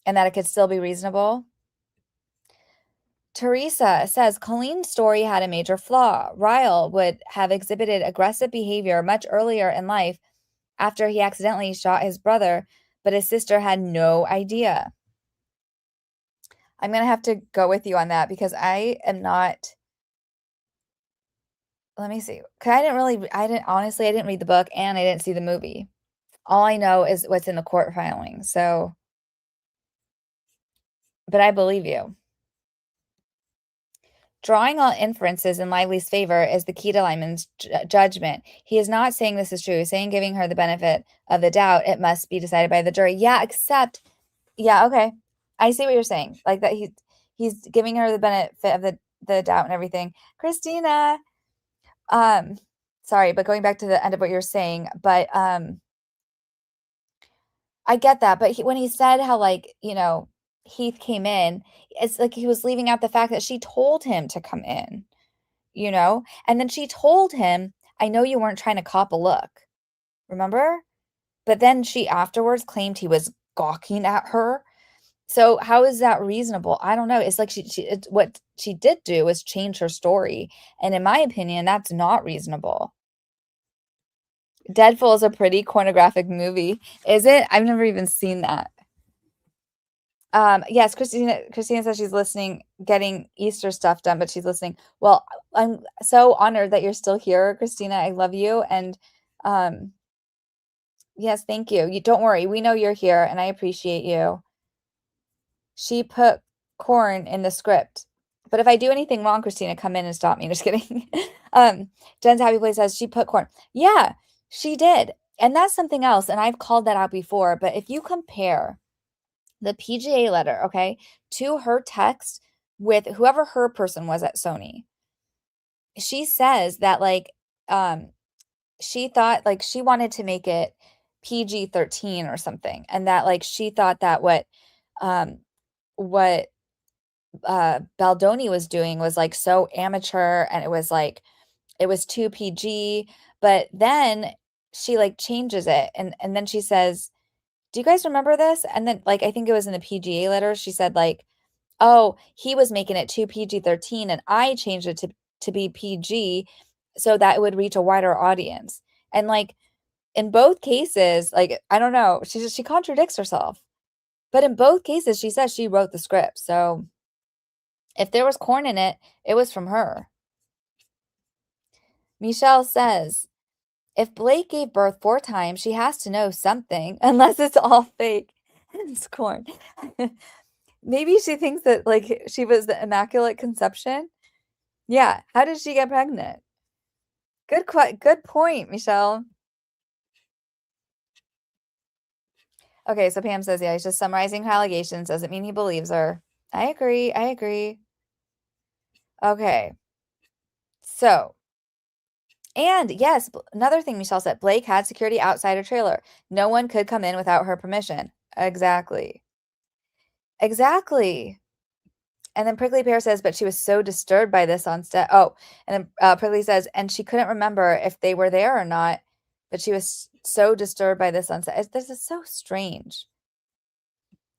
and that it could still be reasonable. Teresa says Colleen's story had a major flaw. Ryle would have exhibited aggressive behavior much earlier in life after he accidentally shot his brother, but his sister had no idea. I'm going to have to go with you on that because I am not. Let me see. 'Cause I didn't read the book and I didn't see the movie. All I know is what's in the court filing. So, but I believe you. Drawing all inferences in Lively's favor is the key to Limen's judgment. He is not saying this is true. He's saying giving her the benefit of the doubt. It must be decided by the jury. Yeah, yeah, okay. I see what you're saying. Like that he's giving her the benefit of the doubt and everything. Christina, sorry, but going back to the end of what you're saying, but I get that. But when he said how, like, Heath came in, it's like he was leaving out the fact that she told him to come in, and then she told him, I know you weren't trying to cop a look, remember? But then she afterwards claimed he was gawking at her. So how is that reasonable? I don't know. It's like what she did do was change her story. And in my opinion, that's not reasonable. Deadpool is a pretty pornographic movie. Is it? I've never even seen that. Yes, Christina says she's listening, getting Easter stuff done, but she's listening. Well, I'm so honored that you're still here, Christina. I love you. And yes, thank you. You don't worry. We know you're here and I appreciate you. She put corn in the script. But if I do anything wrong, Christina, come in and stop me. Just kidding. Jen's Happy Place says she put corn. Yeah, she did. And that's something else. And I've called that out before. But if you compare the PGA letter, okay, to her text with whoever her person was at Sony, she says that, like, she thought, like, she wanted to make it PG-13 or something. And that, like, she thought that what Baldoni was doing was, like, so amateur and it was too PG. But then she, like, changes it and then she says, do you guys remember this? And then, like, I think it was in the PGA letter, she said, like, oh, he was making it too PG-13 and I changed it to be PG so that it would reach a wider audience. And, like, in both cases, like, I don't know, she contradicts herself. But in both cases, she says she wrote the script. So if there was corn in it, it was from her. Michelle says, if Blake gave birth 4 times, she has to know something, unless it's all fake. It's corn. Maybe she thinks that, like, she was the Immaculate Conception. Yeah. How did she get pregnant? Good point, Michelle. Okay, so Pam says, yeah, he's just summarizing her allegations. Doesn't mean he believes her. I agree. Okay. So, and yes, another thing Michelle said, Blake had security outside her trailer. No one could come in without her permission. Exactly. And then Prickly Pear says, but she was so disturbed by this on set. Oh, and then Prickly says, and she couldn't remember if they were there or not, but she was so disturbed by this on set. This is so strange.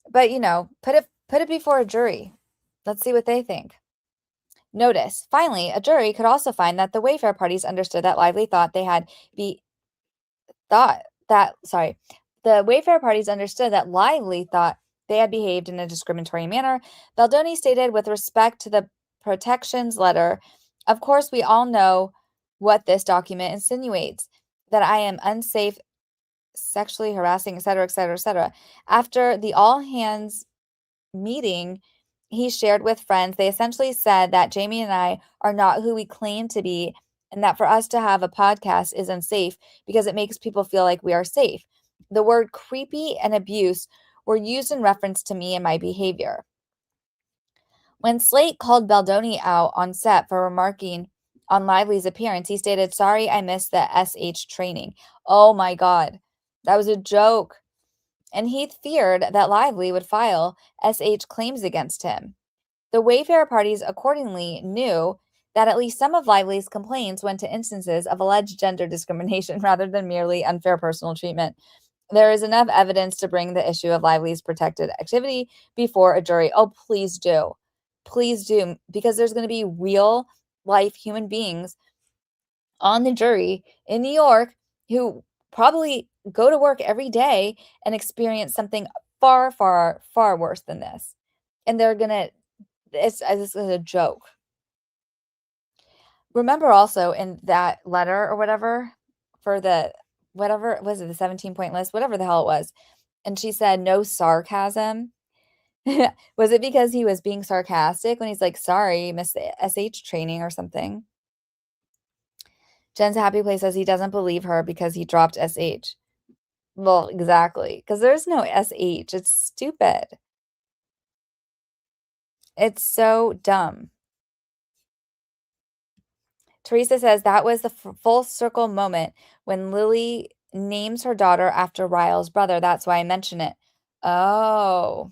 But, put it before a jury. Let's see what they think. Notice, finally, a jury could also find that the Wayfarer parties understood that Lively thought they had the Wayfarer parties understood that Lively thought they had behaved in a discriminatory manner. Baldoni stated with respect to the protections letter, of course, we all know what this document insinuates, that I am unsafe, sexually harassing, etc., etc., etc. After the all hands meeting he shared with friends, they essentially said that Jamie and I are not who we claim to be, and that for us to have a podcast is unsafe because it makes people feel like we are safe. The word creepy and abuse were used in reference to me and my behavior. When Slate called Baldoni out on set for remarking on Lively's appearance, he stated, sorry, I missed the SH training. Oh my God, that was a joke. And Heath feared that Lively would file SH claims against him. The Wayfarer parties accordingly knew that at least some of Lively's complaints went to instances of alleged gender discrimination rather than merely unfair personal treatment. There is enough evidence to bring the issue of Lively's protected activity before a jury. Oh, please do. Please do, because there's going to be real life human beings on the jury in New York who probably go to work every day and experience something far, far, far worse than this. And they're going to, this is a joke. Remember also in that letter or whatever for the, whatever, was it the 17-point list? Whatever the hell it was. And she said, no sarcasm. Was it because he was being sarcastic when he's like, sorry, missed the SH training or something? Jen's Happy Place says he doesn't believe her because he dropped SH. Well, exactly. Because there's no SH. It's stupid. It's so dumb. Teresa says that was the full circle moment when Lily names her daughter after Ryle's brother. That's why I mention it. Oh.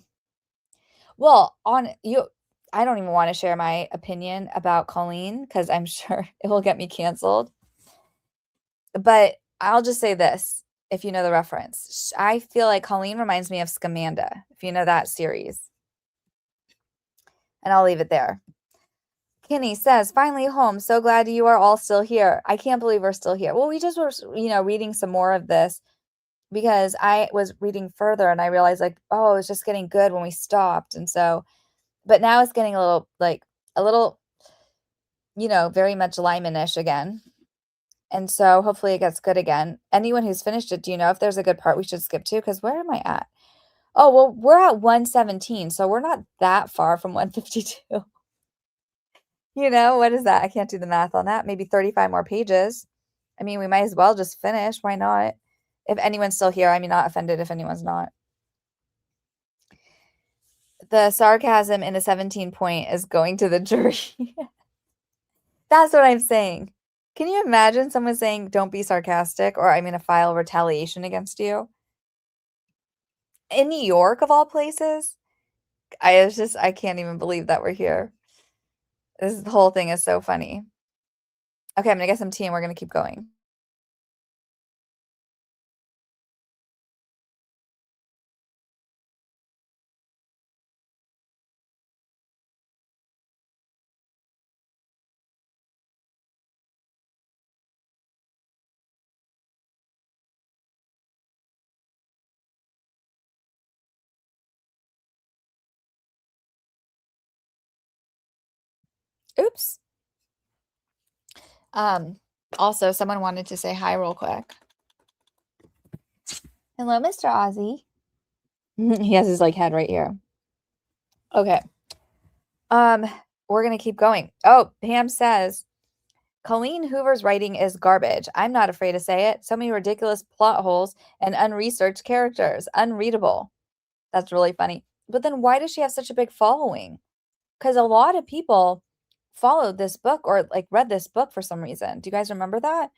Well, on you, I don't even want to share my opinion about Colleen because I'm sure it will get me canceled. But I'll just say this, if you know the reference. I feel like Colleen reminds me of Scamanda, if you know that series. And I'll leave it there. Kinney says, finally home. So glad you are all still here. I can't believe we're still here. Well, we just were, reading some more of this because I was reading further and I realized like, oh, it's just getting good when we stopped. And so, but now it's getting a little, very much Limen-ish again. And so hopefully it gets good again. Anyone who's finished it, do you know if there's a good part we should skip to? Because where am I at? Oh, well, we're at 117. So we're not that far from 152. What is that? I can't do the math on that. Maybe 35 more pages. I mean, we might as well just finish. Why not? If anyone's still here, I'm not offended if anyone's not. The sarcasm in the 17-point is going to the jury. That's what I'm saying. Can you imagine someone saying, don't be sarcastic, or I'm going to file retaliation against you? In New York, of all places? I can't even believe that we're here. The whole thing is so funny. Okay, I'm going to get some tea and we're going to keep going. Oops. Also, someone wanted to say hi real quick. Hello, Mr. Ozzy. He has his head right here. Okay. We're gonna keep going. Oh, Pam says Colleen Hoover's writing is garbage. I'm not afraid to say it. So many ridiculous plot holes and unresearched characters. Unreadable. That's really funny. But then why does she have such a big following? Because a lot of people followed this book or read this book for some reason. Do you guys remember that?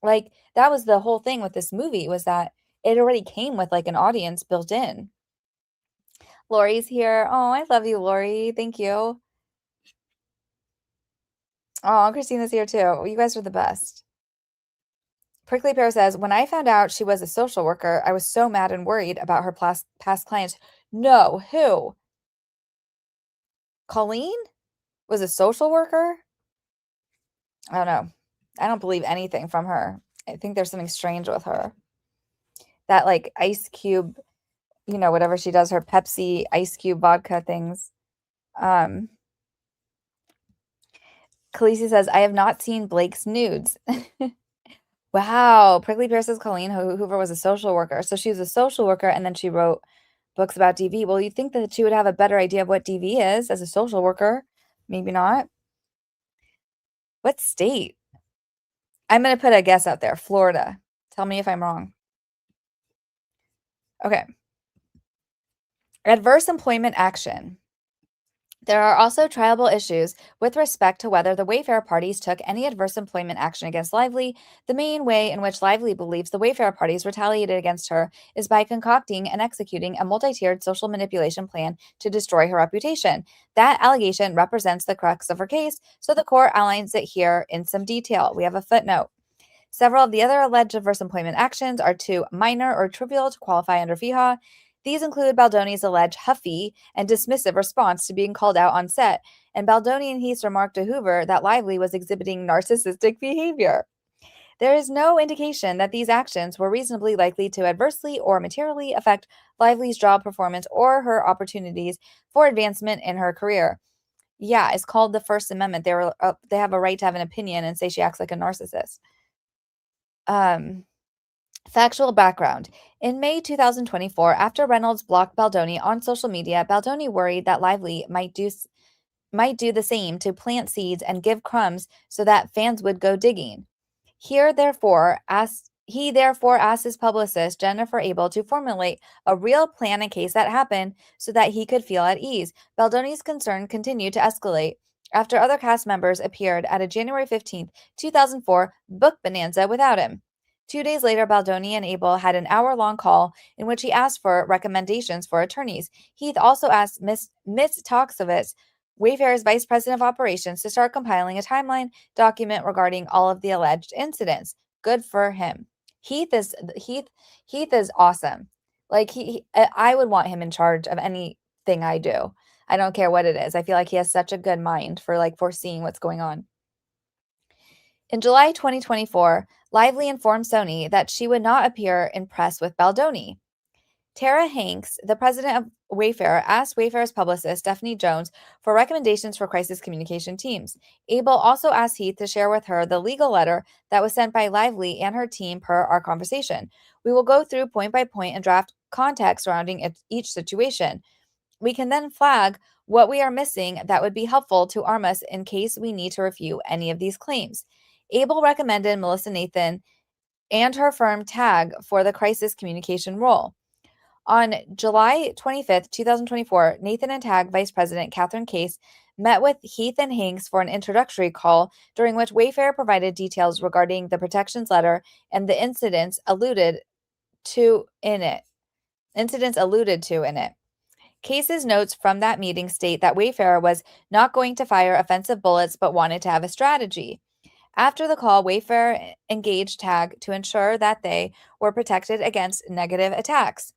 That was the whole thing with this movie, was that it already came with an audience built in. Lori's here. Oh, I love you, Lori. Thank you. Oh, Christina's here too. You guys are the best. Prickly Pear says, when I found out she was a social worker, I was so mad and worried about her past clients. No, who? Colleen was a social worker? I don't know. I don't believe anything from her. I think there's something strange with her. That ice cube, whatever she does, her Pepsi ice cube vodka things. Khaleesi says, I have not seen Blake's nudes. Wow. Prickly Pear says Colleen Hoover was a social worker. So she was a social worker and then she wrote books about DV. Well, you'd think that she would have a better idea of what DV is as a social worker. Maybe not. What state? I'm going to put a guess out there. Florida. Tell me if I'm wrong. Okay. Adverse employment action. There are also triable issues with respect to whether the Wayfarer parties took any adverse employment action against Lively. The main way in which Lively believes the Wayfarer parties retaliated against her is by concocting and executing a multi-tiered social manipulation plan to destroy her reputation. That allegation represents the crux of her case, so the court outlines it here in some detail. We have a footnote. Several of the other alleged adverse employment actions are too minor or trivial to qualify under FEHA. These include Baldoni's alleged huffy and dismissive response to being called out on set, and Baldoni and Heath's remark to Hoover that Lively was exhibiting narcissistic behavior. There is no indication that these actions were reasonably likely to adversely or materially affect Lively's job performance or her opportunities for advancement in her career. Yeah, it's called the First Amendment. They have a right to have an opinion and say she acts like a narcissist. Factual background. In May 2024, after Reynolds blocked Baldoni on social media, Baldoni worried that Lively might do the same to plant seeds and give crumbs so that fans would go digging. He therefore asked his publicist, Jennifer Abel, to formulate a real plan in case that happened so that he could feel at ease. Baldoni's concern continued to escalate after other cast members appeared at a January 15th, 2004 book bonanza without him. 2 days later, Baldoni and Abel had an hour-long call in which he asked for recommendations for attorneys. Heath also asked Ms. Toxovitz, Wayfarer's vice president of operations, to start compiling a timeline document regarding all of the alleged incidents. Good for him. Heath is awesome. Like I would want him in charge of anything I do. I don't care what it is. I feel like he has such a good mind for like foreseeing what's going on. In July 2024, Lively informed Sony that she would not appear in press with Baldoni. Tara Hanks, the president of Wayfarer, asked Wayfarer's publicist, Stephanie Jones, for recommendations for crisis communication teams. Abel also asked Heath to share with her the legal letter that was sent by Lively and her team per our conversation. We will go through point by point and draft context surrounding each situation. We can then flag what we are missing that would be helpful to arm us in case we need to refute any of these claims. Abel recommended Melissa Nathan and her firm TAG for the crisis communication role. On July 25th, 2024, Nathan and TAG Vice President Catherine Case met with Heath and Hanks for an introductory call, during which Wayfarer provided details regarding the protections letter and the incidents alluded to in it. Case's notes from that meeting state that Wayfarer was not going to fire offensive bullets but wanted to have a strategy. After the call, Wayfarer engaged TAG to ensure that they were protected against negative attacks.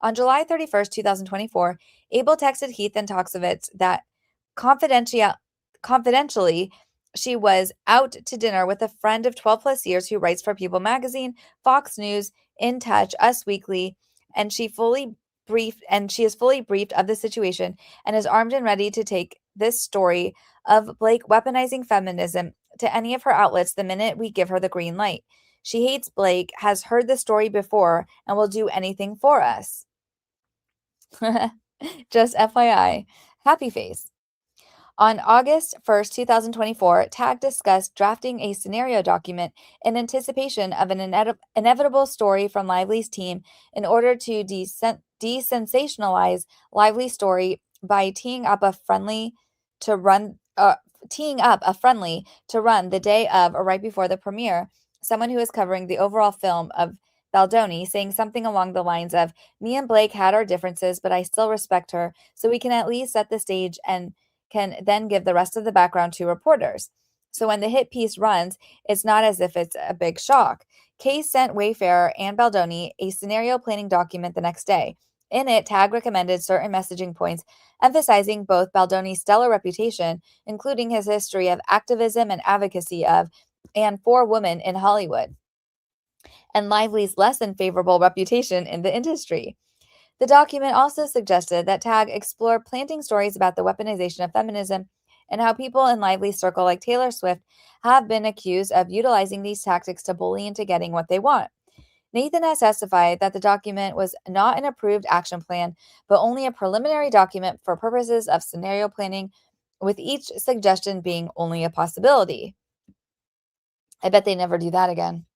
On July 31st, 2024, Abel texted Heath and Toxovitz that confidentially she was out to dinner with a friend of 12 plus years who writes for People Magazine, Fox News, In Touch, Us Weekly, and she is fully briefed of the situation and is armed and ready to take this story of Blake weaponizing feminism to any of her outlets the minute we give her the green light. She hates Blake, has heard the story before, and will do anything for us. Just FYI. Happy face. On August 1st, 2024, TAG discussed drafting a scenario document in anticipation of an inevitable story from Lively's team in order to desensationalize Lively's story by teeing up a friendly to run the day of or right before the premiere, someone who is covering the overall film of Baldoni saying something along the lines of, "Me and Blake had our differences, but I still respect her, so we can at least set the stage and can then give the rest of the background to reporters." So when the hit piece runs, it's not as if it's a big shock. Case sent Wayfarer and Baldoni a scenario planning document the next day. In it, TAG recommended certain messaging points, emphasizing both Baldoni's stellar reputation, including his history of activism and advocacy of and for women in Hollywood, and Lively's less than favorable reputation in the industry. The document also suggested that TAG explore planting stories about the weaponization of feminism and how people in Lively's circle like Taylor Swift have been accused of utilizing these tactics to bully into getting what they want. Nathan has testified that the document was not an approved action plan, but only a preliminary document for purposes of scenario planning, with each suggestion being only a possibility. I bet they never do that again.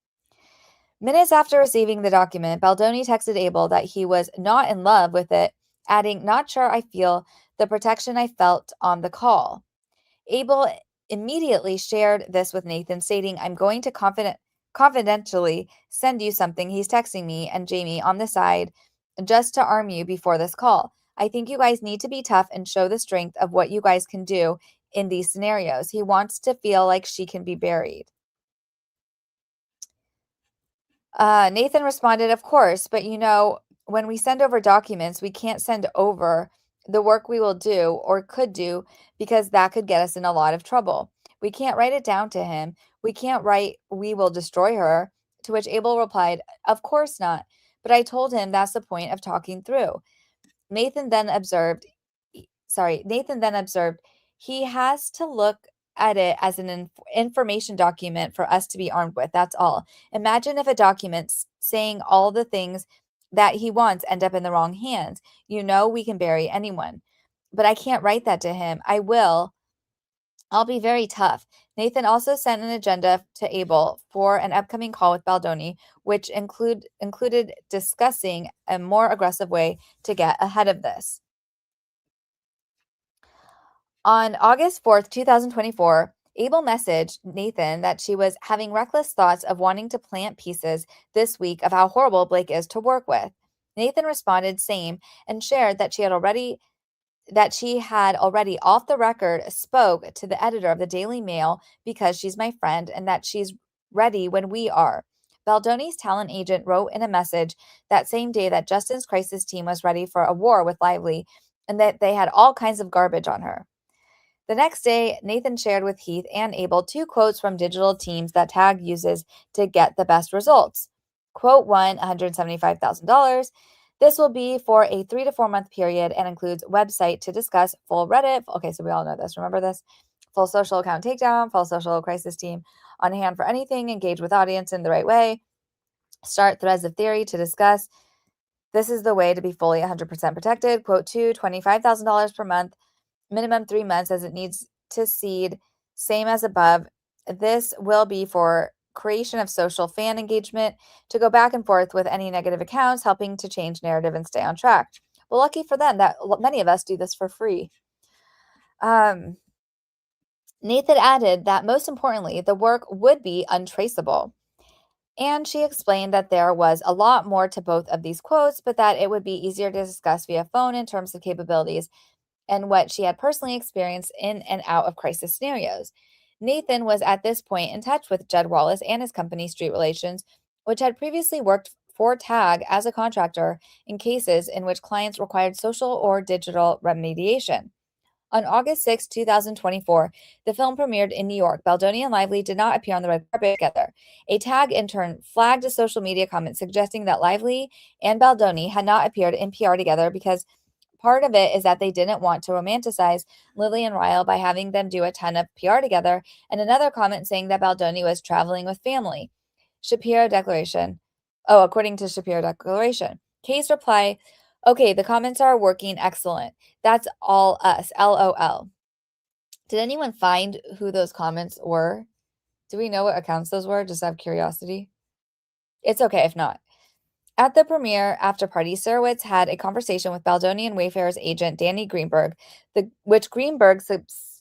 Minutes after receiving the document, Baldoni texted Abel that he was not in love with it, adding, "Not sure I feel the protection I felt on the call. Abel immediately shared this with Nathan, stating, I'm going to confidentially send you something he's texting me and Jamie on the side just to arm you before this call. I think you guys need to be tough and show the strength of what you guys can do in these scenarios. He wants to feel like she can be buried. Nathan responded, of course, but when we send over documents, we can't send over the work we will do or could do because that could get us in a lot of trouble. We can't write it down to him. We can't write, we will destroy her. To which Abel replied, of course not. But I told him that's the point of talking through. Nathan then observed, he has to look at it as an information document for us to be armed with. That's all. Imagine if a document saying all the things that he wants end up in the wrong hands. We can bury anyone. But I can't write that to him. I will. I'll be very tough. Nathan also sent an agenda to Abel for an upcoming call with Baldoni, which included discussing a more aggressive way to get ahead of this. On August 4th, 2024, Abel messaged Nathan that she was having reckless thoughts of wanting to plant pieces this week of how horrible Blake is to work with. Nathan responded same and shared that she had already off the record spoke to the editor of the Daily Mail because she's my friend and that she's ready when we are. Baldoni's talent agent wrote in a message that same day that Justin's crisis team was ready for a war with Lively and that they had all kinds of garbage on her. The next day, Nathan shared with Heath and Abel 2 quotes from digital teams that Tag uses to get the best results. Quote 1, $175,000. This will be for a 3 to 4 month period and includes website to discuss, full Reddit. Okay, so we all know this. Remember this? Full social account takedown, full social crisis team on hand for anything, engage with audience in the right way, start threads of theory to discuss. This is the way to be fully 100% protected. Quote 2, $25,000 per month, minimum 3 months as it needs to seed, same as above. This will be for creation of social fan engagement to go back and forth with any negative accounts, helping to change narrative and stay on track. Well, lucky for them that many of us do this for free. Nathan added that most importantly, the work would be untraceable. And she explained that there was a lot more to both of these quotes, but that it would be easier to discuss via phone in terms of capabilities and what she had personally experienced in and out of crisis scenarios. Nathan was at this point in touch with Jed Wallace and his company Street Relations, which had previously worked for Tag as a contractor in cases in which clients required social or digital remediation. On August 6, 2024, the film premiered in New York. Baldoni and Lively did not appear on the red carpet together. A Tag intern flagged a social media comment suggesting that Lively and Baldoni had not appeared in PR together because part of it is that they didn't want to romanticize Lily and Ryle by having them do a ton of PR together, and another comment saying that Baldoni was traveling with family. According to Shapiro Declaration. Kay's reply, okay, the comments are working excellent. That's all us, LOL. Did anyone find who those comments were? Do we know what accounts those were? Just out of curiosity. It's okay if not. At the premiere after party, Surowitz had a conversation with Baldoni and Wayfarer's agent, Danny Greenberg, which Greenberg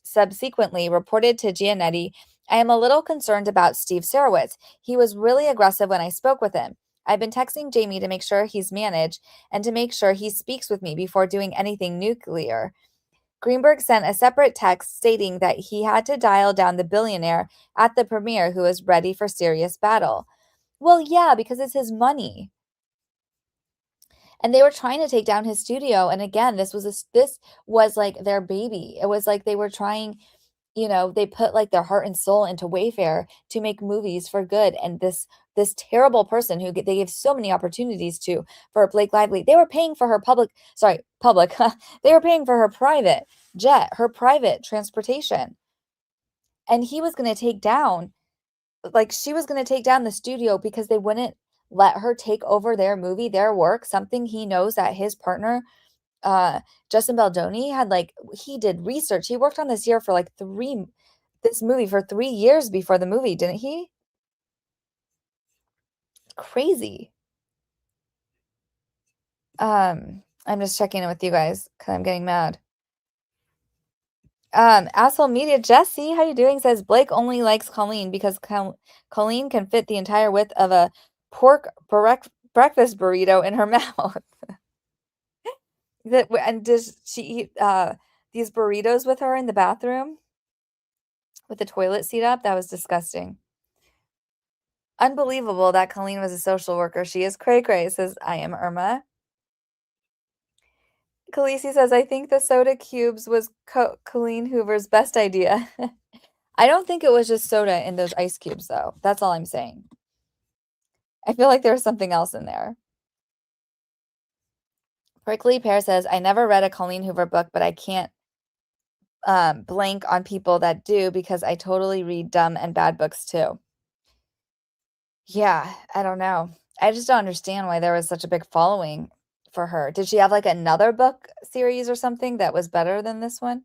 subsequently reported to Giannetti. I am a little concerned about Steve Surowitz. He was really aggressive when I spoke with him. I've been texting Jamie to make sure he's managed and to make sure he speaks with me before doing anything nuclear. Greenberg sent a separate text stating that he had to dial down the billionaire at the premiere who was ready for serious battle. Well, yeah, because it's his money. And they were trying to take down his studio. And again, this was like their baby. It was like they were trying, they put like their heart and soul into Wayfarer to make movies for good. And this terrible person who they gave so many opportunities to for Blake Lively, they were paying for her public. They were paying for her private jet, her private transportation. And he was going to take down, she was going to take down the studio because they wouldn't let her take over their movie, their work, something he knows that his partner, Justin Baldoni, had he did research. He worked on this movie for 3 years before the movie, didn't he? Crazy. I'm just checking in with you guys because I'm getting mad. Asshole Media Jesse, how you doing? Says Blake only likes Colleen because Colleen can fit the entire width of a pork breakfast burrito in her mouth. And does she eat these burritos with her in the bathroom with the toilet seat up? That was disgusting. Unbelievable that Colleen was a social worker. She is cray cray, says I am Irma. Khaleesi says, I think the soda cubes was Colleen Hoover's best idea. I don't think it was just soda in those ice cubes, though. That's all I'm saying. I feel like there was something else in there. Prickly Pear says, I never read a Colleen Hoover book, but I can't blank on people that do because I totally read dumb and bad books, too. Yeah, I don't know. I just don't understand why there was such a big following for her. Did she have like another book series or something that was better than this one?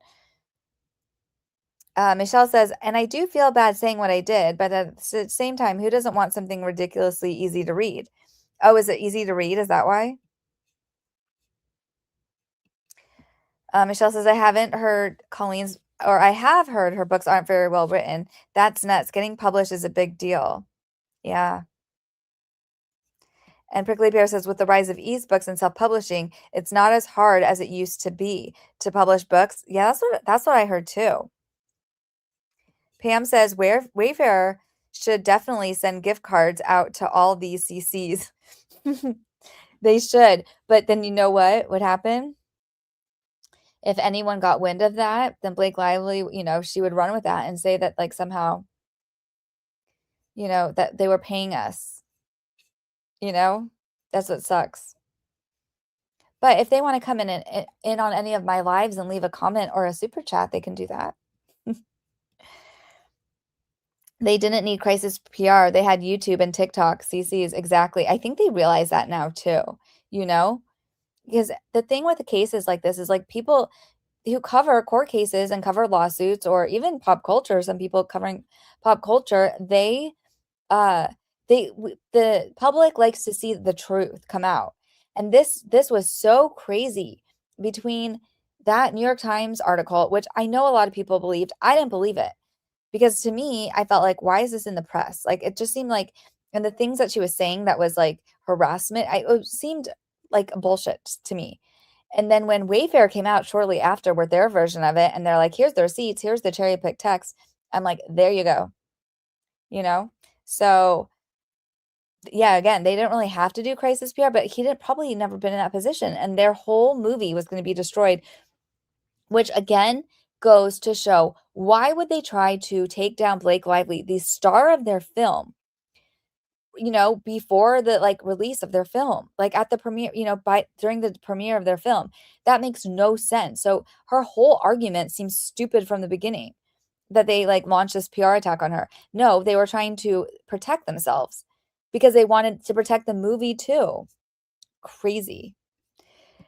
Michelle says, and I do feel bad saying what I did, but at the same time, who doesn't want something ridiculously easy to read? Oh, is it easy to read? Is that why? Michelle says, I haven't heard Colleen's, or I have heard her books aren't very well written. That's nuts. Getting published is a big deal. Yeah. And Prickly Pear says, with the rise of e-books and self-publishing, it's not as hard as it used to be to publish books. Yeah, that's what I heard too. Pam says, Wayfarer should definitely send gift cards out to all these CCs. They should. But then you know what would happen? If anyone got wind of that, then Blake Lively, she would run with that and say that like somehow, that they were paying us. That's what sucks. But if they want to come in on any of my lives and leave a comment or a super chat, they can do that. They didn't need crisis PR. They had YouTube and TikTok, CCs. Exactly. I think they realize that now too, because the thing with the cases like this is like people who cover court cases and cover lawsuits or even pop culture, some people covering pop culture, the public likes to see the truth come out. And this was so crazy between that New York Times article, which I know a lot of people believed. I didn't believe it because to me, I felt like, why is this in the press? Like, it just seemed like, and the things that she was saying that was like harassment, it seemed like bullshit to me. And then when Wayfarer came out shortly after with their version of it, and they're like, here's the receipts, here's the cherry picked text. I'm like, there you go. So yeah, again, they didn't really have to do crisis PR, but he probably never been in that position. And their whole movie was going to be destroyed, which again goes to show why would they try to take down Blake Lively, the star of their film, before the release of their film, like at the premiere, during the premiere of their film. That makes no sense. So her whole argument seems stupid from the beginning that they launched this PR attack on her. No, they were trying to protect themselves because they wanted to protect the movie too. Crazy.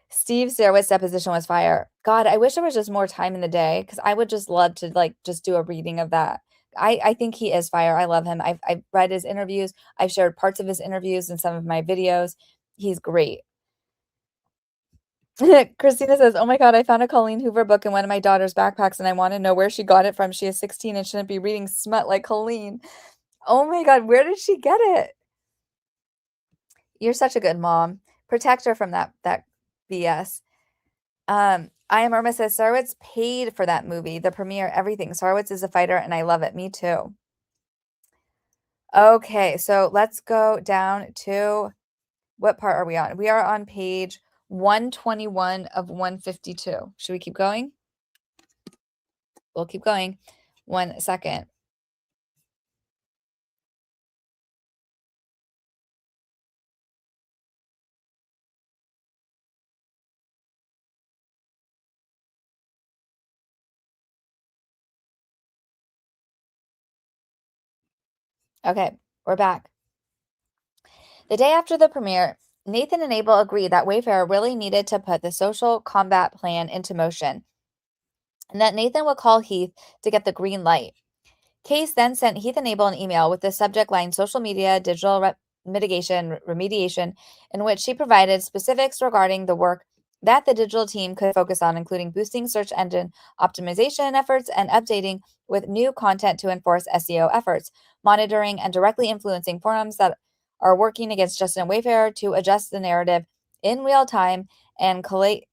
Steve Sarowit's deposition was fire. God, I wish there was just more time in the day because I would just love to just do a reading of that. I think he is fire. I love him. I've read his interviews. I've shared parts of his interviews in some of my videos. He's great. Christina says, oh my God, I found a Colleen Hoover book in one of my daughter's backpacks and I want to know where she got it from. She is 16 and shouldn't be reading smut like Colleen. Oh my God, where did she get it? You're such a good mom. Protect her from that BS. I am Irma says, Sarowitz paid for that movie, the premiere, everything. Sarowitz is a fighter and I love it. Me too. Okay, so let's go down to, what part are we on? We are on page 121 of 152. Should we keep going? We'll keep going. 1 second. Okay, we're back. The day after the premiere, Nathan and Abel agreed that Wayfarer really needed to put the social combat plan into motion and that Nathan would call Heath to get the green light. Case then sent Heath and Abel an email with the subject line social media digital remediation, in which she provided specifics regarding the work that the digital team could focus on, including boosting search engine optimization efforts and updating with new content to enforce SEO efforts, monitoring and directly influencing forums that are working against Justin and Wayfarer to adjust the narrative in real time and collate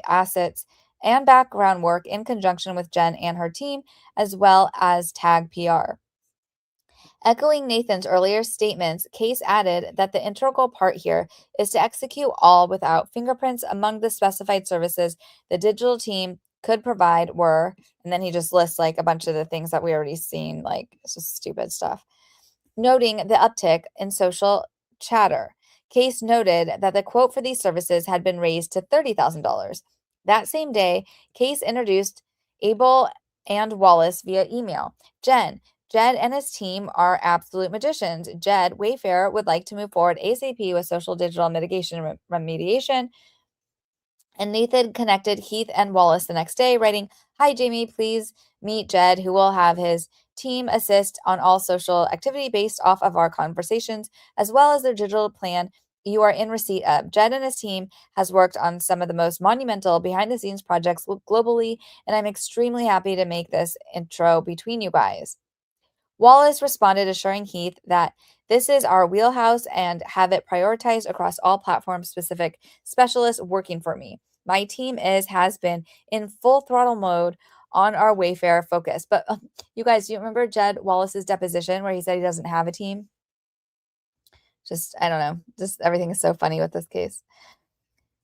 assets and background work in conjunction with Jen and her team, as well as tag PR. Echoing Nathan's earlier statements, Case added that the integral part here is to execute all without fingerprints. Among the specified services the digital team could provide were, and then he just lists like a bunch of the things that we already seen, like it's just stupid stuff. Noting the uptick in social chatter, Case noted that the quote for these services had been raised to $30,000. That same day, Case introduced Abel and Wallace via email. Jed and his team are absolute magicians. Jed Wayfarer would like to move forward ASAP with social digital mitigation remediation. And Nathan connected Heath and Wallace the next day, writing, "Hi, Jamie, please meet Jed, who will have his team assist on all social activity based off of our conversations, as well as their digital plan you are in receipt of. Jed and his team has worked on some of the most monumental behind-the-scenes projects globally, and I'm extremely happy to make this intro between you guys." Wallace responded, assuring Heath that this is our wheelhouse and have it prioritized across all platform-specific specialists working for me. My team has been in full throttle mode on our Wayfarer focus. But you guys, do you remember Jed Wallace's deposition where he said he doesn't have a team? Just, I don't know. Just everything is so funny with this case.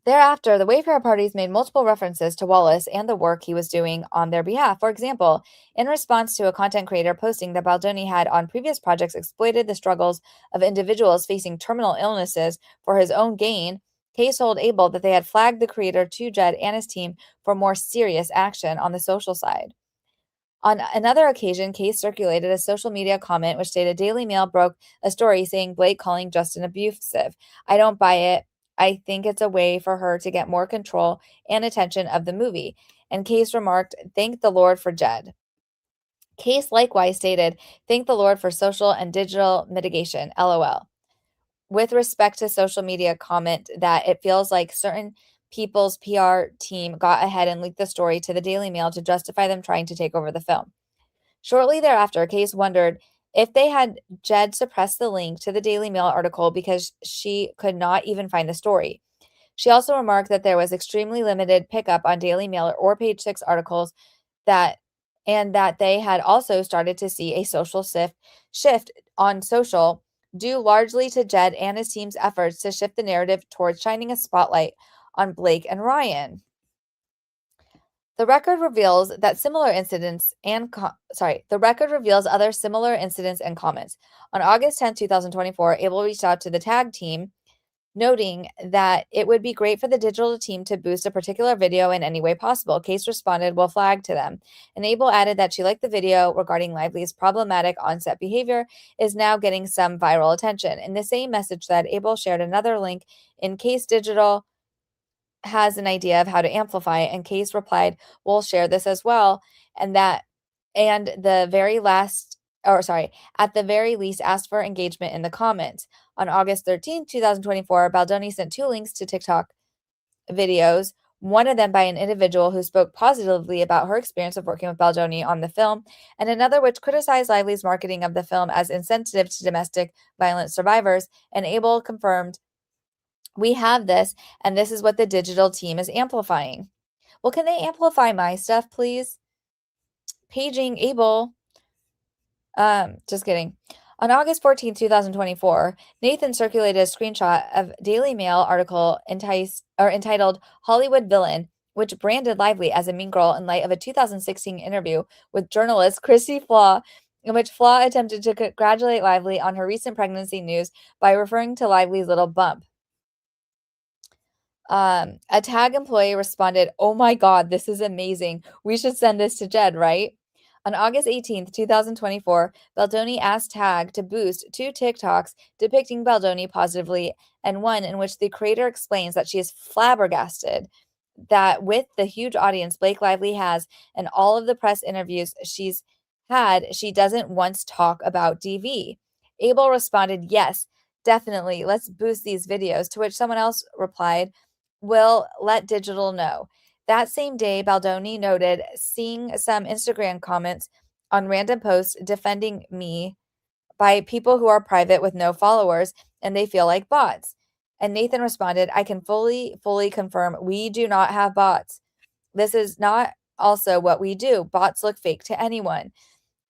Thereafter, the Wayfarer parties made multiple references to Wallace and the work he was doing on their behalf. For example, in response to a content creator posting that Baldoni had on previous projects exploited the struggles of individuals facing terminal illnesses for his own gain, Case told Abel that they had flagged the creator to Jed and his team for more serious action on the social side. On another occasion, Case circulated a social media comment which stated Daily Mail broke a story saying Blake calling Justin abusive. I don't buy it. I think it's a way for her to get more control and attention of the movie. And Case remarked, "Thank the Lord for Jed." Case likewise stated, "Thank the Lord for social and digital mitigation, LOL." With respect to social media comment that it feels like certain people's PR team got ahead and leaked the story to the Daily Mail to justify them trying to take over the film. Shortly thereafter, Case wondered if they had Jed suppress the link to the Daily Mail article because she could not even find the story. She also remarked that there was extremely limited pickup on Daily Mail or Page 6 articles and that they had also started to see a social shift on social due largely to Jed and his team's efforts to shift the narrative towards shining a spotlight on Blake and Ryan. The record reveals that similar incidents and the record reveals other similar incidents and comments. On August 10, 2024, Abel reached out to the tag team, noting that it would be great for the digital team to boost a particular video in any way possible. Case responded, "We'll flag to them." And Abel added that she liked the video regarding Lively's problematic on-set behavior is now getting some viral attention. In the same message thread, Abel shared another link in case Digital has an idea of how to amplify it, and Case replied, "We'll share this as well." And at the very least asked for engagement in the comments. On August 13, 2024, Baldoni sent 2 links to TikTok videos, one of them by an individual who spoke positively about her experience of working with Baldoni on the film, and another which criticized Lively's marketing of the film as insensitive to domestic violence survivors. And Abel confirmed, "We have this, and this is what the digital team is amplifying." Well, can they amplify my stuff, please? Paging Abel. Just kidding. On August 14, 2024, Nathan circulated a screenshot of Daily Mail article entitled "Hollywood Villain," which branded Lively as a mean girl in light of a 2016 interview with journalist Chrissy Flaw, in which Flaw attempted to congratulate Lively on her recent pregnancy news by referring to Lively's little bump. A tag employee responded, "Oh my God, this is amazing. We should send this to Jed, right?" On August 18th, 2024, Baldoni asked Tag to boost 2 TikToks depicting Baldoni positively and one in which the creator explains that she is flabbergasted that with the huge audience Blake Lively has and all of the press interviews she's had, she doesn't once talk about DV. Abel responded, "Yes, definitely. Let's boost these videos," to which someone else replied, will let digital know. That same day, Baldoni noted seeing some Instagram comments on random posts defending me by people who are private with no followers and they feel like bots. And Nathan responded, I can fully confirm we do not have bots. This is not also what we do. Bots look fake to anyone.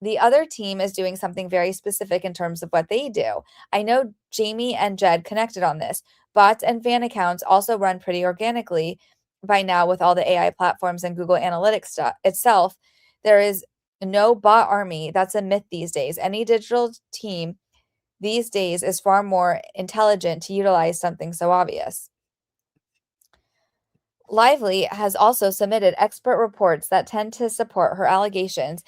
The other team is doing something very specific in terms of what they do. I know Jamie and Jed connected on this. Bots and fan accounts also run pretty organically by now with all the AI platforms and Google Analytics stuff itself. There is no bot army. That's a myth these days. Any digital team these days is far more intelligent to utilize something so obvious. Lively has also submitted expert reports that tend to support her allegations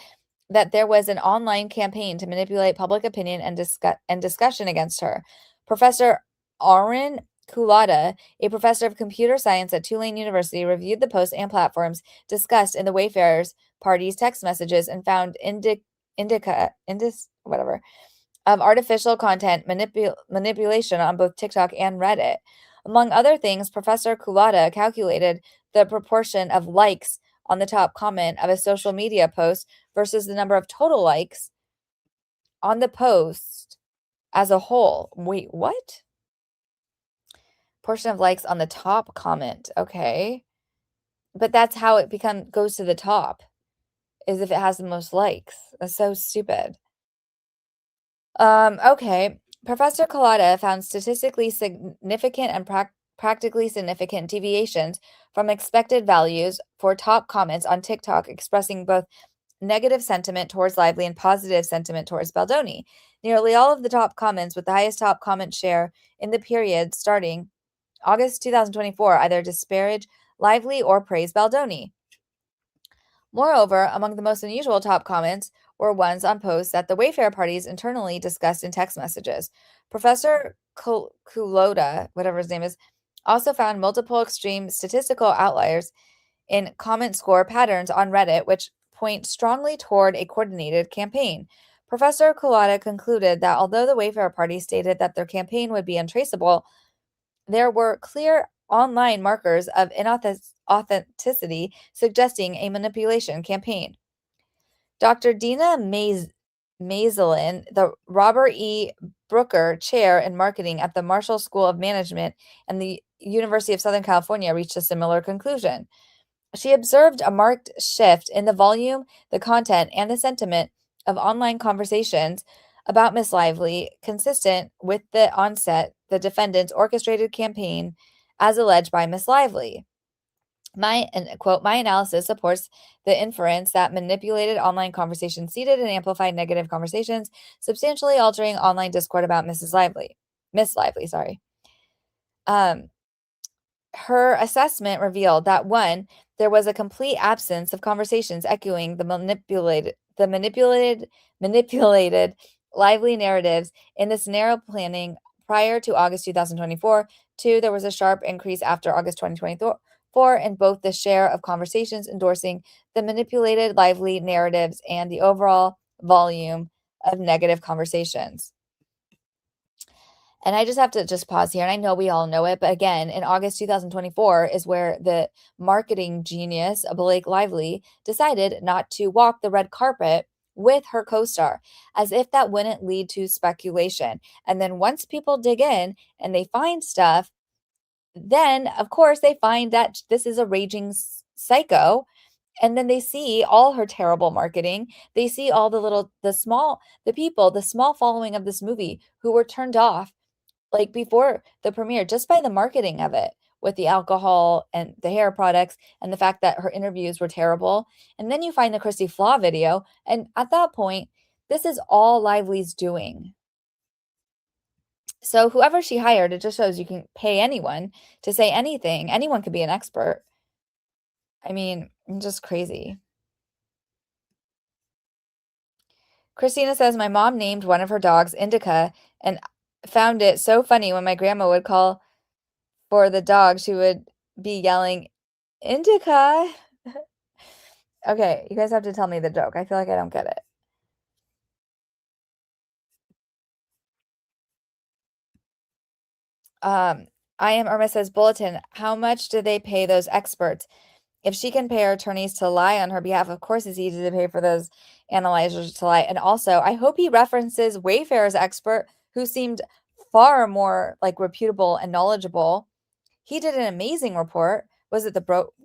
that there was an online campaign to manipulate public opinion and discussion against her. Professor Aaron Kulada, a professor of computer science at Tulane University, reviewed the posts and platforms discussed in the Wayfarers party's text messages and found of artificial content manipulation on both TikTok and Reddit. Among other things, Professor Kulada calculated the proportion of likes on the top comment of a social media post versus the number of total likes on the post as a whole. Wait, what? Portion of likes on the top comment. Okay. But that's how it goes to the top, is if it has the most likes. That's so stupid. Okay. Professor Collada found statistically significant and practically significant deviations from expected values for top comments on TikTok, expressing both negative sentiment towards Lively and positive sentiment towards Baldoni. Nearly all of the top comments with the highest top comment share in the period starting August 2024 either disparage Lively or praise Baldoni. Moreover, among the most unusual top comments were ones on posts that the Wayfarer parties internally discussed in text messages. Professor Kuloda, whatever his name is, also found multiple extreme statistical outliers in comment score patterns on Reddit, which point strongly toward a coordinated campaign. Professor Kuloda concluded that although the Wayfarer party stated that their campaign would be untraceable, there were clear online markers of inauthenticity suggesting a manipulation campaign. Dr. Dina Mazelin, the Robert E. Brooker Chair in Marketing at the Marshall School of Management and the University of Southern California, reached a similar conclusion. She observed a marked shift in the volume, the content, and the sentiment of online conversations about Miss Lively, consistent with the the defendant's orchestrated campaign as alleged by Miss Lively. My analysis supports the inference that manipulated online conversations seeded and amplified negative conversations, substantially altering online discord about Miss Lively, sorry. Her assessment revealed that 1, there was a complete absence of conversations echoing the manipulated Lively narratives in the scenario planning prior to August 2024. 2, there was a sharp increase after August 2024 in both the share of conversations endorsing the manipulated Lively narratives and the overall volume of negative conversations. And I just have to pause here. And I know we all know it, but again, in August 2024 is where the marketing genius, Blake Lively, decided not to walk the red carpet with her co-star, as if that wouldn't lead to speculation. And then once people dig in and they find stuff, then of course they find that this is a raging psycho. And then they see all her terrible marketing. They see all the small following of this movie who were turned off like before the premiere just by the marketing of it, with the alcohol and the hair products and the fact that her interviews were terrible. And then you find the Christy Flaw video. And at that point, this is all Lively's doing. So whoever she hired, it just shows you can pay anyone to say anything. Anyone could be an expert. I mean, just crazy. Christina says, my mom named one of her dogs Indica and found it so funny when my grandma would call for the dog, she would be yelling, Indica. Okay, you guys have to tell me the joke. I feel like I don't get it. I am Irma says, Bulletin, how much do they pay those experts? If she can pay her attorneys to lie on her behalf, of course it's easy to pay for those analyzers to lie. And also, I hope he references Wayfarer's expert, who seemed far more like reputable and knowledgeable. He did an amazing report. Was it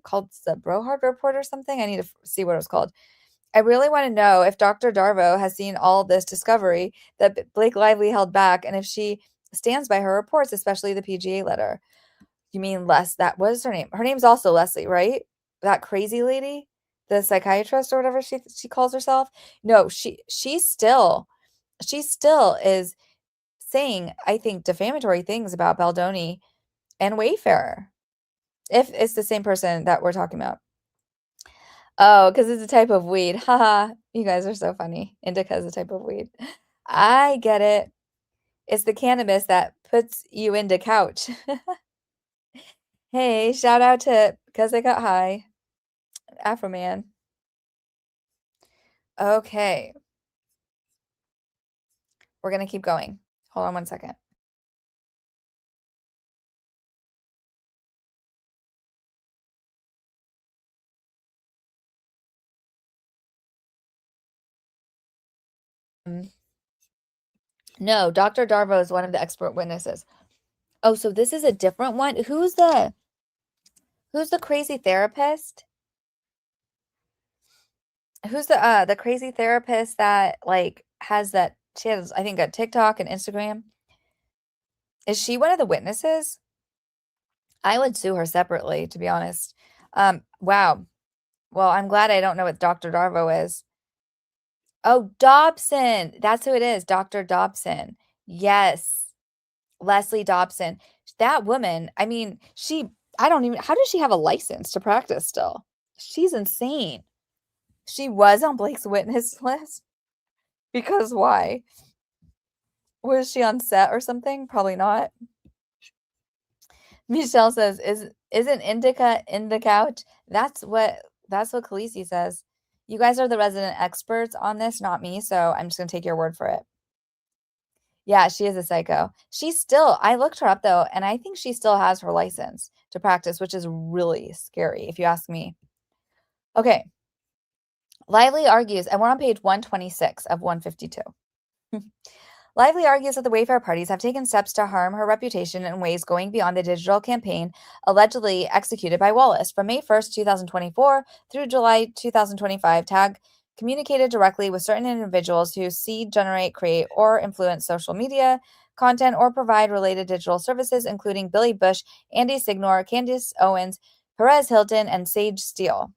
called the Brohard report or something? I need to see what it was called. I really want to know if Dr. Darvo has seen all this discovery that Blake Lively held back, and if she stands by her reports, especially the PGA letter. You mean that was her name? Her name's also Leslie, right? That crazy lady, the psychiatrist or whatever she calls herself. No, she still is saying, I think, defamatory things about Baldoni and Wayfarer. If it's the same person that we're talking about. Oh, because it's a type of weed. Haha. You guys are so funny. Indica is a type of weed. I get it. It's the cannabis that puts you into couch. Hey, shout out to Because I Got High. Afro Man. Okay. We're going to keep going. Hold on one second. No, Dr. Darvo is one of the expert witnesses. Oh, so this is a different one? Who's the crazy therapist? Who's the crazy therapist that like has that she has, I think, a TikTok and Instagram? Is she one of the witnesses? I would sue her separately, to be honest. Wow. Well, I'm glad I don't know what Dr. Darvo is. Oh, Dobson. That's who it is. Dr. Dobson. Yes. Leslie Dobson. That woman, I mean, how does she have a license to practice still? She's insane. She was on Blake's witness list. Because why? Was she on set or something? Probably not. Michelle says, isn't indica in the couch? That's what Khaleesi says. You guys are the resident experts on this, not me, so I'm just gonna take your word for it. Yeah, she is a psycho. I looked her up though, and I think she still has her license to practice, which is really scary if you ask me. Okay. Lively argues, and we're on page 126 of 152. Lively argues that the Wayfarer parties have taken steps to harm her reputation in ways going beyond the digital campaign allegedly executed by Wallace. From May 1st, 2024 through July 2025, TAG communicated directly with certain individuals who seed, generate, create, or influence social media content or provide related digital services, including Billy Bush, Andy Signor, Candace Owens, Perez Hilton, and Sage Steele.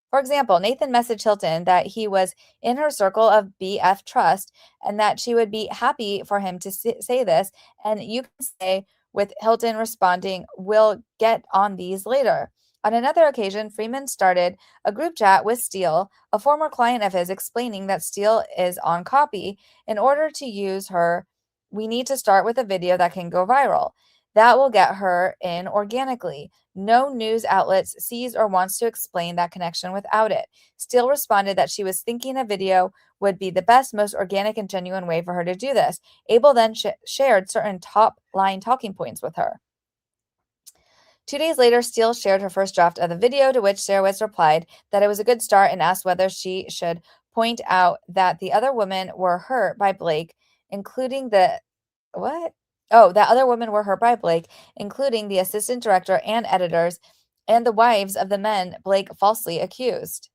For example, Nathan messaged Hilton that he was in her circle of BF trust and that she would be happy for him to say this. And you can say, with Hilton responding, "We'll get on these later." On another occasion, Freeman started a group chat with Steele, a former client of his, explaining that Steele is on copy. In order to use her, we need to start with a video that can go viral. That will get her in organically. No news outlet sees or wants to explain that connection without it. Steele responded that she was thinking a video would be the best, most organic and genuine way for her to do this. Abel then shared certain top-line talking points with her. 2 days later, Steele shared her first draft of the video, to which Sarowitz replied that it was a good start and asked whether she should point out that the other women were hurt by Blake, including the... What? Oh, that other women were hurt by Blake, including the assistant director and editors, and the wives of the men Blake falsely accused.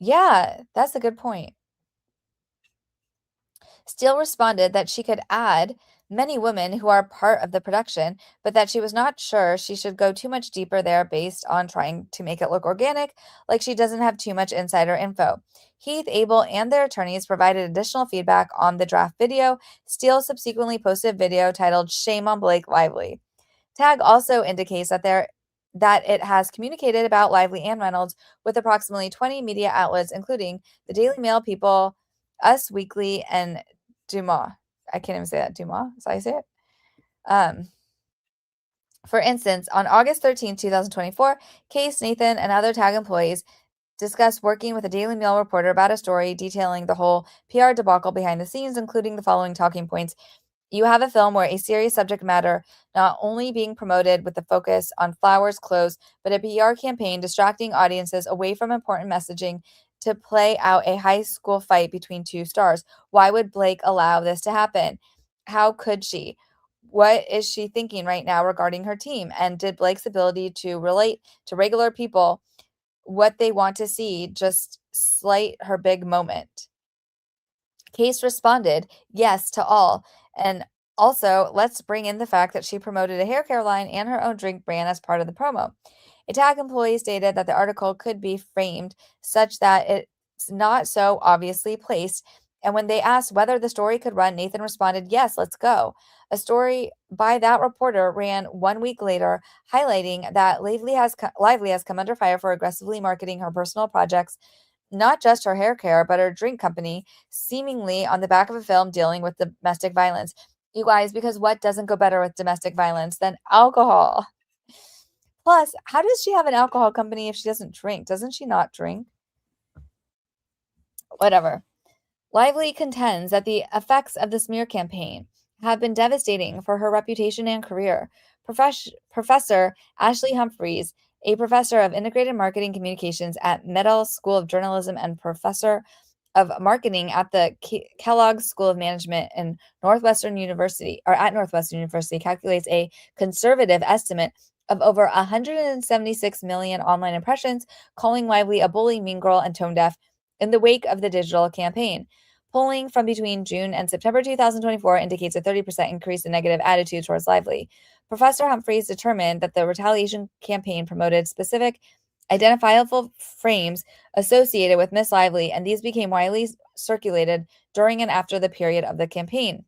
Yeah, that's a good point. Steele responded that she could add many women who are part of the production, but that she was not sure she should go too much deeper there based on trying to make it look organic, like she doesn't have too much insider info. Heath, Abel, and their attorneys provided additional feedback on the draft video. Steele subsequently posted a video titled "Shame on Blake Lively." TAG also indicates that it has communicated about Lively and Reynolds with approximately 20 media outlets, including the Daily Mail, People, Us Weekly, and Dumas. I can't even say that. Dumas? Is that how you say it? For instance, on August 13, 2024, Case, Nathan, and other TAG employees discussed working with a Daily Mail reporter about a story detailing the whole PR debacle behind the scenes, including the following talking points. You have a film where a serious subject matter not only being promoted with the focus on flowers, clothes, but a PR campaign distracting audiences away from important messaging to play out a high school fight between two stars. Why would Blake allow this to happen? How could she? What is she thinking right now regarding her team? And did Blake's ability to relate to regular people what they want to see just slight her big moment? Case responded yes to all. And also, let's bring in the fact that she promoted a hair care line and her own drink brand as part of the promo. A tag employee stated that the article could be framed such that it's not so obviously placed. And when they asked whether the story could run, Nathan responded, yes, let's go. A story by that reporter ran 1 week later, highlighting that Lively has come under fire for aggressively marketing her personal projects, not just her hair care, but her drink company, seemingly on the back of a film dealing with domestic violence. You guys, because what doesn't go better with domestic violence than alcohol? Plus, how does she have an alcohol company if she doesn't drink? Doesn't she not drink? Whatever. Lively contends that the effects of the smear campaign have been devastating for her reputation and career. Professor Ashley Humphreys, a professor of integrated marketing communications at Medill School of Journalism and professor of marketing at the Kellogg School of Management in Northwestern University, calculates a conservative estimate of over 176 million online impressions, calling Lively a bully, mean girl, and tone deaf in the wake of the digital campaign. Polling from between June and September 2024 indicates a 30% increase in negative attitude towards Lively. Professor Humphreys determined that the retaliation campaign promoted specific identifiable frames associated with Miss Lively, and these became widely circulated during and after the period of the campaign.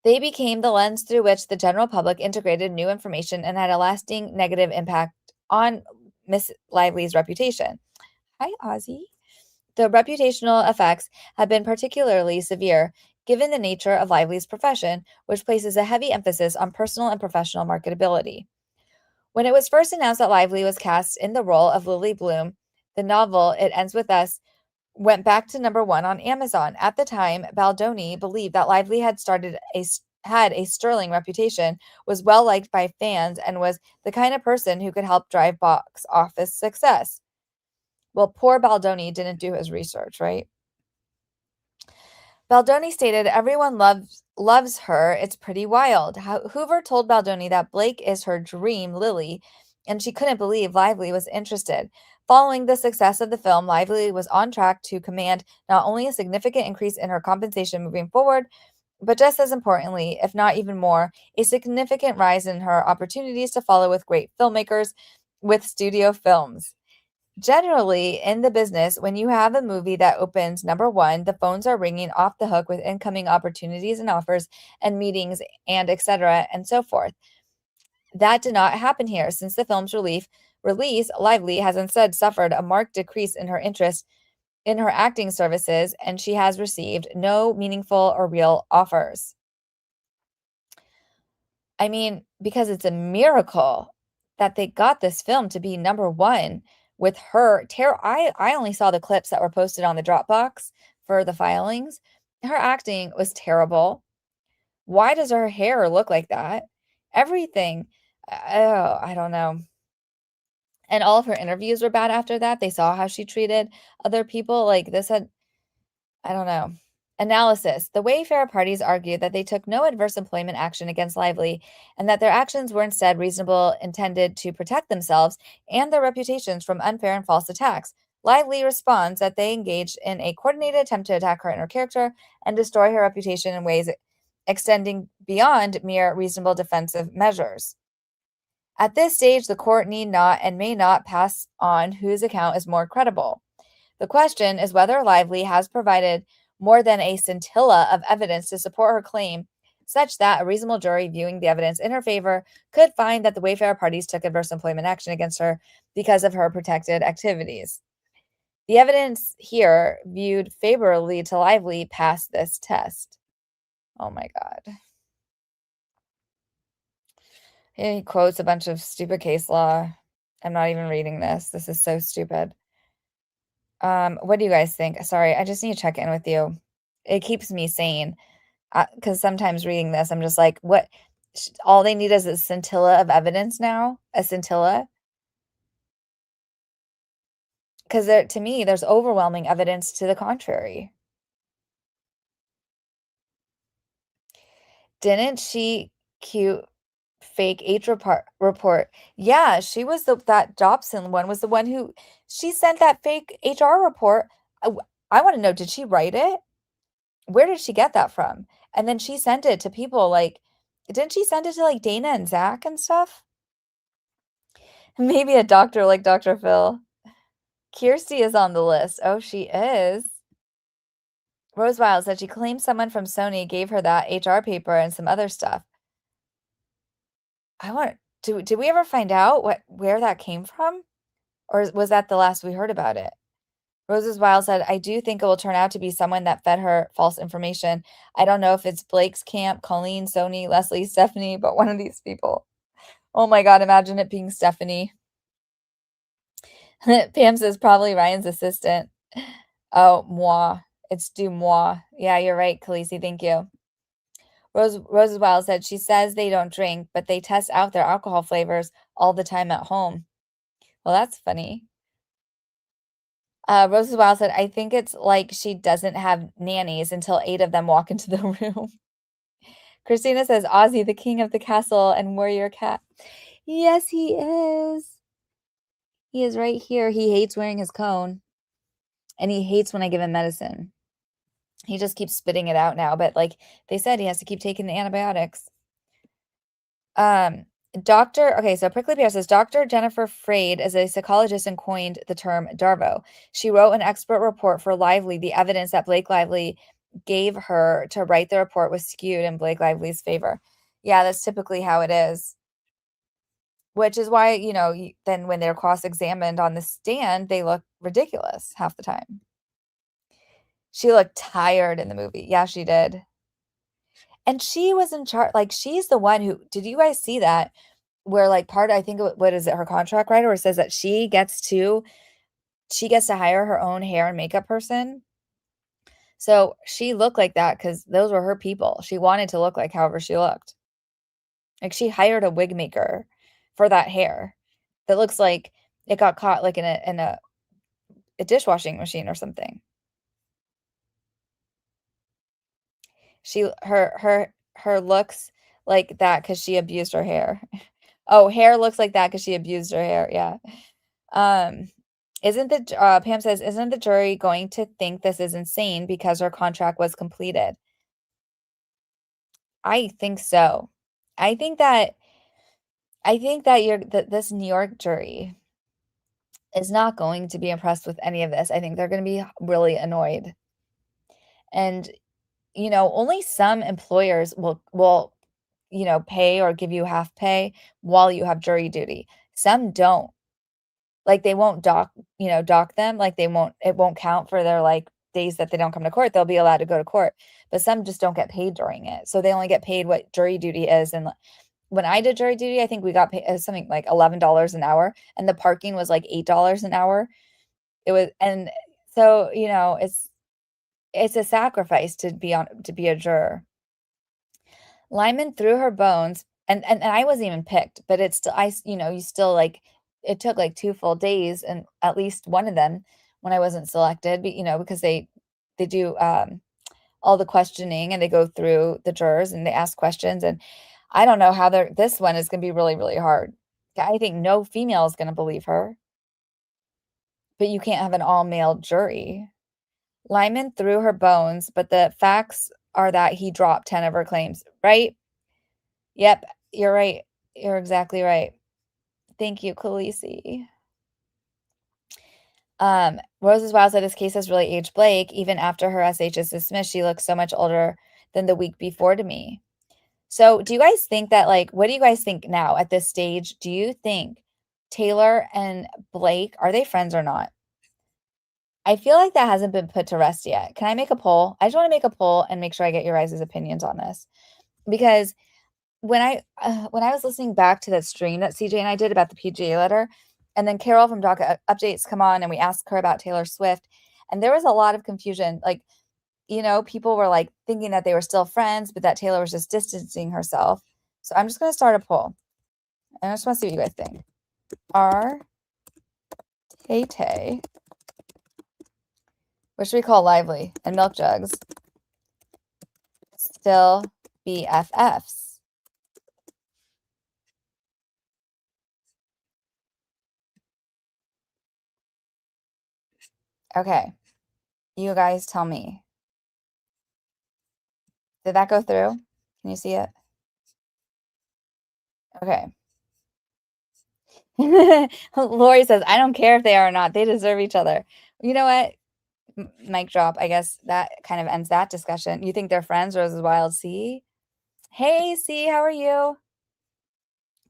They became the lens through which the general public integrated new information and had a lasting negative impact on Miss Lively's reputation. Hi, Ozzy. The reputational effects have been particularly severe given the nature of Lively's profession, which places a heavy emphasis on personal and professional marketability. When it was first announced that Lively was cast in the role of Lily Bloom, the novel It Ends With Us went back to #1 on Amazon. At the time, Baldoni believed that Lively had a sterling reputation, was well liked by fans, and was the kind of person who could help drive box office success. Well, poor Baldoni didn't do his research, right? Baldoni stated, everyone loves her. It's pretty wild. Hoover told Baldoni that Blake is her dream Lily, and she couldn't believe Lively was interested. Following the success of the film, Lively was on track to command not only a significant increase in her compensation moving forward, but just as importantly, if not even more, a significant rise in her opportunities to follow with great filmmakers with studio films. Generally, in the business, when you have a movie that opens #1, the phones are ringing off the hook with incoming opportunities and offers and meetings and etc. and so forth. That did not happen here. Since the film's release, Lively has instead suffered a marked decrease in her interest in her acting services, and she has received no meaningful or real offers. I mean, because it's a miracle that they got this film to be #1 with her. I only saw the clips that were posted on the Dropbox for the filings. Her acting was terrible. Why does her hair look like that? Everything. Oh, I don't know. And all of her interviews were bad after that. They saw how she treated other people. Like this had, I don't know. Analysis. The Wayfarer parties argued that they took no adverse employment action against Lively and that their actions were instead reasonable, intended to protect themselves and their reputations from unfair and false attacks. Lively responds that they engaged in a coordinated attempt to attack her and her character and destroy her reputation in ways extending beyond mere reasonable defensive measures. At this stage, the court need not and may not pass on whose account is more credible. The question is whether Lively has provided more than a scintilla of evidence to support her claim, such that a reasonable jury viewing the evidence in her favor could find that the Wayfarer parties took adverse employment action against her because of her protected activities. The evidence here viewed favorably to Lively passed this test. Oh my God. He quotes a bunch of stupid case law. I'm not even reading this. This is so stupid. What do you guys think? Sorry, I just need to check in with you. It keeps me sane. because sometimes reading this, I'm just like, what? All they need is a scintilla of evidence now, a scintilla. Because to me, there's overwhelming evidence to the contrary. Didn't she cute fake H report? Yeah, she was that Dobson one was the one who she sent that fake HR report. I want to know, did she write it? Where did she get that from? And then she sent it to people like, didn't she send it to like Dana and Zach and stuff? Maybe a doctor like Dr. Phil. Kirsty is on the list. Oh, she is. Rose Wild said she claims someone from Sony gave her that HR paper and some other stuff. Did we ever find out where that came from? Or was that the last we heard about it? Roses Wild said, I do think it will turn out to be someone that fed her false information. I don't know if it's Blake's camp, Colleen, Sony, Leslie, Stephanie, but one of these people. Oh my God, imagine it being Stephanie. Pam says, probably Ryan's assistant. Oh, moi. It's du moi. Yeah, you're right, Khaleesi. Thank you. Roses Wild said, she says they don't drink, but they test out their alcohol flavors all the time at home. Well, that's funny. Roses Wild said, I think it's like she doesn't have nannies until 8 of them walk into the room. Christina says, Ozzy, the king of the castle and warrior cat. Yes, he is. He is right here. He hates wearing his cone. And he hates when I give him medicine. He just keeps spitting it out now. But like they said, he has to keep taking the antibiotics. Okay, so Prickly Pear says, Dr. Jennifer Frade is a psychologist and coined the term DARVO. She wrote an expert report for Lively. The evidence that Blake Lively gave her to write the report was skewed in Blake Lively's favor. Yeah, that's typically how it is. Which is why, then when they're cross-examined on the stand, they look ridiculous half the time. She looked tired in the movie. Yeah, she did. And she was in charge. Like, she's the one who, did you guys see that? Where like I think, what is it, her contract writer, where it says that she gets to hire her own hair and makeup person. So she looked like that because those were her people. She wanted to look like however she looked. Like she hired a wig maker for that hair that looks like it got caught like in a dishwashing machine or something. Her looks like that because she abused her hair. Oh, hair looks like that because she abused her hair. Yeah. Pam says, isn't the jury going to think this is insane because her contract was completed? I think so. I think that this New York jury is not going to be impressed with any of this. I think they're going to be really annoyed. And, only some employers will pay or give you half pay while you have jury duty. Some don't. Like they won't dock them. Like it won't count for their like days that they don't come to court. They'll be allowed to go to court, but some just don't get paid during it. So they only get paid what jury duty is. And when I did jury duty, I think we got paid something like $11 an hour, and the parking was like $8 an hour. It was, and so it's a sacrifice to be a juror. Limen threw her bones, and I wasn't even picked, but it's still you still like. It took like 2 full days, and at least one of them when I wasn't selected, because they do all the questioning and they go through the jurors and they ask questions. And I don't know how this one is going to be really, really hard. I think no female is going to believe her, but you can't have an all male jury. Limen threw her bones, but the facts are that he dropped 10 of her claims, right? Yep, you're right. You're exactly right. Thank you, Khaleesi. Roses Wild said, this case has really aged Blake. Even after her SH is dismissed, she looks so much older than the week before to me. So do you guys think that, what do you guys think now at this stage? Do you think Taylor and Blake, are they friends or not? I feel like that hasn't been put to rest yet. Can I make a poll? I just want to make a poll and make sure I get your guys' opinions on this. Because when I was listening back to that stream that CJ and I did about the PGA letter, and then Carol from Doc Updates come on and we asked her about Taylor Swift, and there was a lot of confusion. you know, people were like thinking that they were still friends, but that Taylor was just distancing herself. So I'm just going to start a poll. And I just want to see what you guys think. Are Tay-Tay, what should we call Lively and Milk Jugs, still BFFs? Okay. You guys tell me. Did that go through? Can you see it? Okay. Lori says, I don't care if they are or not. They deserve each other. You know what? Mic drop. I guess that kind of ends that discussion. You think they're friends, Roses Wild C? Hey, C, how are you?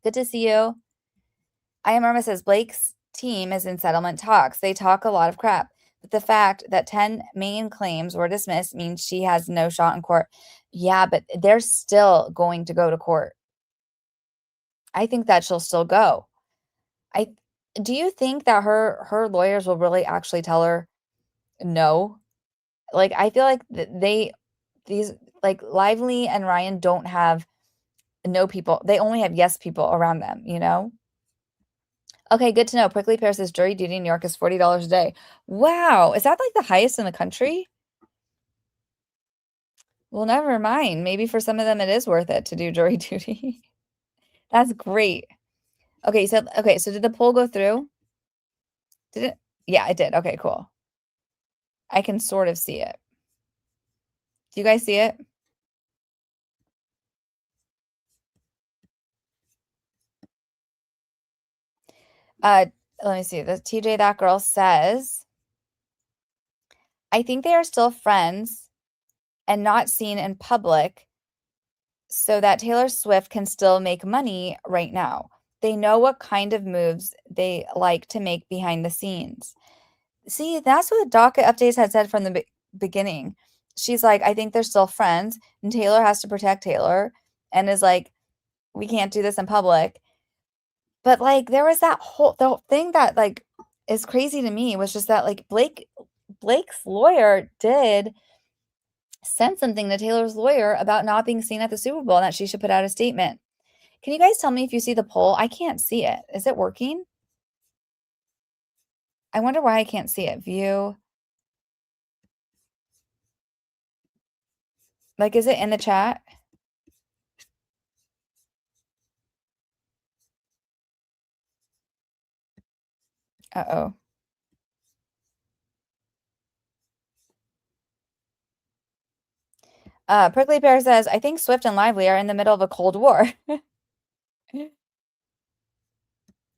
Good to see you. I am Irma says, Blake's team is in settlement talks. They talk a lot of crap. But the fact that 10 main claims were dismissed means she has no shot in court. Yeah, but they're still going to go to court. I think that she'll still go. Do you think that her lawyers will really actually tell her no? Like, I feel like these like Lively and Ryan don't have no people. They only have yes people around them, you know? Okay, good to know. Prickly Pear says jury duty in New York is $40 a day. Wow. Is that like the highest in the country? Well, never mind. Maybe for some of them it is worth it to do jury duty. That's great. Okay, so did the poll go through? Did it? Yeah, it did. Okay, cool. I can sort of see it. Do you guys see it? Let me see. The TJ That Girl says, I think they are still friends and not seen in public so that Taylor Swift can still make money right now. They know what kind of moves they like to make behind the scenes. See, that's what Docket Updates had said from the beginning. She's like, I think they're still friends, and Taylor has to protect Taylor, and is like, we can't do this in public. But like, there was the whole thing that like is crazy to me was just that like Blake's lawyer did send something to Taylor's lawyer about not being seen at the Super Bowl and that she should put out a statement. Can you guys tell me if you see the poll? I can't see it. Is it working? I wonder why I can't see it. View. Like, is it in the chat? Uh-oh. Prickly Pear says, I think Swift and Lively are in the middle of a Cold War.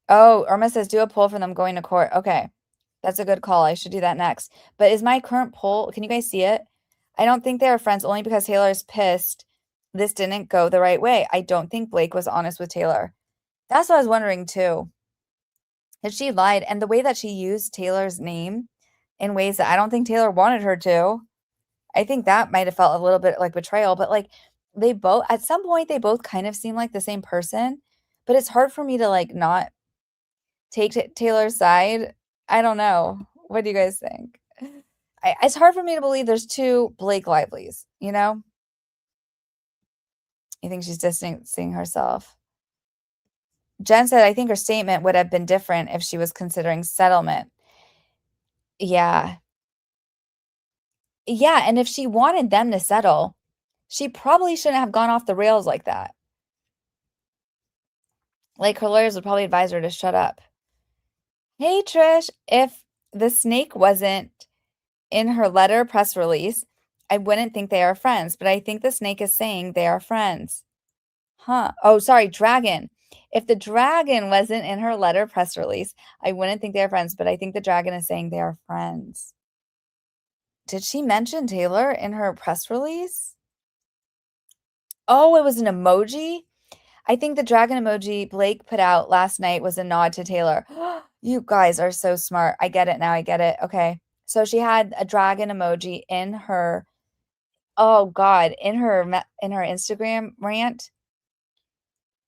Oh, Irma says, do a poll for them going to court. Okay. That's a good call. I should do that next. But is my current poll, can you guys see it? I don't think they are friends only because Taylor is pissed this didn't go the right way. I don't think Blake was honest with Taylor. That's what I was wondering too. That she lied. And the way that she used Taylor's name in ways that I don't think Taylor wanted her to. I think that might have felt a little bit like betrayal. But like they both, at some point, they both kind of seem like the same person. But it's hard for me to like not take Taylor's side. I don't know. What do you guys think? It's hard for me to believe there's two Blake Lively's, you know? You think she's distancing herself? Jen said, I think her statement would have been different if she was considering settlement. Yeah. Yeah, and if she wanted them to settle, she probably shouldn't have gone off the rails like that. Like, her lawyers would probably advise her to shut up. Hey, Trish, if the snake wasn't in her letter press release, I wouldn't think they are friends, but I think the snake is saying they are friends. Huh. Oh, sorry, dragon. If the dragon wasn't in her letter press release, I wouldn't think they're friends, but I think the dragon is saying they are friends. Did she mention Taylor in her press release? Oh, it was an emoji? I think the dragon emoji Blake put out last night was a nod to Taylor. You guys are so smart. I get it now. I get it. Okay. So she had a dragon emoji in her, oh God, in her Instagram rant.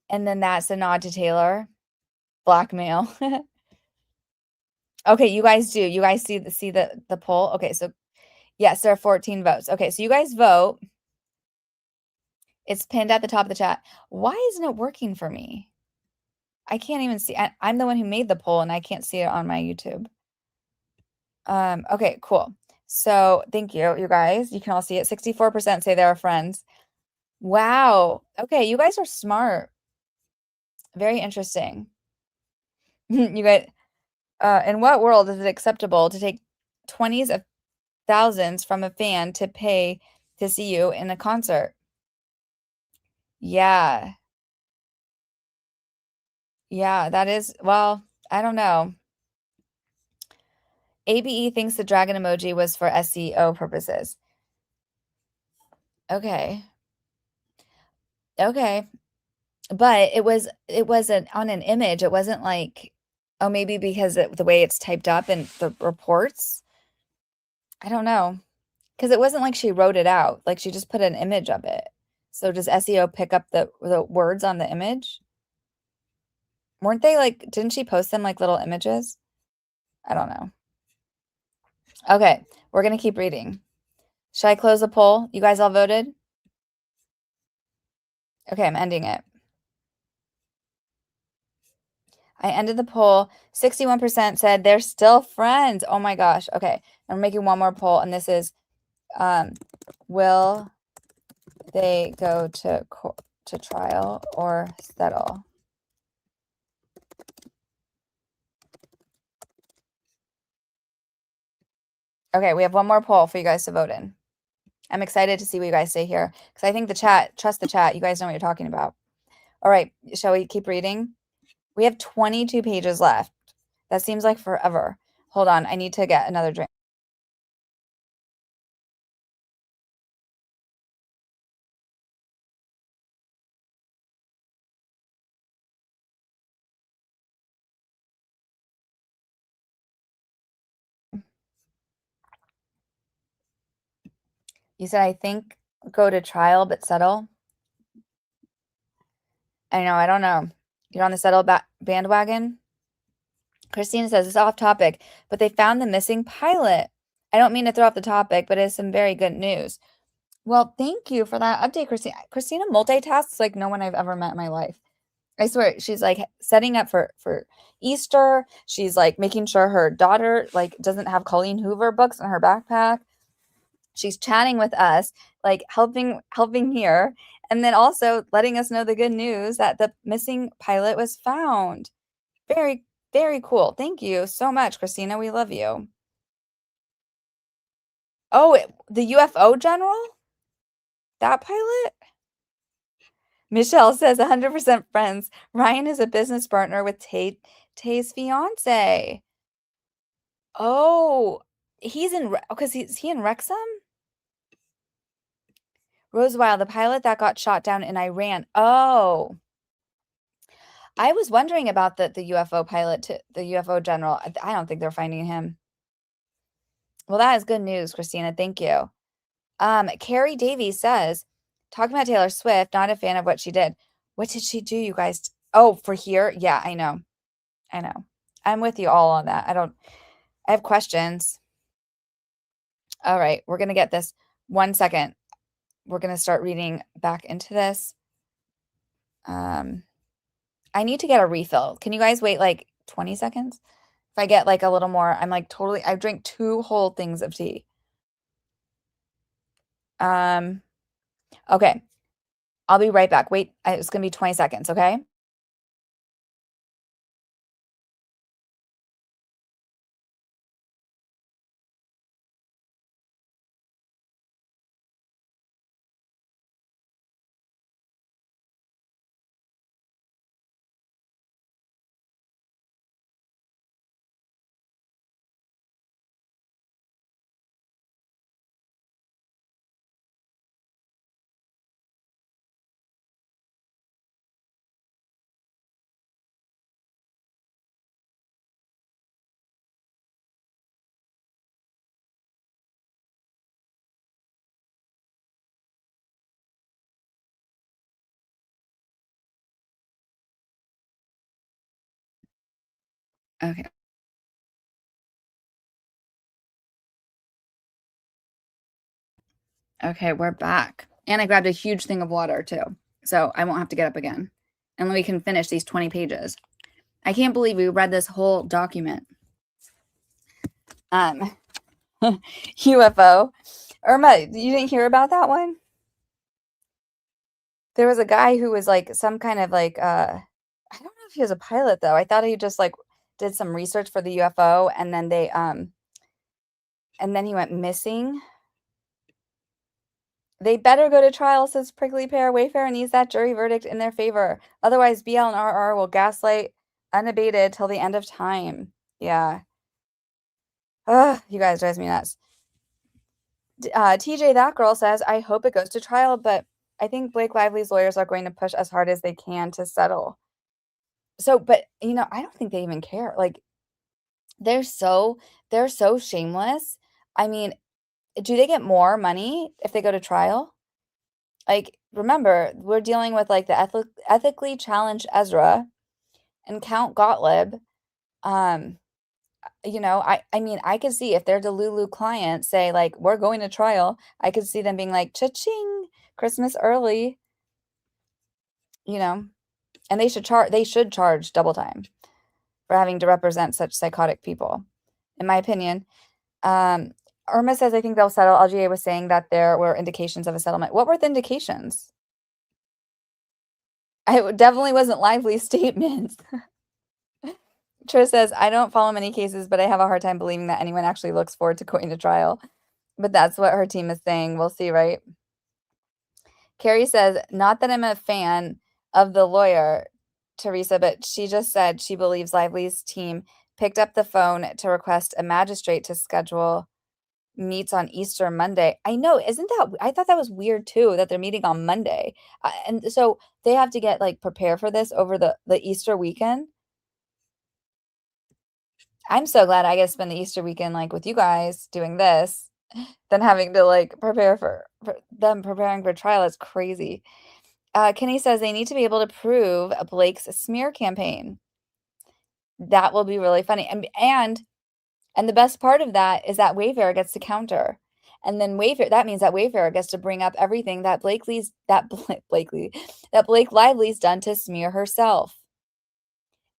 And then that's a nod to Taylor. Blackmail. Okay, you guys do. You guys see the poll? Okay, so Yes, there are 14 votes. Okay, so you guys vote. It's pinned at the top of the chat. Why isn't it working for me? I can't even see. I'm the one who made the poll and I can't see it on my YouTube. Okay, cool. So thank you, you guys. You can all see it. 64% say they're friends. Wow. Okay, you guys are smart. Very interesting. You guys, in what world is it acceptable to take 20s of thousands from a fan to pay to see you in a concert? Yeah. Yeah, that is, well, I don't know. ABE thinks the dragon emoji was for SEO purposes. Okay. Okay. But it was on an image. It wasn't like, oh, maybe because the way it's typed up in the reports. I don't know. Because it wasn't like she wrote it out. Like she just put an image of it. So does SEO pick up the words on the image? Weren't they like, didn't she post them like little images? I don't know. Okay, we're going to keep reading. Should I close the poll? You guys all voted? Okay, I'm ending it. I ended the poll. 61% said they're still friends. Oh my gosh. Okay, I'm making one more poll, and this is, will they go to trial or settle? Okay, we have one more poll for you guys to vote in. I'm excited to see what you guys say here because I think the chat, trust the chat. You guys know what you're talking about. All right, shall we keep reading? We have 22 pages left. That seems like forever. Hold on, I need to get another drink. You said, I think go to trial but settle. I know, I don't know. You're on the settle bandwagon? Christina says, it's off topic, but they found the missing pilot. I don't mean to throw off the topic, but it's some very good news. Well, thank you for that update, Christina. Christina multitasks like no one I've ever met in my life. I swear, she's like setting up for Easter. She's like making sure her daughter like doesn't have Colleen Hoover books in her backpack. She's chatting with us, like helping here, and then also letting us know the good news that the missing pilot was found. Very, very cool. Thank you so much, Christina. We love you. Oh, the UFO general? That pilot? Michelle says 100% friends. Ryan is a business partner with Tay's fiance. Oh, he's in because is he in Wrexham? Rosewild, the pilot that got shot down in Iran. Oh, I was wondering about the UFO pilot, the UFO general. I don't think they're finding him. Well, that is good news, Christina. Thank you. Carrie Davies says, talking about Taylor Swift, not a fan of what she did. What did she do, you guys? Oh, for here? Yeah, I know. I know. I'm with you all on that. I have questions. All right, we're going to get this. 1 second. We're going to start reading back into this. I need to get a refill. Can you guys wait like 20 seconds? If I get like a little more, I'm like totally, I drank 2 whole things of tea. Okay. I'll be right back. Wait, it's going to be 20 seconds, okay? Okay. Okay, we're back. And I grabbed a huge thing of water too. So I won't have to get up again. And we can finish these 20 pages. I can't believe we read this whole document. UFO. Irma, you didn't hear about that one? There was a guy who was like some kind of like I don't know if he was a pilot though. I thought he just like did some research for the UFO and then they and then he went missing. They better go to trial, says Prickly Pear. Wayfarer needs that jury verdict in their favor. Otherwise, BL and RR will gaslight unabated till the end of time. Yeah. Ugh, you guys drives me nuts. TJ, that girl says, I hope it goes to trial, but I think Blake Lively's lawyers are going to push as hard as they can to settle. So, but you know, I don't think they even care. Like, they're so shameless. I mean, do they get more money if they go to trial? Like, remember, we're dealing with like the ethically challenged Ezra and Count Gottlieb. You know, I mean, I could see if they're Delulu clients say like, we're going to trial. I could see them being like, cha-ching, Christmas early, you know, and they should charge double time for having to represent such psychotic people, in my opinion. Irma says, I think they'll settle. LGA was saying that there were indications of a settlement. What were the indications? It definitely wasn't Lively statements. Trish says, I don't follow many cases, but I have a hard time believing that anyone actually looks forward to going to trial. But that's what her team is saying. We'll see, right? Carrie says, not that I'm a fan of the lawyer, Teresa, but she just said she believes Lively's team picked up the phone to request a magistrate to schedule meets on Easter Monday. I know, isn't that, I thought that was weird too, that they're meeting on Monday. And so they have to get like prepared for this over the Easter weekend. I'm so glad I get to spend the Easter weekend like with you guys doing this than having to like prepare for them preparing for trial. It's crazy. Kenny says they need to be able to prove Blake's smear campaign. That will be really funny. And the best part of that is that Wayfarer gets to counter. And then that means that Wayfarer gets to bring up everything that Blake Lively's done to smear herself.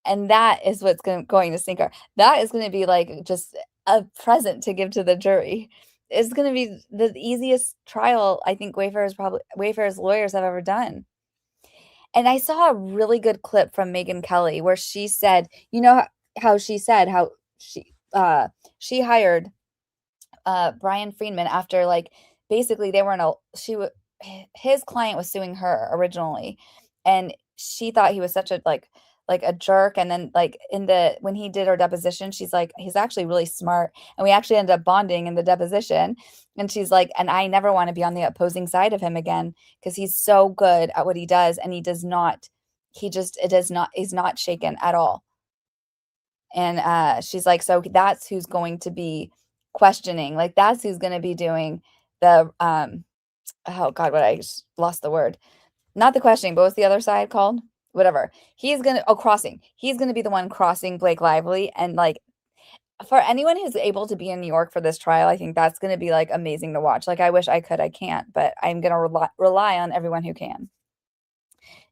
And that is what's going to sink her. That is going to be like just a present to give to the jury. It's going to be the easiest trial I think Wayfarer's lawyers have ever done. And I saw a really good clip from Megyn Kelly where she said, you know how she said how she hired Brian Friedman after like basically they were his client was suing her originally, and she thought he was such a like a jerk. And then like when he did her deposition, she's like, he's actually really smart, and we actually ended up bonding in the deposition. And she's like, and I never want to be on the opposing side of him again because he's so good at what he does, and he's not shaken at all. And she's like, so that's who's going to be questioning, like that's who's going to be doing the oh god, what, I just lost the word, not the questioning, but what's the other side called, whatever. Crossing. He's going to be the one crossing Blake Lively. And like for anyone who's able to be in New York for this trial, I think that's going to be like amazing to watch. Like I wish I could, I can't, but I'm going to rely on everyone who can.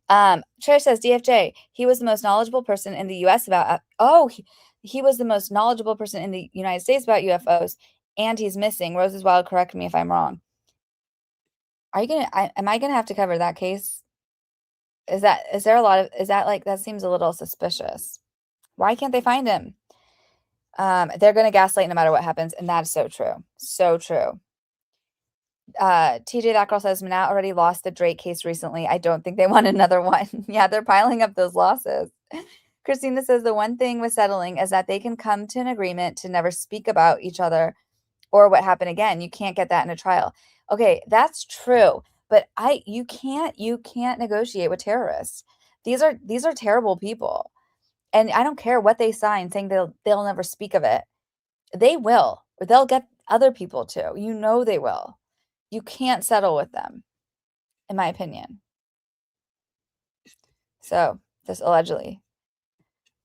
Trish says, DFJ, he was the most knowledgeable person in the US about he was the most knowledgeable person in the United States about UFOs, and he's missing. Rose is Wild, correct me if I'm wrong. Am I gonna have to cover that case? That seems a little suspicious. Why can't they find him? They're gonna gaslight no matter what happens, and that's so true. So true. TJ, that girl says, Manat already lost the Drake case recently. I don't think they want another one. Yeah, they're piling up those losses. Christina says the one thing with settling is that they can come to an agreement to never speak about each other or what happened again. You can't get that in a trial. Okay, that's true. But you can't negotiate with terrorists. These are terrible people. And I don't care what they sign saying they'll never speak of it. They will, or they'll get other people to. You know they will. You can't settle with them, in my opinion. So, just allegedly.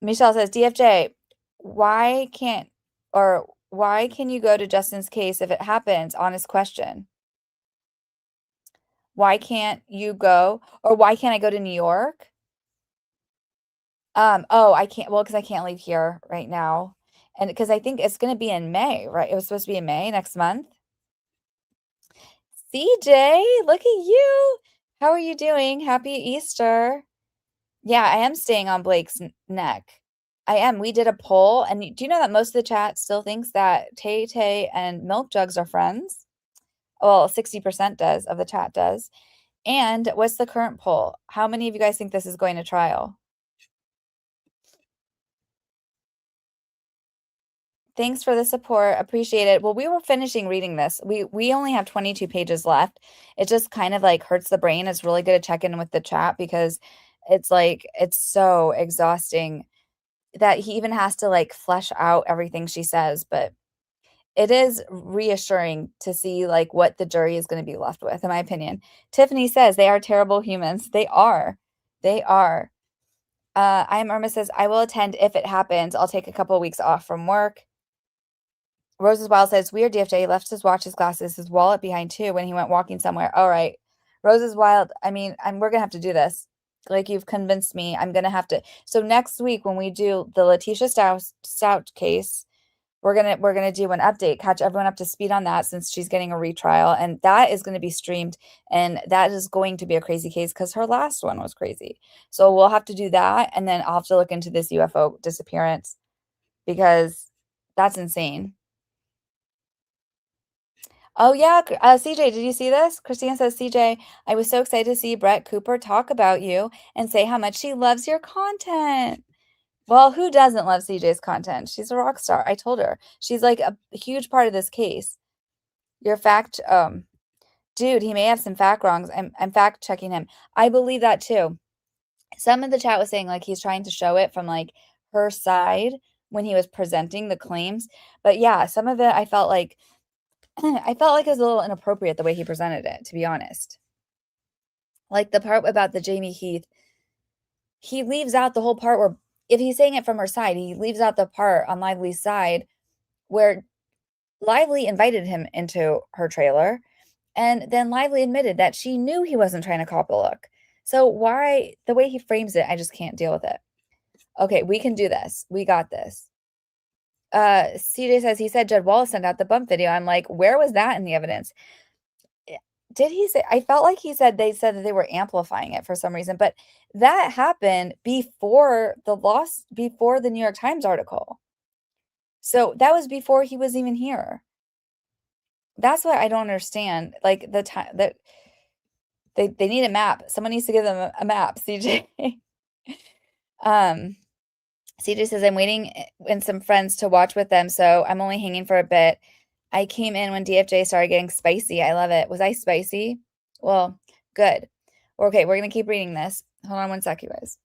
Michelle says, DFJ, why can you go to Justin's case if it happens? Honest question. Why can't you go? Or why can't I go to New York? Oh, I can't. Well, because I can't leave here right now. And because I think it's going to be in May, right? It was supposed to be in May next month. CJ, look at you. How are you doing? Happy Easter. Yeah, I am staying on Blake's neck. I am. We did a poll, and do you know that most of the chat still thinks that Tay Tay and Milk Jugs are friends? Well, 60% does of the chat does. And what's the current poll? How many of you guys think this is going to trial? Thanks for the support. Appreciate it. Well, we were finishing reading this. We only have 22 pages left. It just kind of like hurts the brain. It's really good to check in with the chat because it's like it's so exhausting that he even has to like flesh out everything she says, but it is reassuring to see like what the jury is going to be left with, in my opinion. Tiffany says they are terrible humans. They are. They are. I am Irma says, I will attend if it happens. I'll take a couple of weeks off from work. Rose's Wild says, weird DFJ left his watch, his glasses, his wallet behind too when he went walking somewhere. All right. Rose's Wild, I mean, we're going to have to do this. Like you've convinced me. I'm going to have to. So next week when we do the Laticia Stauch case, we're gonna do an update, catch everyone up to speed on that since she's getting a retrial, and that is going to be streamed, and that is going to be a crazy case because her last one was crazy. So we'll have to do that, and then I'll have to look into this UFO disappearance because that's insane. Oh yeah, CJ, did you see this? Christina says, CJ, I was so excited to see Brett Cooper talk about you and say how much she loves your content. Well, who doesn't love CJ's content? She's a rock star. I told her. She's like a huge part of this case. Your fact, dude, he may have some fact wrongs. I'm fact checking him. I believe that too. Some of the chat was saying like he's trying to show it from like her side when he was presenting the claims. But yeah, some of it I felt like it was a little inappropriate the way he presented it, to be honest. Like the part about the Jamie Heath, he leaves out the whole part where if he's saying it from her side, he leaves out the part on Lively's side where Lively invited him into her trailer, and then Lively admitted that she knew he wasn't trying to cop a look. So why, the way he frames it, I just can't deal with it. Okay, we can do this. We got this. CJ says he said Jed Wallace sent out the bump video. I'm like, where was that in the evidence? Did he say? I felt like they said that they were amplifying it for some reason, but that happened before the New York Times article. So that was before he was even here. That's what I don't understand. Like the time that they need a map. Someone needs to give them a map, CJ. CJ says I'm waiting and some friends to watch with them, so I'm only hanging for a bit. I came in when DFJ started getting spicy. I love it. Was I spicy? Well, good. Okay, we're going to keep reading this. Hold on one sec, you guys.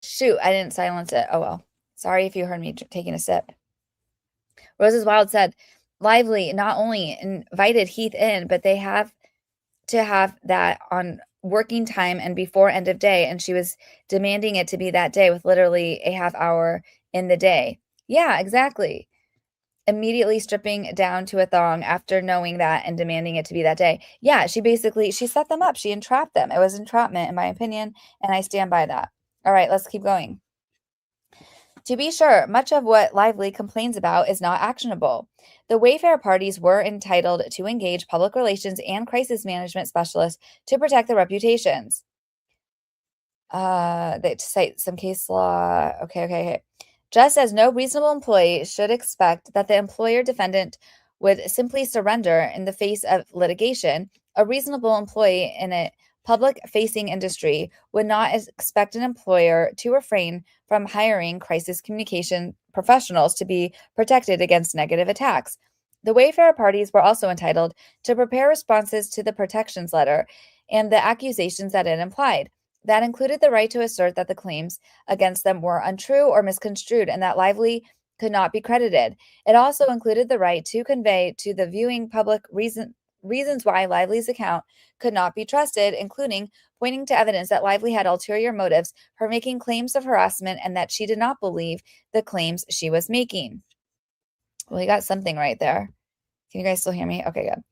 Shoot, I didn't silence it. Oh, well. Sorry if you heard me taking a sip. Rose's Wild said, Lively not only invited Heath in, but they have to have that on working time and before end of day, and she was demanding it to be that day with literally a half hour in the day. Yeah, exactly. Immediately stripping down to a thong after knowing that and demanding it to be that day. Yeah, she set them up. She entrapped them. It was entrapment in my opinion, and I stand by that. All right, let's keep going. To be sure, much of what Lively complains about is not actionable. The Wayfarer parties were entitled to engage public relations and crisis management specialists to protect their reputations. They cite some case law. Okay. Just as no reasonable employee should expect that the employer defendant would simply surrender in the face of litigation, a reasonable employee in a public-facing industry would not expect an employer to refrain from hiring crisis communication professionals to be protected against negative attacks. The Wayfarer parties were also entitled to prepare responses to the protections letter and the accusations that it implied. That included the right to assert that the claims against them were untrue or misconstrued and that Lively could not be credited. It also included the right to convey to the viewing public reasons why Lively's account could not be trusted, including pointing to evidence that Lively had ulterior motives for making claims of harassment and that she did not believe the claims she was making. Well, you got something right there. Can you guys still hear me? Okay, good.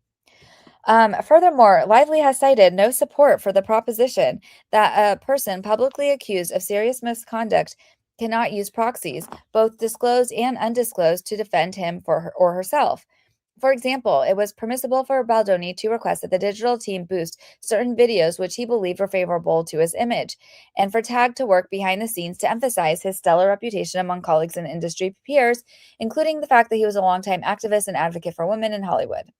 Furthermore, Lively has cited no support for the proposition that a person publicly accused of serious misconduct cannot use proxies, both disclosed and undisclosed, to defend him or herself. For example, it was permissible for Baldoni to request that the digital team boost certain videos which he believed were favorable to his image, and for Tag to work behind the scenes to emphasize his stellar reputation among colleagues and industry peers, including the fact that he was a longtime activist and advocate for women in Hollywood,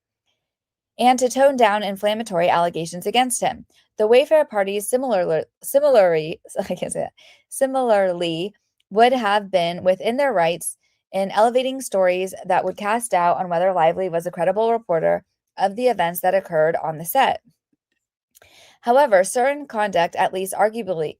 and to tone down inflammatory allegations against him. The Wayfarer parties similarly would have been within their rights in elevating stories that would cast doubt on whether Lively was a credible reporter of the events that occurred on the set. However, certain conduct, at least arguably,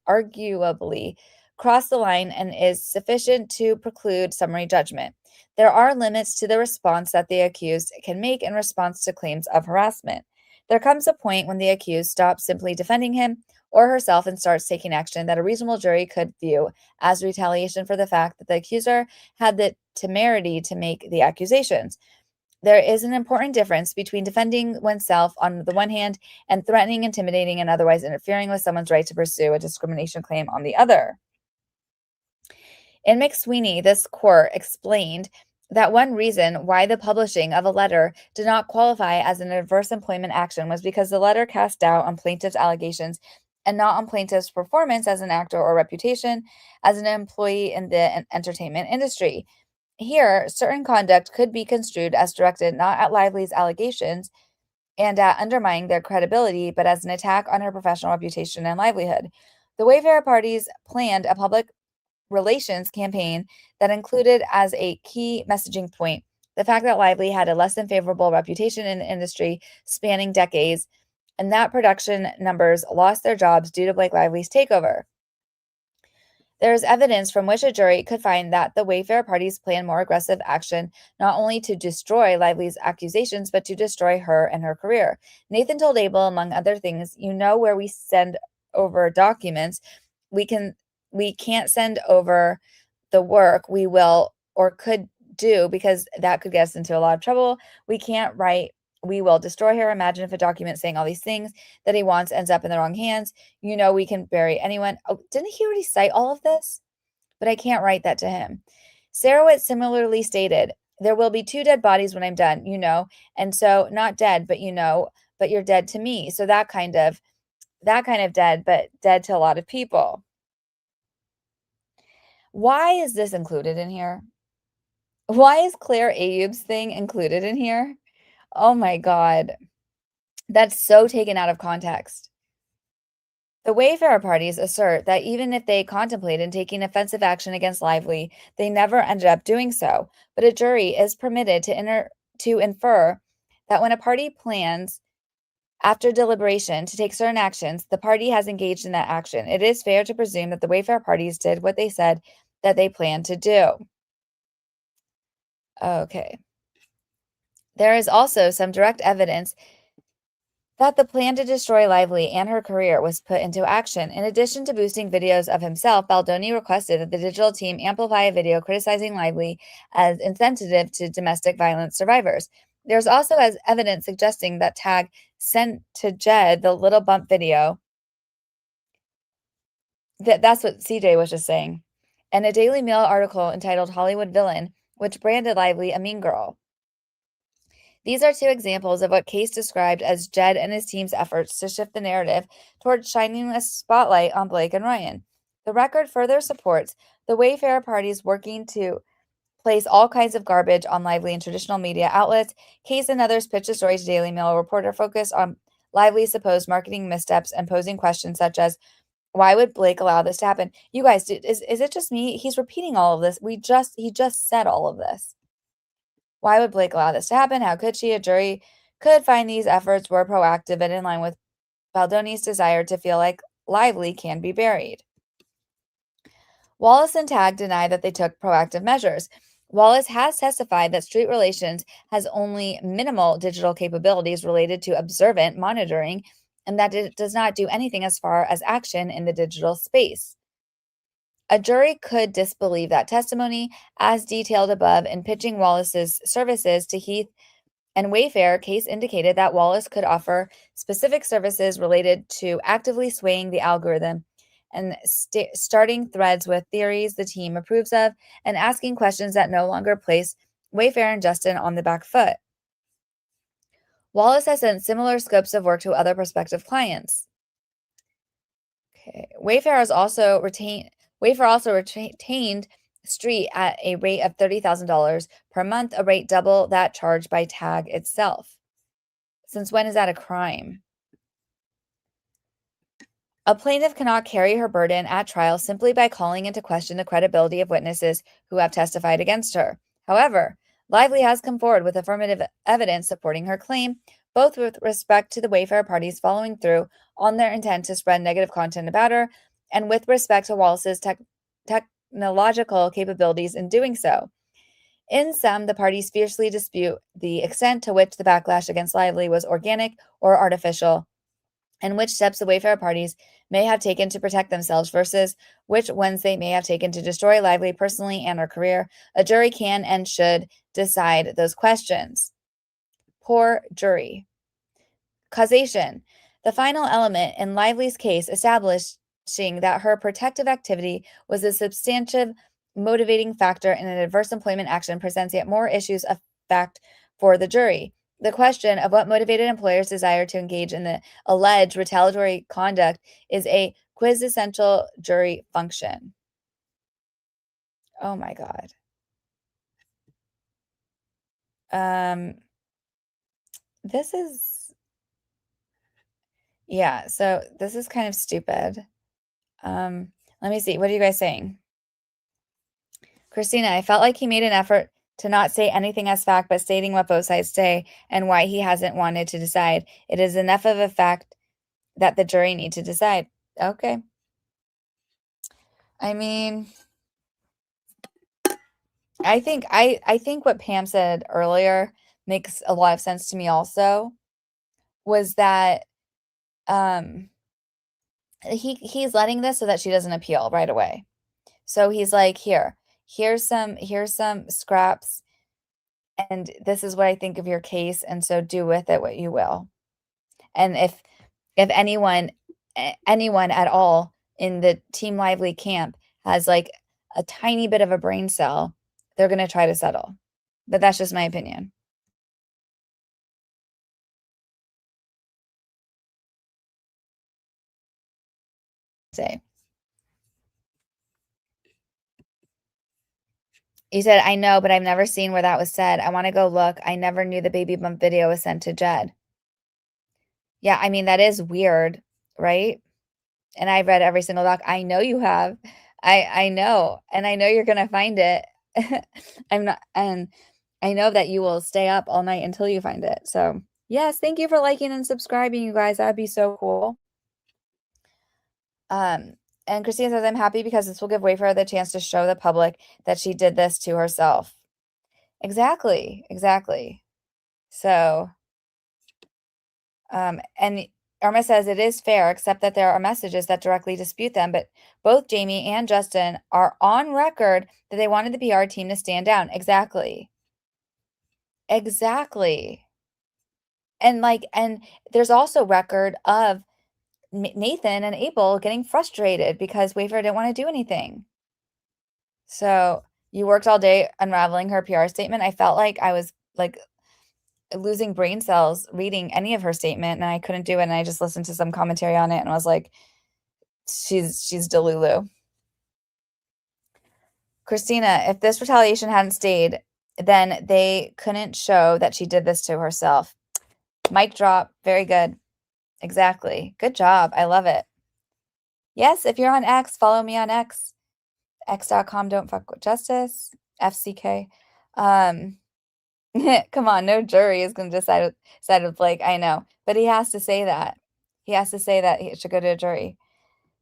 crossed the line and is sufficient to preclude summary judgment. There are limits to the response that the accused can make in response to claims of harassment. There comes a point when the accused stops simply defending him or herself and starts taking action that a reasonable jury could view as retaliation for the fact that the accuser had the temerity to make the accusations. There is an important difference between defending oneself on the one hand and threatening, intimidating, and otherwise interfering with someone's right to pursue a discrimination claim on the other. In McSweeney, this court explained that one reason why the publishing of a letter did not qualify as an adverse employment action was because the letter cast doubt on plaintiff's allegations and not on plaintiff's performance as an actor or reputation as an employee in the entertainment industry. Here, certain conduct could be construed as directed not at Lively's allegations and at undermining their credibility, but as an attack on her professional reputation and livelihood. The Wayfarer parties planned a public relations campaign that included as a key messaging point the fact that Lively had a less than favorable reputation in the industry spanning decades, and that production numbers lost their jobs due to Blake Lively's takeover. There is evidence from which a jury could find that the Wayfarer parties planned more aggressive action, not only to destroy Lively's accusations, but to destroy her and her career. Nathan told Abel, among other things, "You know, where we send over documents, we can't send over the work we will or could do because that could get us into a lot of trouble. We can't write, we will destroy her. Imagine if a document saying all these things that he wants ends up in the wrong hands. You know, we can bury anyone." Oh, didn't he already cite all of this? But I can't write that to him. Sarowitz similarly stated, "There will be 2 dead bodies when I'm done, you know, and so not dead, but you know, but you're dead to me." So that kind of dead, but dead to a lot of people. Why is this included in here? Why is Claire Ayub's thing included in here? Oh my God. That's so taken out of context. The Wayfarer parties assert that even if they contemplated taking offensive action against Lively, they never ended up doing so. But a jury is permitted to infer that when a party plans after deliberation to take certain actions, the party has engaged in that action. It is fair to presume that the Wayfarer parties did what they said that they planned to do. Okay. There is also some direct evidence that the plan to destroy Lively and her career was put into action. In addition to boosting videos of himself, Baldoni requested that the digital team amplify a video criticizing Lively as insensitive to domestic violence survivors. There's also evidence suggesting that Tag sent to Jed the little bump video. That's what CJ was just saying. And a Daily Mail article entitled "Hollywood Villain," which branded Lively a mean girl. These are 2 examples of what Case described as Jed and his team's efforts to shift the narrative towards shining a spotlight on Blake and Ryan. The record further supports the Wayfarer parties working to place all kinds of garbage on Lively in traditional media outlets. Case and others pitched a story to Daily Mail reporter focused on Lively's supposed marketing missteps and posing questions such as, why would Blake allow this to happen? You guys, is it just me? He's repeating all of this. He just said all of this. Why would Blake allow this to happen? How could she? A jury could find these efforts were proactive and in line with Baldoni's desire to feel like Lively can be buried. Wallace and Tag deny that they took proactive measures. Wallace has testified that Street Relations has only minimal digital capabilities related to observant monitoring and that it does not do anything as far as action in the digital space. A jury could disbelieve that testimony, as detailed above in pitching Wallace's services to Heath and Wayfarer. Case indicated that Wallace could offer specific services related to actively swaying the algorithm and starting threads with theories the team approves of and asking questions that no longer place Wayfarer and Justin on the back foot. Wallace has sent similar scopes of work to other prospective clients. Okay. Wayfarer also retained Street at a rate of $30,000 per month, a rate double that charged by Tag itself. Since when is that a crime? A plaintiff cannot carry her burden at trial simply by calling into question the credibility of witnesses who have testified against her. However, Lively has come forward with affirmative evidence supporting her claim, both with respect to the Wayfarer parties following through on their intent to spread negative content about her, and with respect to Wallace's technological capabilities in doing so. In sum, the parties fiercely dispute the extent to which the backlash against Lively was organic or artificial, and which steps the Wayfarer parties may have taken to protect themselves versus which ones they may have taken to destroy Lively personally and her career. A jury can and should decide those questions. Poor jury. Causation. The final element in Lively's case establishing that her protective activity was a substantive motivating factor in an adverse employment action presents yet more issues of fact for the jury. The question of what motivated employers' desire to engage in the alleged retaliatory conduct is a quintessential jury function. Oh my God. This is, yeah, so this is kind of stupid. Let me see. What are you guys saying? Christina, I felt like he made an effort to not say anything as fact, but stating what both sides say and why he hasn't wanted to decide. It is enough of a fact that the jury need to decide. Okay. I mean, I think what Pam said earlier makes a lot of sense to me also, was that he's letting this so that she doesn't appeal right away. So he's like, here's some scraps, and this is what I think of your case, and so do with it what you will. And if anyone at all in the Team Lively camp has like a tiny bit of a brain cell, they're going to try to settle. But that's just my opinion. Say. You said, I know, but I've never seen where that was said. I want to go look. I never knew the baby bump video was sent to Jed. Yeah, I mean, that is weird, right? And I've read every single doc. I know you have. I know. And I know you're going to find it. And I know that you will stay up all night until you find it. So, yes, thank you for liking and subscribing, you guys. That'd be so cool. And Christina says, I'm happy because this will give Wayfarer the chance to show the public that she did this to herself. Exactly. So, and Irma says it is fair, except that there are messages that directly dispute them. But both Jamie and Justin are on record that they wanted the PR team to stand down. Exactly. And there's also record of Nathan and Abel getting frustrated because Wayfarer didn't want to do anything. So you worked all day unraveling her PR statement. I felt like I was like losing brain cells reading any of her statement, and I couldn't do it. And I just listened to some commentary on it and was like, she's Delulu. Christina, if this retaliation hadn't stayed, then they couldn't show that she did this to herself. Mic drop. Very good. Exactly. Good job. I love it. Yes, if you're on X, follow me on X. X.com, don't fuck with justice. FCK. Come on, no jury is going to decide with Blake. I know. But he has to say that. He has to say that he should go to a jury.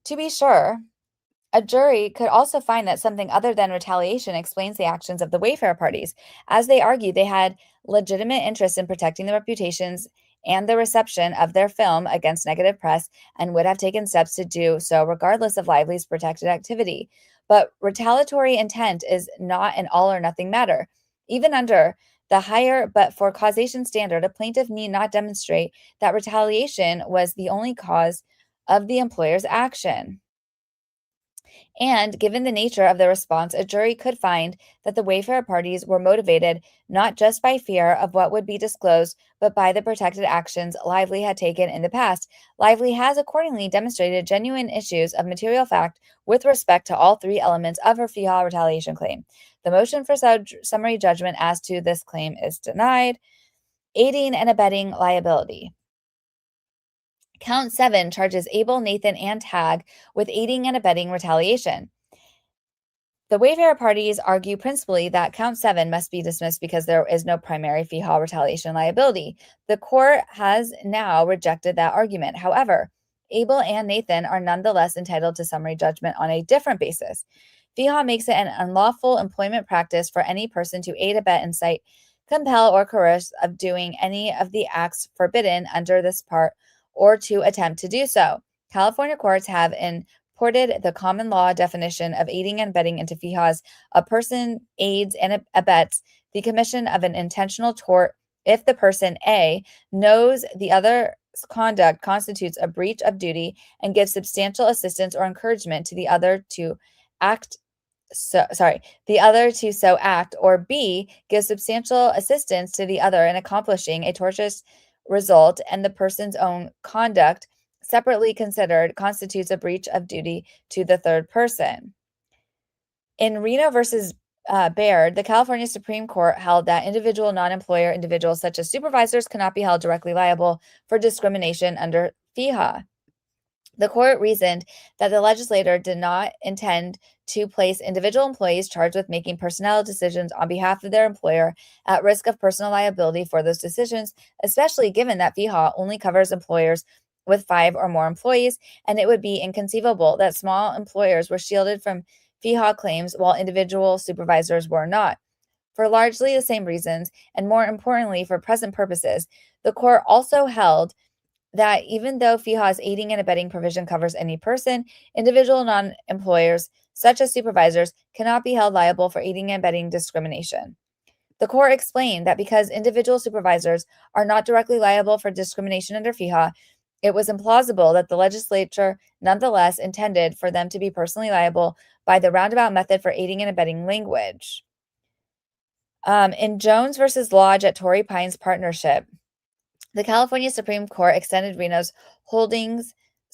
To be sure, a jury could also find that something other than retaliation explains the actions of the Wayfarer parties. As they argued, they had legitimate interest in protecting the reputations and the reception of their film against negative press and would have taken steps to do so regardless of Lively's protected activity. But retaliatory intent is not an all or nothing matter. Even under the higher but for causation standard, a plaintiff need not demonstrate that retaliation was the only cause of the employer's action. And given the nature of the response, a jury could find that the Wayfarer parties were motivated not just by fear of what would be disclosed, but by the protected actions Lively had taken in the past. Lively has accordingly demonstrated genuine issues of material fact with respect to all three elements of her FEHA retaliation claim. The motion for summary judgment as to this claim is denied. Aiding and abetting liability. Count 7 charges Abel, Nathan, and Tag with aiding and abetting retaliation. The Wayfarer parties argue principally that Count 7 must be dismissed because there is no primary FEHA retaliation liability. The court has now rejected that argument. However, Abel and Nathan are nonetheless entitled to summary judgment on a different basis. FEHA makes it an unlawful employment practice for any person to aid, abet, incite, compel, or coerce of doing any of the acts forbidden under this part or to attempt to do so. California courts have imported the common law definition of aiding and abetting into FEHA's. A person aids and abets the commission of an intentional tort if the person A knows the other's conduct constitutes a breach of duty and gives substantial assistance or encouragement to the other to act so act, or B gives substantial assistance to the other in accomplishing a tortious result, and the person's own conduct separately considered constitutes a breach of duty to the third person. In Reno versus Baird, the California Supreme Court held that individual non-employer individuals such as supervisors cannot be held directly liable for discrimination under FEHA. The court reasoned that the legislator did not intend to place individual employees charged with making personnel decisions on behalf of their employer at risk of personal liability for those decisions, especially given that FEHA only covers employers with 5 or more employees, and it would be inconceivable that small employers were shielded from FEHA claims while individual supervisors were not. For largely the same reasons, and more importantly for present purposes, the court also held that even though FEHA's aiding and abetting provision covers any person, individual non-employers, such as supervisors, cannot be held liable for aiding and abetting discrimination. The court explained that because individual supervisors are not directly liable for discrimination under FEHA, it was implausible that the legislature nonetheless intended for them to be personally liable by the roundabout method for aiding and abetting language. In Jones versus Lodge at Torrey Pines Partnership, the California Supreme Court extended Reno's holding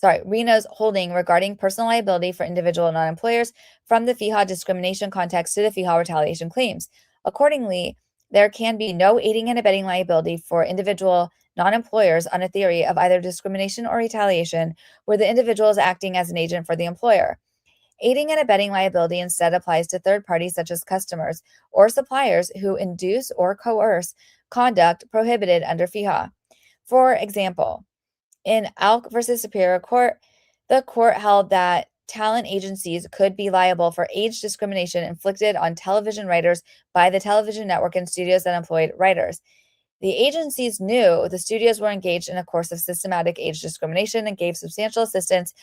regarding personal liability for individual non-employers from the FEHA discrimination context to the FEHA retaliation claims. Accordingly, there can be no aiding and abetting liability for individual non-employers on a theory of either discrimination or retaliation where the individual is acting as an agent for the employer. Aiding and abetting liability instead applies to third parties such as customers or suppliers who induce or coerce conduct prohibited under FEHA. For example, in Alk versus Superior Court, the court held that talent agencies could be liable for age discrimination inflicted on television writers by the television network and studios that employed writers. The agencies knew the studios were engaged in a course of systematic age discrimination and gave substantial assistance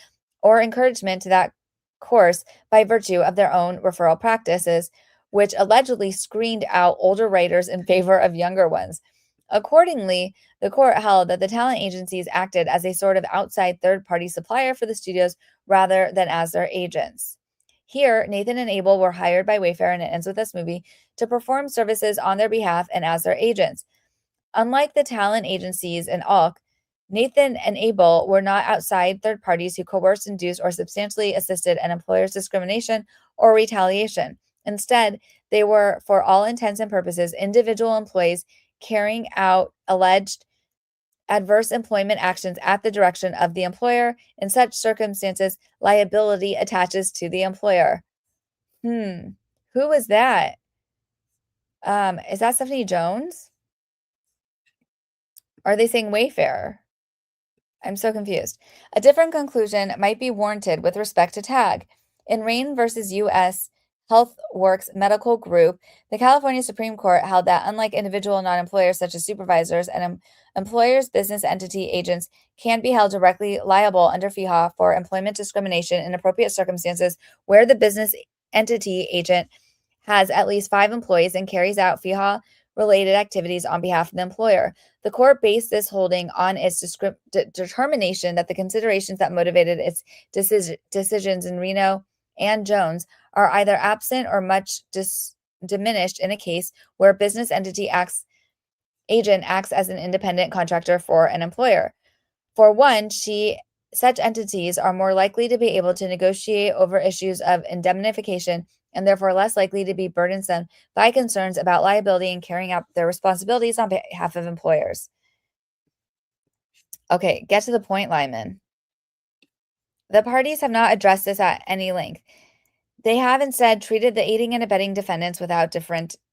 or encouragement to that course by virtue of their own referral practices, which allegedly screened out older writers in favor of younger ones. Accordingly, the court held that the talent agencies acted as a sort of outside third-party supplier for the studios rather than as their agents. Here, Nathan and Abel were hired by Wayfarer, and it ends with this movie, to perform services on their behalf and as their agents. Unlike the talent agencies in Alk, Nathan and Abel were not outside third parties who coerced, induced, or substantially assisted an employer's discrimination or retaliation. Instead, they were, for all intents and purposes, individual employees carrying out alleged adverse employment actions at the direction of the employer. In such circumstances, liability attaches to the employer. Who is that? Is that Stephanie Jones? Or are they saying Wayfarer? I'm so confused. A different conclusion might be warranted with respect to Tag. In Rain versus U.S. HealthWorks Medical Group, the California Supreme Court held that unlike individual non-employers such as supervisors and employers' business entity agents can be held directly liable under FEHA for employment discrimination in appropriate circumstances where the business entity agent has at least 5 employees and carries out FIHA-related activities on behalf of the employer. The court based this holding on its determination that the considerations that motivated its decisions in Reno and Jones are either absent or much diminished in a case where a business entity agent acts as an independent contractor for an employer. For one, such entities are more likely to be able to negotiate over issues of indemnification and therefore less likely to be burdensome by concerns about liability and carrying out their responsibilities on behalf of employers. Okay, get to the point, Limen. The parties have not addressed this at any length. They have instead treated the aiding and abetting defendants without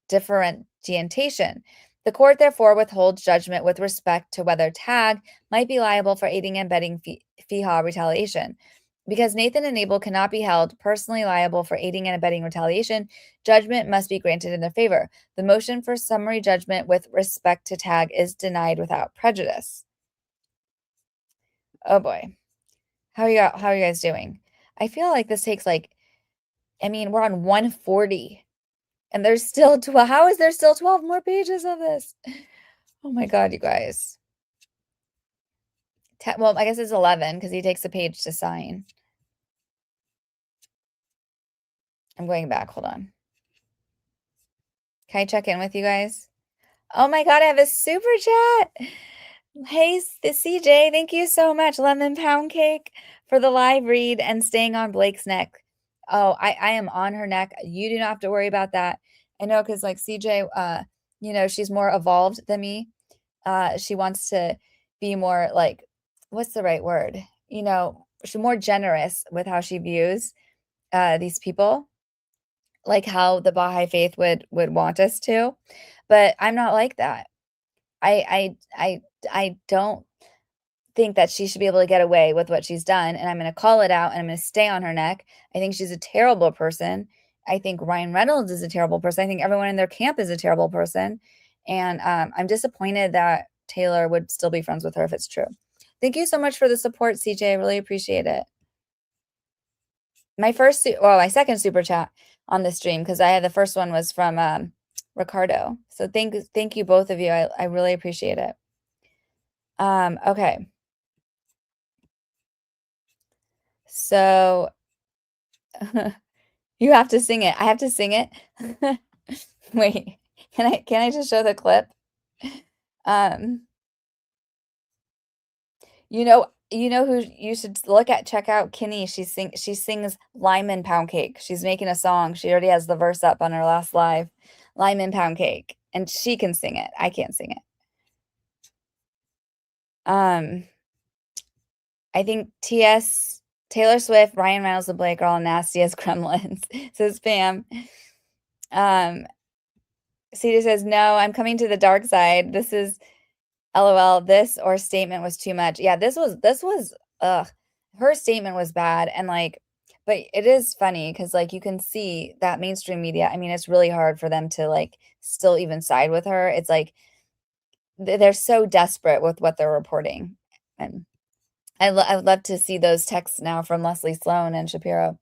differentiation. The court therefore withholds judgment with respect to whether TAG might be liable for aiding and abetting FIHA retaliation. Because Nathan and Abel cannot be held personally liable for aiding and abetting retaliation, judgment must be granted in their favor. The motion for summary judgment with respect to TAG is denied without prejudice. Oh boy. How are you guys doing? I feel like this takes we're on 140 and there's still 12. How is there still 12 more pages of this? Oh my God, you guys. Well, I guess it's 11 because he takes a page to sign. I'm going back. Hold on. Can I check in with you guys? Oh my God, I have a super chat. Hey, CJ, thank you so much. Lemon Pound Cake for the live read and staying on Blake's neck. Oh, I am on her neck. You do not have to worry about that. I know because CJ, she's more evolved than me. She wants to be more what's the right word? She's more generous with how she views these people, like how the Baha'i faith would want us to. But I'm not like that. I don't think that she should be able to get away with what she's done, and I'm going to call it out and I'm going to stay on her neck. I think she's a terrible person. I think Ryan Reynolds is a terrible person. I think everyone in their camp is a terrible person. And I'm disappointed that Taylor would still be friends with her if it's true. Thank you so much for the support, CJ. I really appreciate it. My second super chat on the stream, because the first one was from Ricardo. So thank you both of you. I really appreciate it. Okay. So you have to sing it. I have to sing it. Wait, can I just show the clip? You know who you should check out Kinney. She sings Limen Pound Cake. She's making a song. She already has the verse up on her last live. Limen Pound Cake. And she can sing it. I can't sing it. I think Taylor Swift, Ryan Reynolds, and Blake are all nasty as gremlins, says Pam. Cedar says, no, I'm coming to the dark side. This is LOL. This or statement was too much. Yeah, this was her statement was bad. And but it is funny because you can see that mainstream media, it's really hard for them to still even side with her. It's they're so desperate with what they're reporting. And I would love to see those texts now from Leslie Sloan and Shapiro.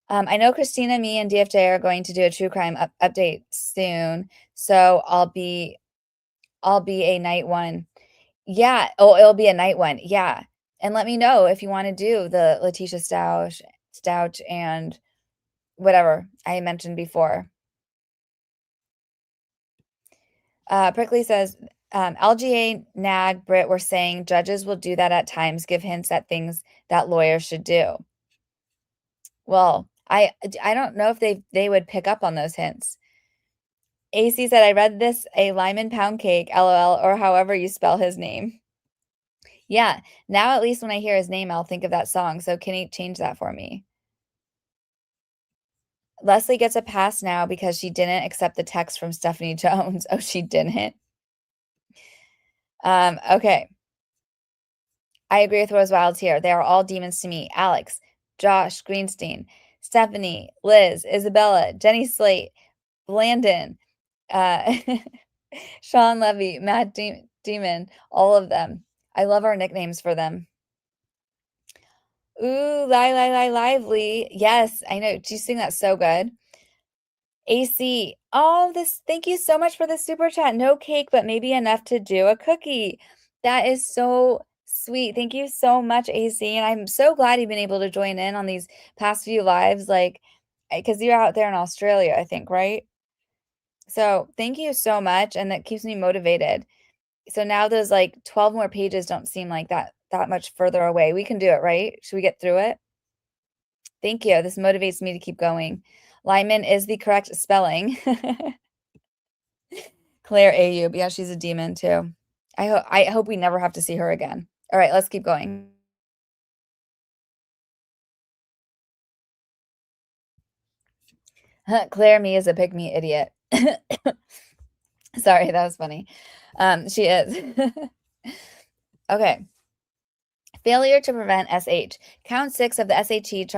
I know Christina, me, and DFJ are going to do a true crime update soon, so I'll be a night one. Yeah. Oh, it'll be a night one. Yeah. And let me know if you want to do the Laticia Stauch and whatever I mentioned before. Prickly says, LGA, NAG, Britt were saying judges will do that at times, give hints at things that lawyers should do. Well, I don't know if they would pick up on those hints. AC said, I read this, a Limen Pound Cake, LOL, or however you spell his name. Yeah, now at least when I hear his name, I'll think of that song. So can you change that for me? Leslie gets a pass now because she didn't accept the text from Stephanie Jones. Oh, she didn't? Okay. I agree with Rose Wilds here. They are all demons to me. Alex, Josh Greenstein, Stephanie, Liz, Isabella, Jenny Slate, Blandon, Sean Levy, Matt Demon, all of them. I love our nicknames for them. Ooh, lively. Yes, I know. You sing that so good. AC. Oh, thank you so much for the super chat. No cake, but maybe enough to do a cookie. That is so sweet. Thank you so much, AC. And I'm so glad you've been able to join in on these past few lives, like, because you're out there in Australia, I think, right? So thank you so much. And that keeps me motivated. So now those like 12 more pages don't seem like that much further away. We can do it, right? Should we get through it? Thank you. This motivates me to keep going. Limen is the correct spelling. Claire Ayub. Yeah, she's a demon too. I hope we never have to see her again. All right, let's keep going. Claire me is a pick-me idiot. Sorry, that was funny. She is. Okay. Failure to prevent SH. Count 6 of the SAC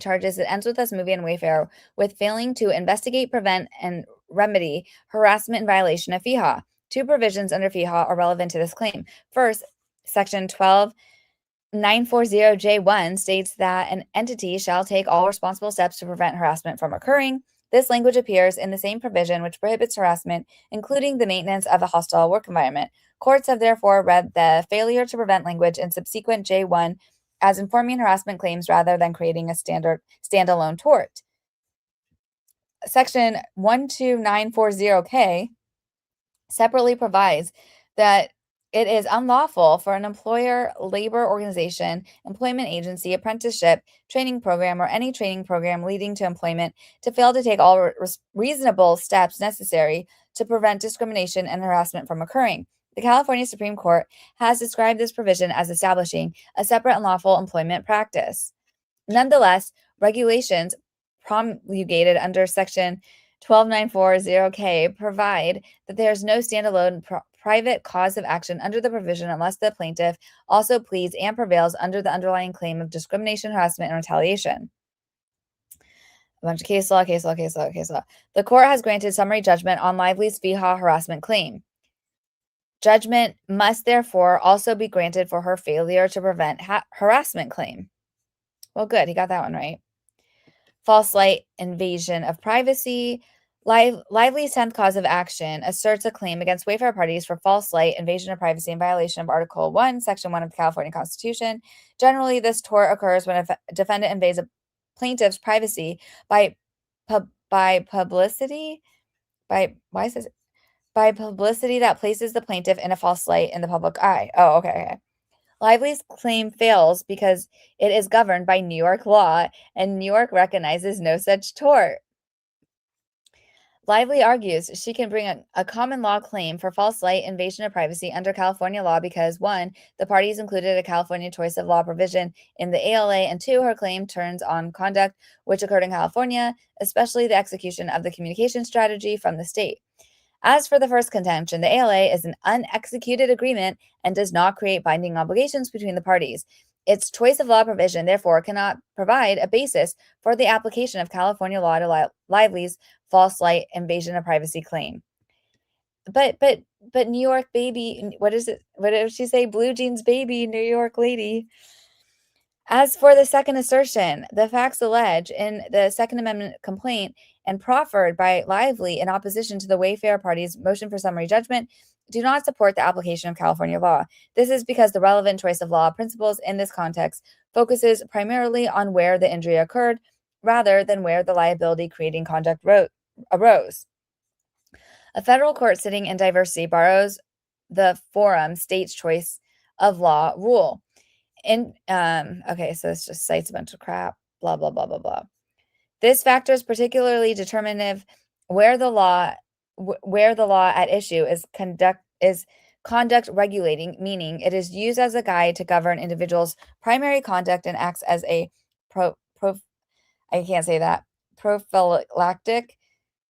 charges it ends with us movie and Wayfarer with failing to investigate, prevent, and remedy harassment in violation of FEHA. 2 provisions under FEHA are relevant to this claim. First, Section 12940J1 states that an entity shall take all responsible steps to prevent harassment from occurring. This language appears in the same provision which prohibits harassment, including the maintenance of a hostile work environment. Courts have therefore read the failure to prevent language in subsequent J1 as informing harassment claims rather than creating a standalone tort. Section 12940K separately provides that it is unlawful for an employer, labor organization, employment agency, apprenticeship, training program, or any training program leading to employment to fail to take all reasonable steps necessary to prevent discrimination and harassment from occurring. The California Supreme Court has described this provision as establishing a separate unlawful employment practice. Nonetheless, regulations promulgated under Section 12940K provide that there is no standalone private cause of action under the provision unless the plaintiff also pleads and prevails under the underlying claim of discrimination, harassment, and retaliation. A bunch of case law. The court has granted summary judgment on Lively's FEHA harassment claim. Judgment must therefore also be granted for her failure to prevent harassment claim. Well, good. He got that one right. False light, invasion of privacy. Lively's 10th cause of action asserts a claim against Wayfarer parties for false light, invasion of privacy, and violation of Article 1, Section 1 of the California Constitution. Generally, this tort occurs when a defendant invades a plaintiff's privacy by publicity. By publicity that places the plaintiff in a false light in the public eye. Oh, okay. Lively's claim fails because it is governed by New York law, and New York recognizes no such tort. Lively argues she can bring a common law claim for false light, invasion of privacy under California law because 1, the parties included a California choice of law provision in the ALA, and 2, her claim turns on conduct which occurred in California, especially the execution of the communication strategy from the state. As for the first contention, the ALA is an unexecuted agreement and does not create binding obligations between the parties. Its choice of law provision, therefore, cannot provide a basis for the application of California law to Lively's false light, invasion of privacy claim. But New York baby, what is it? What did she say? Blue jeans baby, New York lady. As for the second assertion, the facts alleged in the Second Amendment complaint and proffered by Lively in opposition to the Wayfarer party's motion for summary judgment do not support the application of California law. This is because the relevant choice of law principles in this context focuses primarily on where the injury occurred rather than where the liability creating conduct arose. A federal court sitting in diversity borrows the forum state's choice of law rule. Okay, so this just cites a bunch of crap, blah, blah, blah, blah, blah. This factor is particularly determinative where the law at issue is conduct regulating, meaning it is used as a guide to govern individuals' primary conduct and acts as a prophylactic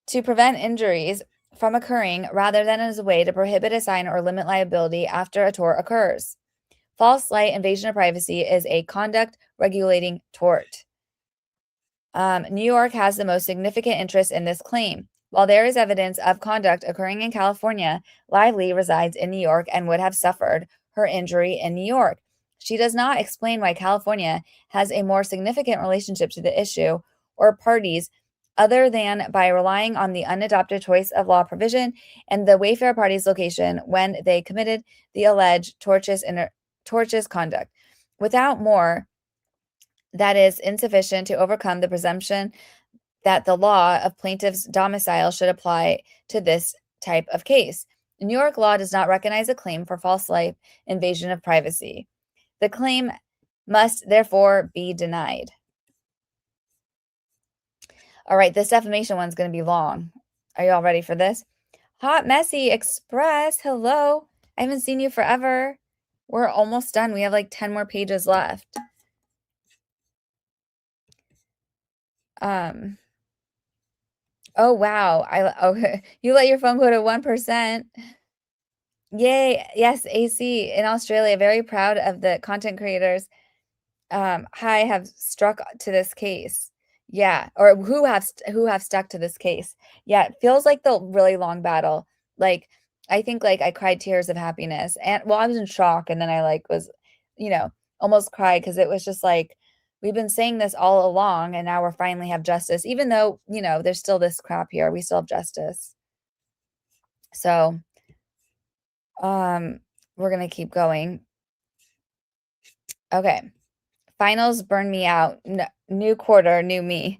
to prevent injuries from occurring rather than as a way to prohibit, assign, or limit liability after a tort occurs. False light, invasion of privacy is a conduct regulating tort. New York has the most significant interest in this claim. While there is evidence of conduct occurring in California, Lively resides in New York and would have suffered her injury in New York. She does not explain why California has a more significant relationship to the issue or parties other than by relying on the unadopted choice of law provision and the Wayfarer party's location when they committed the alleged tortious conduct. Without more, that is insufficient to overcome the presumption that the law of plaintiff's domicile should apply to this type of case. New York law does not recognize a claim for false light invasion of privacy. The claim must therefore be denied. All right, this defamation one's going to be long. Are you all ready for this? Hot Messy Express, hello. I haven't seen you forever. We're almost done. We have like 10 more pages left. Oh, wow. You let your phone go to 1%. Yay. Yes, AC in Australia. Very proud of the content creators have struck to this case. Yeah, or who have stuck to this case. Yeah, it feels like the really long battle. Like I think like I cried tears of happiness, and well, I was in shock, and then I like was, almost cried because it was just like we've been saying this all along, and now we're finally have justice. Even though there's still this crap here, we still have justice. So, we're gonna keep going. Okay. Finals burn me out. New quarter, new me.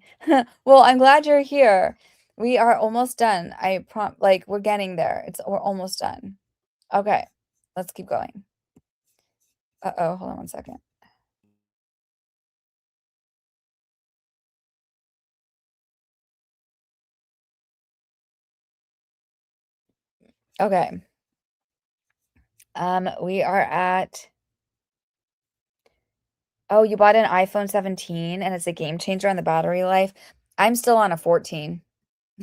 Well, I'm glad you're here. We are almost done. We're getting there. We're almost done. Okay, let's keep going. Uh-oh, hold on one second. Okay. We are at... Oh, you bought an iPhone 17 and it's a game changer on the battery life. I'm still on a 14.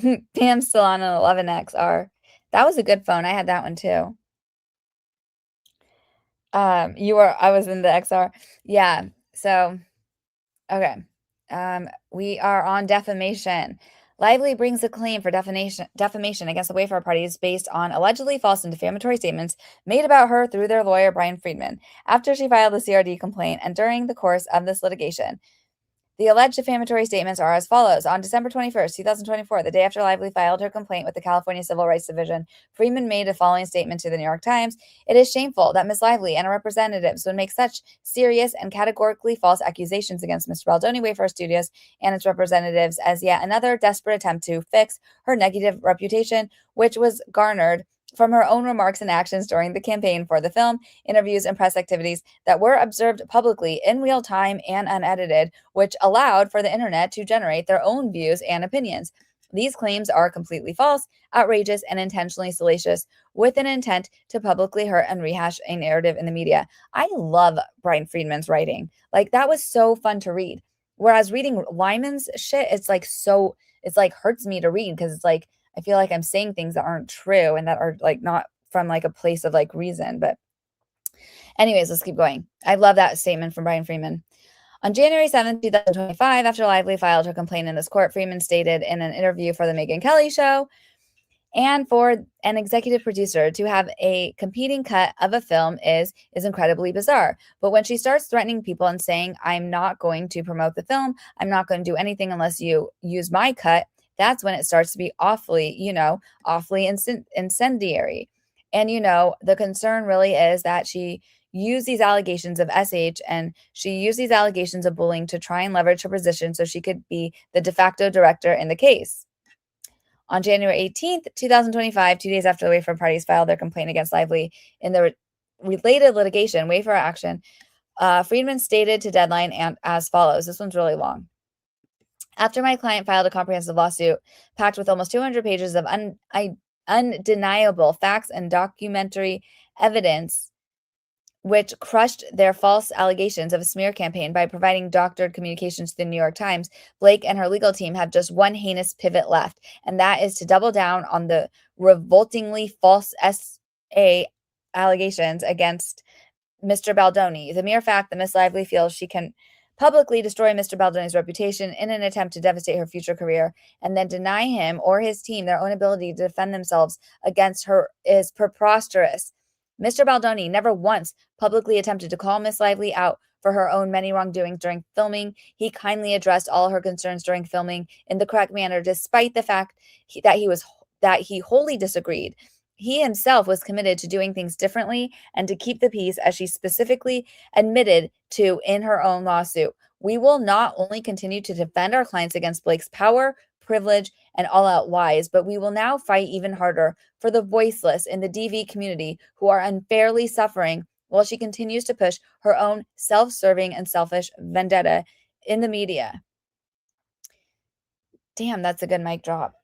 I'm still on an 11XR. That was a good phone. I had that one too. I was in the XR. Yeah. So, okay. We are on defamation. Lively brings a claim for defamation against the Wayfarer parties based on allegedly false and defamatory statements made about her through their lawyer, Brian Friedman, after she filed the CRD complaint and during the course of this litigation. The alleged defamatory statements are as follows. On December 21st, 2024, the day after Lively filed her complaint with the California Civil Rights Division, Friedman made the following statement to the New York Times. It is shameful that Ms. Lively and her representatives would make such serious and categorically false accusations against Mr. Baldoni, Wayfarer Studios, and its representatives as yet another desperate attempt to fix her negative reputation, which was garnered from her own remarks and actions during the campaign for the film, interviews, and press activities that were observed publicly in real time and unedited, which allowed for the internet to generate their own views and opinions. These claims are completely false, outrageous, and intentionally salacious, with an intent to publicly hurt and rehash a narrative in the media. I love Brian Friedman's writing. Like, that was so fun to read. Whereas reading Limen's shit, it's like hurts me to read because it's like, I feel like I'm saying things that aren't true and that are like not from like a place of like reason. But anyways, let's keep going. I love that statement from Brian Friedman. On January 7th, 2025, after Lively filed her complaint in this court, Friedman stated in an interview for the Megyn Kelly show and for an executive producer to have a competing cut of a film is incredibly bizarre. But when she starts threatening people and saying, I'm not going to promote the film, I'm not going to do anything unless you use my cut, that's when it starts to be awfully incendiary. And, the concern really is that she used these allegations of SH and she used these allegations of bullying to try and leverage her position so she could be the de facto director in the case. On January 18th, 2025, 2 days after the Wayfarer parties filed their complaint against Lively in the related litigation, Wayfarer action, Friedman stated to Deadline and as follows. This one's really long. After my client filed a comprehensive lawsuit packed with almost 200 pages of undeniable facts and documentary evidence, which crushed their false allegations of a smear campaign by providing doctored communications to the New York Times, Blake and her legal team have just one heinous pivot left, and that is to double down on the revoltingly false SA allegations against Mr. Baldoni. The mere fact that Miss Lively feels she can publicly destroy Mr. Baldoni's reputation in an attempt to devastate her future career and then deny him or his team their own ability to defend themselves against her is preposterous. Mr. Baldoni never once publicly attempted to call Miss Lively out for her own many wrongdoings during filming. He kindly addressed all her concerns during filming in the correct manner, despite the fact that he wholly disagreed. He himself was committed to doing things differently and to keep the peace, as she specifically admitted to in her own lawsuit. We will not only continue to defend our clients against Blake's power, privilege, and all-out lies, but we will now fight even harder for the voiceless in the DV community who are unfairly suffering while she continues to push her own self-serving and selfish vendetta in the media. Damn, that's a good mic drop.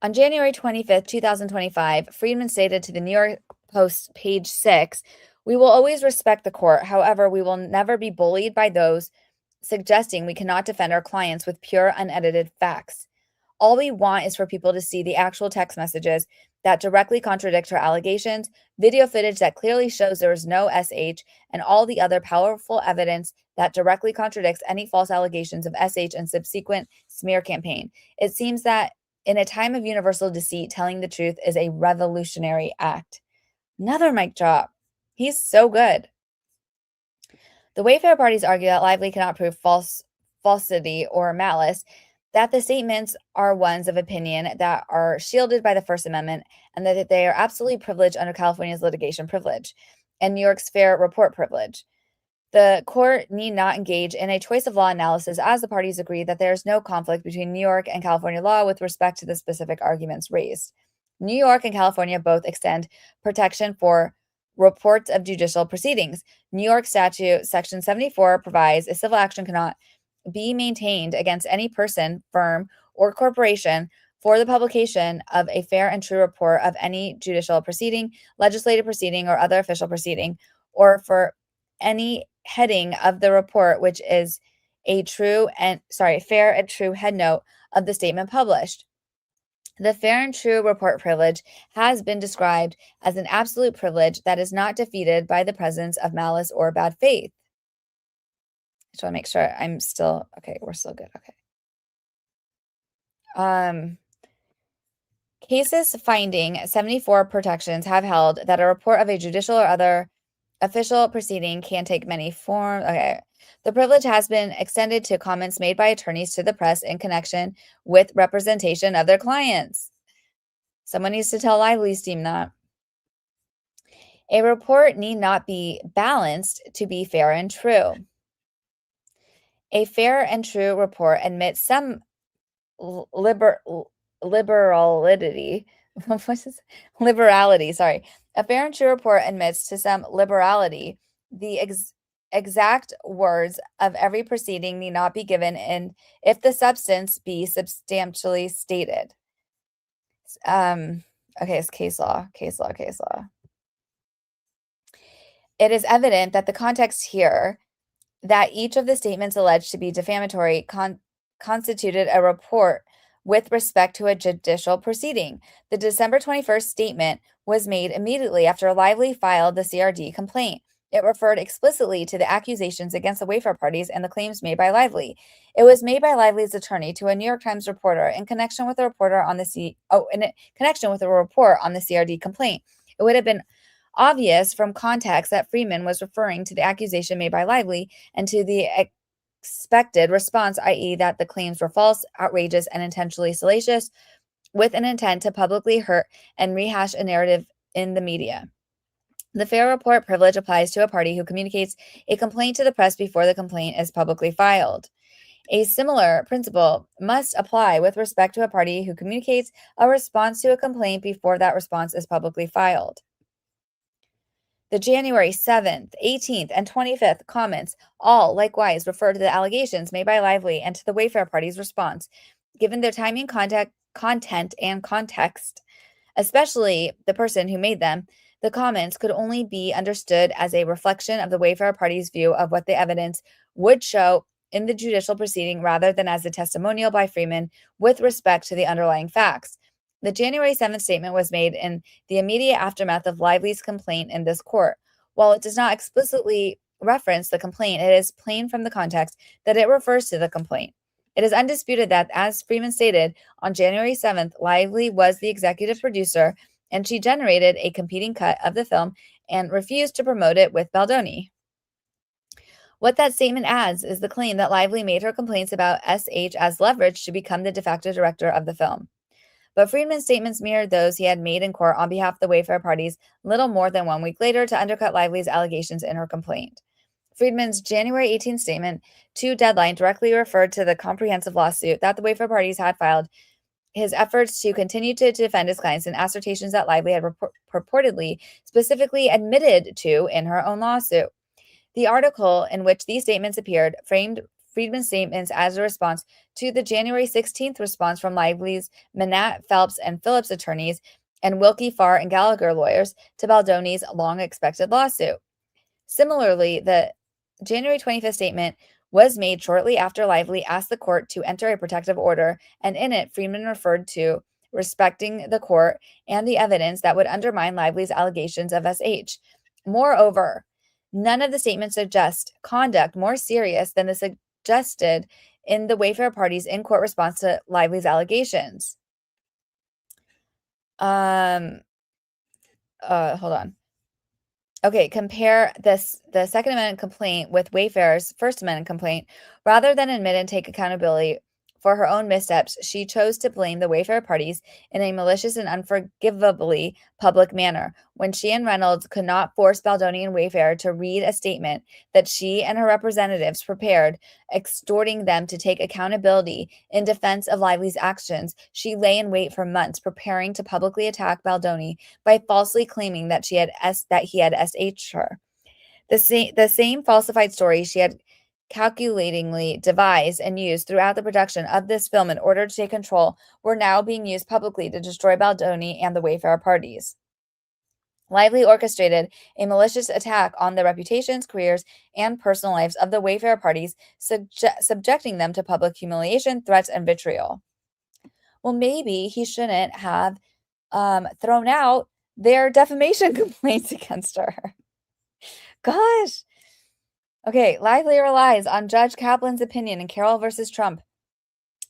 On January 25th, 2025, Friedman stated to the New York Post, page 6, "We will always respect the court. However, we will never be bullied by those suggesting we cannot defend our clients with pure, unedited facts. All we want is for people to see the actual text messages that directly contradict her allegations, video footage that clearly shows there is no SH, and all the other powerful evidence that directly contradicts any false allegations of SH and subsequent smear campaign. It seems that in a time of universal deceit, telling the truth is a revolutionary act." Another mic drop. He's so good. The Wayfarer parties argue that Lively cannot prove falsity or malice, that the statements are ones of opinion that are shielded by the First Amendment, and that they are absolutely privileged under California's litigation privilege and New York's fair report privilege. The court need not engage in a choice of law analysis, as the parties agree that there is no conflict between New York and California law with respect to the specific arguments raised. New York and California both extend protection for reports of judicial proceedings. New York statute section 74 provides a civil action cannot be maintained against any person, firm, or corporation for the publication of a fair and true report of any judicial proceeding, legislative proceeding, or other official proceeding, or for any heading of the report which is a fair and true head note of the statement published. The fair and true report privilege has been described as an absolute privilege that is not defeated by the presence of malice or bad faith. I just want to make sure I'm still okay. We're still good. Okay. Cases finding 74 protections have held that a report of a judicial or other official proceeding can take many forms. Okay. The privilege has been extended to comments made by attorneys to the press in connection with representation of their clients. Someone needs to tell Lively's team that. A report need not be balanced to be fair and true. A fair and true report admits some liberality. Liberality, sorry. A fair and true report admits to some liberality. The exact words of every proceeding need not be given in if the substance be substantially stated. Okay, it's case law. It is evident that the context here that each of the statements alleged to be defamatory constituted a report with respect to a judicial proceeding. The December 21st statement was made immediately after Lively filed the CRD complaint. It referred explicitly to the accusations against the Wayfarer parties and the claims made by Lively. It was made by Lively's attorney to a New York Times reporter in connection with a report on the CRD complaint. It would have been obvious from context that Freeman was referring to the accusation made by Lively and to the expected response, i.e., that the claims were false, outrageous, and intentionally salacious, with an intent to publicly hurt and rehash a narrative in the media. The fair report privilege applies to a party who communicates a complaint to the press before the complaint is publicly filed. A similar principle must apply with respect to a party who communicates a response to a complaint before that response is publicly filed. The January 7th, 18th, and 25th comments all likewise refer to the allegations made by Lively and to the Wayfarer party's response. Given their timing, content, and context, especially the person who made them, the comments could only be understood as a reflection of the Wayfarer party's view of what the evidence would show in the judicial proceeding rather than as a testimonial by Freeman with respect to the underlying facts. The January 7th statement was made in the immediate aftermath of Lively's complaint in this court. While it does not explicitly reference the complaint, it is plain from the context that it refers to the complaint. It is undisputed that, as Freeman stated, on January 7th, Lively was the executive producer and she generated a competing cut of the film and refused to promote it with Baldoni. What that statement adds is the claim that Lively made her complaints about SH as leverage to become the de facto director of the film. But Friedman's statements mirrored those he had made in court on behalf of the Wayfarer parties little more than 1 week later to undercut Lively's allegations in her complaint. Friedman's January 18th statement to Deadline directly referred to the comprehensive lawsuit that the Wayfarer parties had filed, his efforts to continue to defend his clients, and assertions that Lively had purportedly specifically admitted to in her own lawsuit. The article in which these statements appeared framed Friedman's statements as a response to the January 16th response from Lively's Manat, Phelps, and Phillips attorneys and Wilkie, Farr, and Gallagher lawyers to Baldoni's long-expected lawsuit. Similarly, the January 25th statement was made shortly after Lively asked the court to enter a protective order, and in it, Friedman referred to respecting the court and the evidence that would undermine Lively's allegations of SH. Moreover, none of the statements suggest conduct more serious than the suggested in the Wayfarer parties in-court response to Lively's allegations. Hold on. Okay, compare the Second Amendment complaint with Wayfarer's First Amendment complaint. Rather than admit and take accountability for her own missteps, she chose to blame the Wayfarer parties in a malicious and unforgivably public manner. When she and Reynolds could not force Baldoni and Wayfarer to read a statement that she and her representatives prepared, extorting them to take accountability in defense of Lively's actions, she lay in wait for months, preparing to publicly attack Baldoni by falsely claiming that he had SH'd her. The same falsified story she had calculatingly devised and used throughout the production of this film in order to take control were now being used publicly to destroy Baldoni and the Wayfarer parties. Lively orchestrated a malicious attack on the reputations, careers, and personal lives of the Wayfarer parties, subjecting them to public humiliation, threats, and vitriol. Well, maybe he shouldn't have thrown out their defamation complaints against her. Gosh. Okay, Lively relies on Judge Kaplan's opinion in Carroll versus Trump,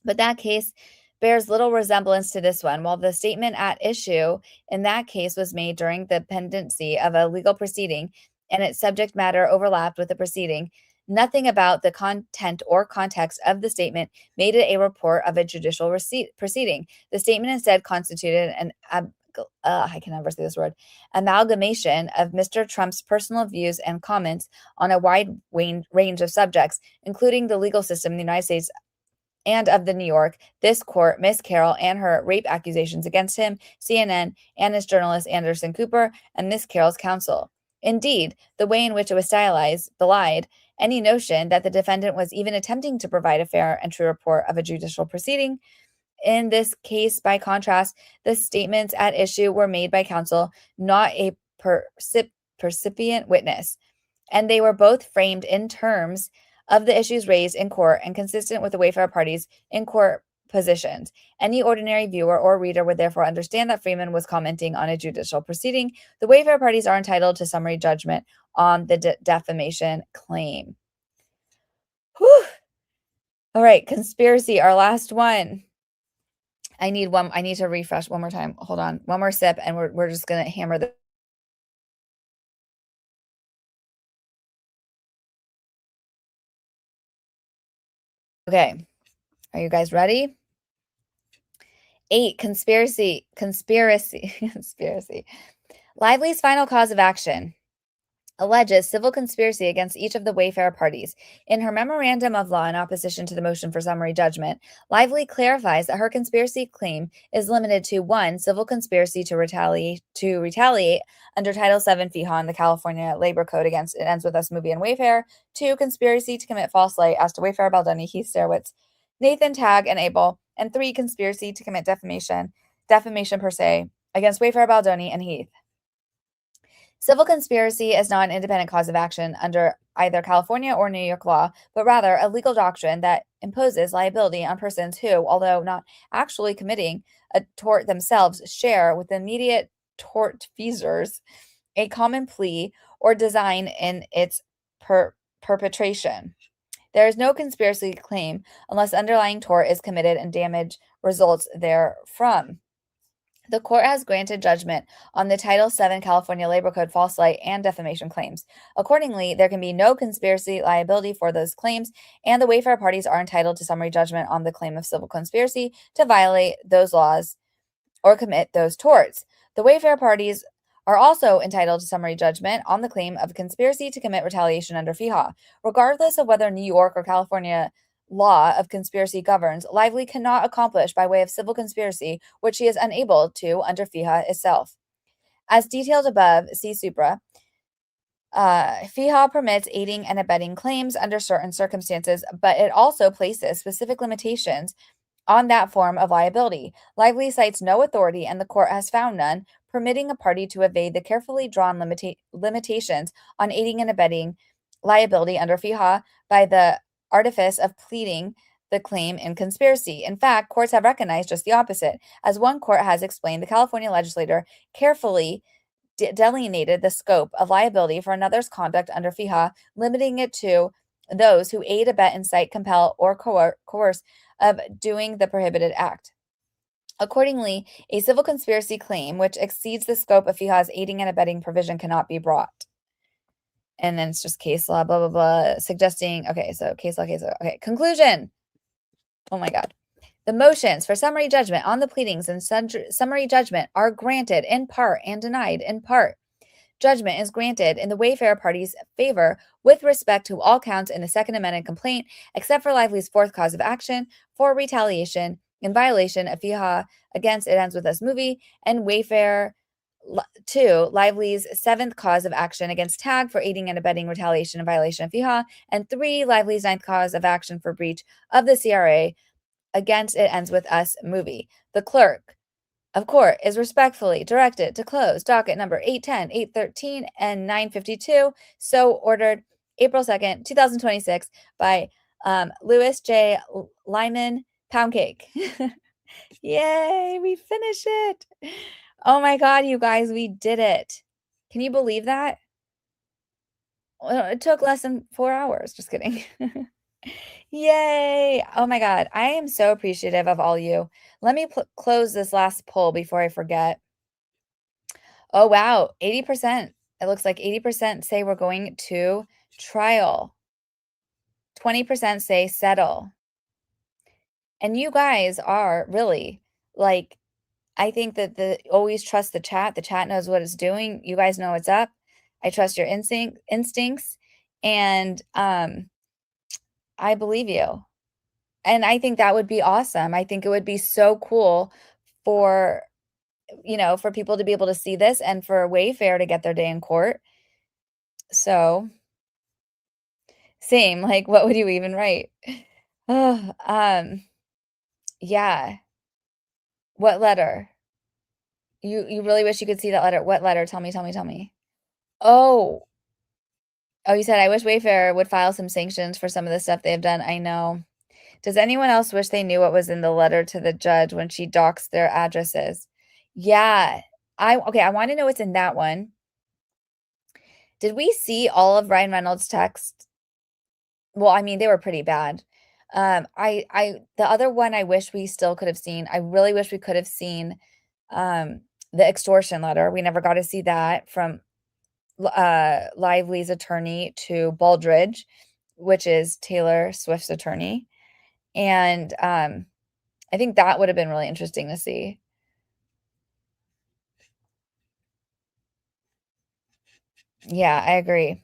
but that case bears little resemblance to this one. While the statement at issue in that case was made during the pendency of a legal proceeding and its subject matter overlapped with the proceeding, nothing about the content or context of the statement made it a report of a judicial proceeding. The statement instead constituted an I can never say this word, amalgamation of Mr. Trump's personal views and comments on a wide range of subjects, including the legal system in the United States and of the New York, this court, Miss Carroll, and her rape accusations against him, CNN, and his journalist Anderson Cooper, and Miss Carroll's counsel. Indeed, the way in which it was stylized belied any notion that the defendant was even attempting to provide a fair and true report of a judicial proceeding. In this case, by contrast, the statements at issue were made by counsel, not a percipient witness, and they were both framed in terms of the issues raised in court and consistent with the Wayfarer parties' in-court positions. Any ordinary viewer or reader would therefore understand that Friedman was commenting on a judicial proceeding. The Wayfarer parties are entitled to summary judgment on the defamation claim. Whew. All right, conspiracy, our last one. I need to refresh one more time. Hold on. One more sip and we're just going to hammer the Okay. Are you guys ready? 8, conspiracy. Lively's final cause of action alleges civil conspiracy against each of the Wayfarer parties. In her memorandum of law in opposition to the motion for summary judgment, Lively clarifies that her conspiracy claim is limited to 1, civil conspiracy to retaliate under Title VII FEHA, the California Labor Code against It Ends With Us movie and Wayfarer. 2, conspiracy to commit false light as to Wayfarer, Baldoni, Heath Serwitz, Nathan, Tagg, and Abel. And 3, conspiracy to commit defamation per se, against Wayfarer, Baldoni, and Heath. Civil conspiracy is not an independent cause of action under either California or New York law, but rather a legal doctrine that imposes liability on persons who, although not actually committing a tort themselves, share with the immediate tortfeasors a common plea or design in its perpetration. There is no conspiracy claim unless underlying tort is committed and damage results therefrom. The court has granted judgment on the Title VII California Labor Code false light and defamation claims. Accordingly, there can be no conspiracy liability for those claims, and the Wayfarer parties are entitled to summary judgment on the claim of civil conspiracy to violate those laws or commit those torts. The Wayfarer parties are also entitled to summary judgment on the claim of conspiracy to commit retaliation under FEHA. Regardless of whether New York or California law of conspiracy governs, Lively cannot accomplish by way of civil conspiracy, which she is unable to under FEHA itself. As detailed above, see Supra. FEHA permits aiding and abetting claims under certain circumstances, but it also places specific limitations on that form of liability. Lively cites no authority, and the court has found none, permitting a party to evade the carefully drawn limitations on aiding and abetting liability under FEHA by the artifice of pleading the claim in conspiracy. In fact, courts have recognized just the opposite. As one court has explained, the California legislature carefully delineated the scope of liability for another's conduct under FEHA, limiting it to those who aid, abet, incite, compel, or coerce of doing the prohibited act. Accordingly, a civil conspiracy claim which exceeds the scope of FEHA's aiding and abetting provision cannot be brought. And then it's just case law, blah, blah, blah, suggesting, okay, so case law, okay, conclusion. Oh my God. The motions for summary judgment on the pleadings and summary judgment are granted in part and denied in part. Judgment is granted in the Wayfarer party's favor with respect to all counts in the Second Amendment complaint, except for Lively's fourth cause of action for retaliation in violation of FEHA against It Ends With Us movie, and Wayfarer 2, Lively's seventh cause of action against TAG for aiding and abetting retaliation in violation of FEHA, and 3, Lively's ninth cause of action for breach of the CRA against It Ends With Us movie. The clerk of court is respectfully directed to close docket number 810, 813, and 952, so ordered April 2nd, 2026 by Louis J. Limen, PoundCake. Yay, we finished it. Oh my God, you guys, we did it. Can you believe that? Well, it took less than 4 hours. Just kidding. Yay. Oh my God. I am so appreciative of all you. Let me close this last poll before I forget. Oh, wow. 80%. It looks like 80% say we're going to trial. 20% say settle. And you guys are really like, I think that always trust the chat. The chat knows what it's doing. You guys know what's up. I trust your instincts. And I believe you. And I think that would be awesome. I think it would be so cool for, for people to be able to see this and for Wayfarer to get their day in court. So same, like, what would you even write? Oh, yeah. What letter? You really wish you could see that letter. What letter? Tell me. Oh, you said, I wish Wayfarer would file some sanctions for some of the stuff they have done. I know. Does anyone else wish they knew what was in the letter to the judge when she doxed their addresses? Yeah. I want to know what's in that one. Did we see all of Ryan Reynolds' text? Well, I mean, they were pretty bad. The other one I wish we still could have seen. I really wish we could have seen the extortion letter. We never got to see that from Lively's attorney to Baldridge, which is Taylor Swift's attorney. And I think that would have been really interesting to see. Yeah, I agree.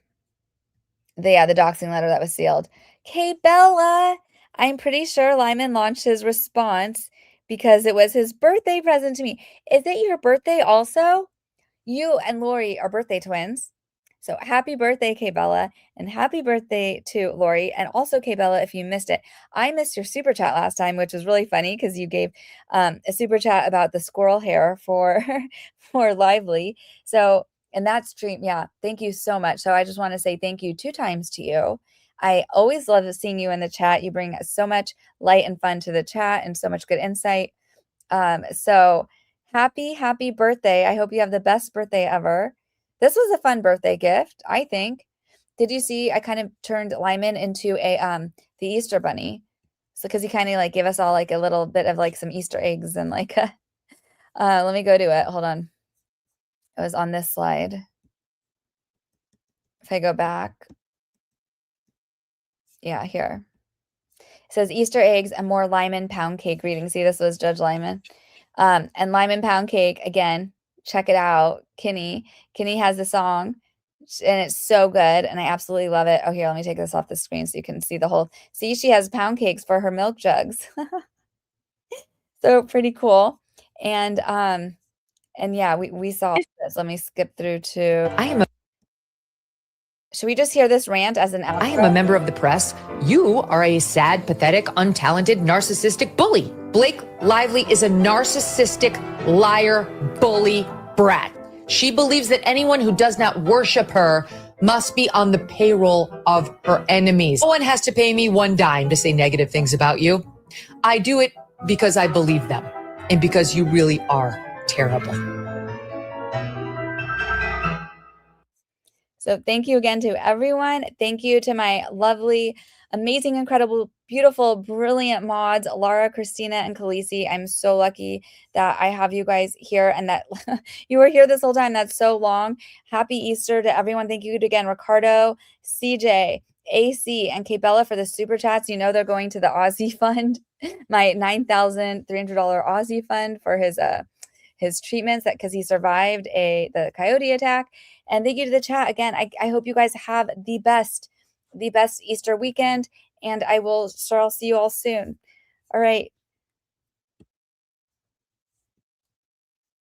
The doxing letter that was sealed. K Bella, I'm pretty sure Limen launched his response because it was his birthday present to me. Is it your birthday also? You and Lori are birthday twins. So happy birthday, K Bella, and happy birthday to Lori. And also, K Bella, if you missed it, I missed your super chat last time, which was really funny because you gave a super chat about the squirrel hair for Lively. So in that stream, yeah, thank you so much. So I just want to say thank you 2 times to you. I always love seeing you in the chat. You bring so much light and fun to the chat and so much good insight. So happy birthday. I hope you have the best birthday ever. This was a fun birthday gift, I think. Did you see I kind of turned Limen into the Easter bunny? So because he kind of like gave us all like a little bit of like some Easter eggs and like Let me go to it. Hold on. It was on this slide. If I go back. Yeah, here. It says Easter eggs and more Limen pound cake reading. See, this was Judge Limen. And Limen pound cake, again, check it out. Kinney has the song and it's so good. And I absolutely love it. Oh, here, let me take this off the screen so you can see the whole, see, she has pound cakes for her milk jugs. So pretty cool. And yeah, we saw this. Let me skip through to, should we just hear this rant as an outro? I am a member of the press. You are a sad, pathetic, untalented, narcissistic bully. Blake Lively is a narcissistic, liar, bully, brat. She believes that anyone who does not worship her must be on the payroll of her enemies. No one has to pay me one dime to say negative things about you. I do it because I believe them and because you really are terrible. So thank you again to everyone. Thank you to my lovely, amazing, incredible, beautiful, brilliant mods, Laura, Christina, and Khaleesi. I'm so lucky that I have you guys here and that you were here this whole time. That's so long. Happy Easter to everyone. Thank you again, Ricardo, CJ, AC, and Bella for the super chats. You know they're going to the Aussie fund, my $9,300 Aussie fund for his treatments, that because he survived the coyote attack. And thank you to the chat again. I hope you guys have the best Easter weekend, and I'll see you all soon. All right.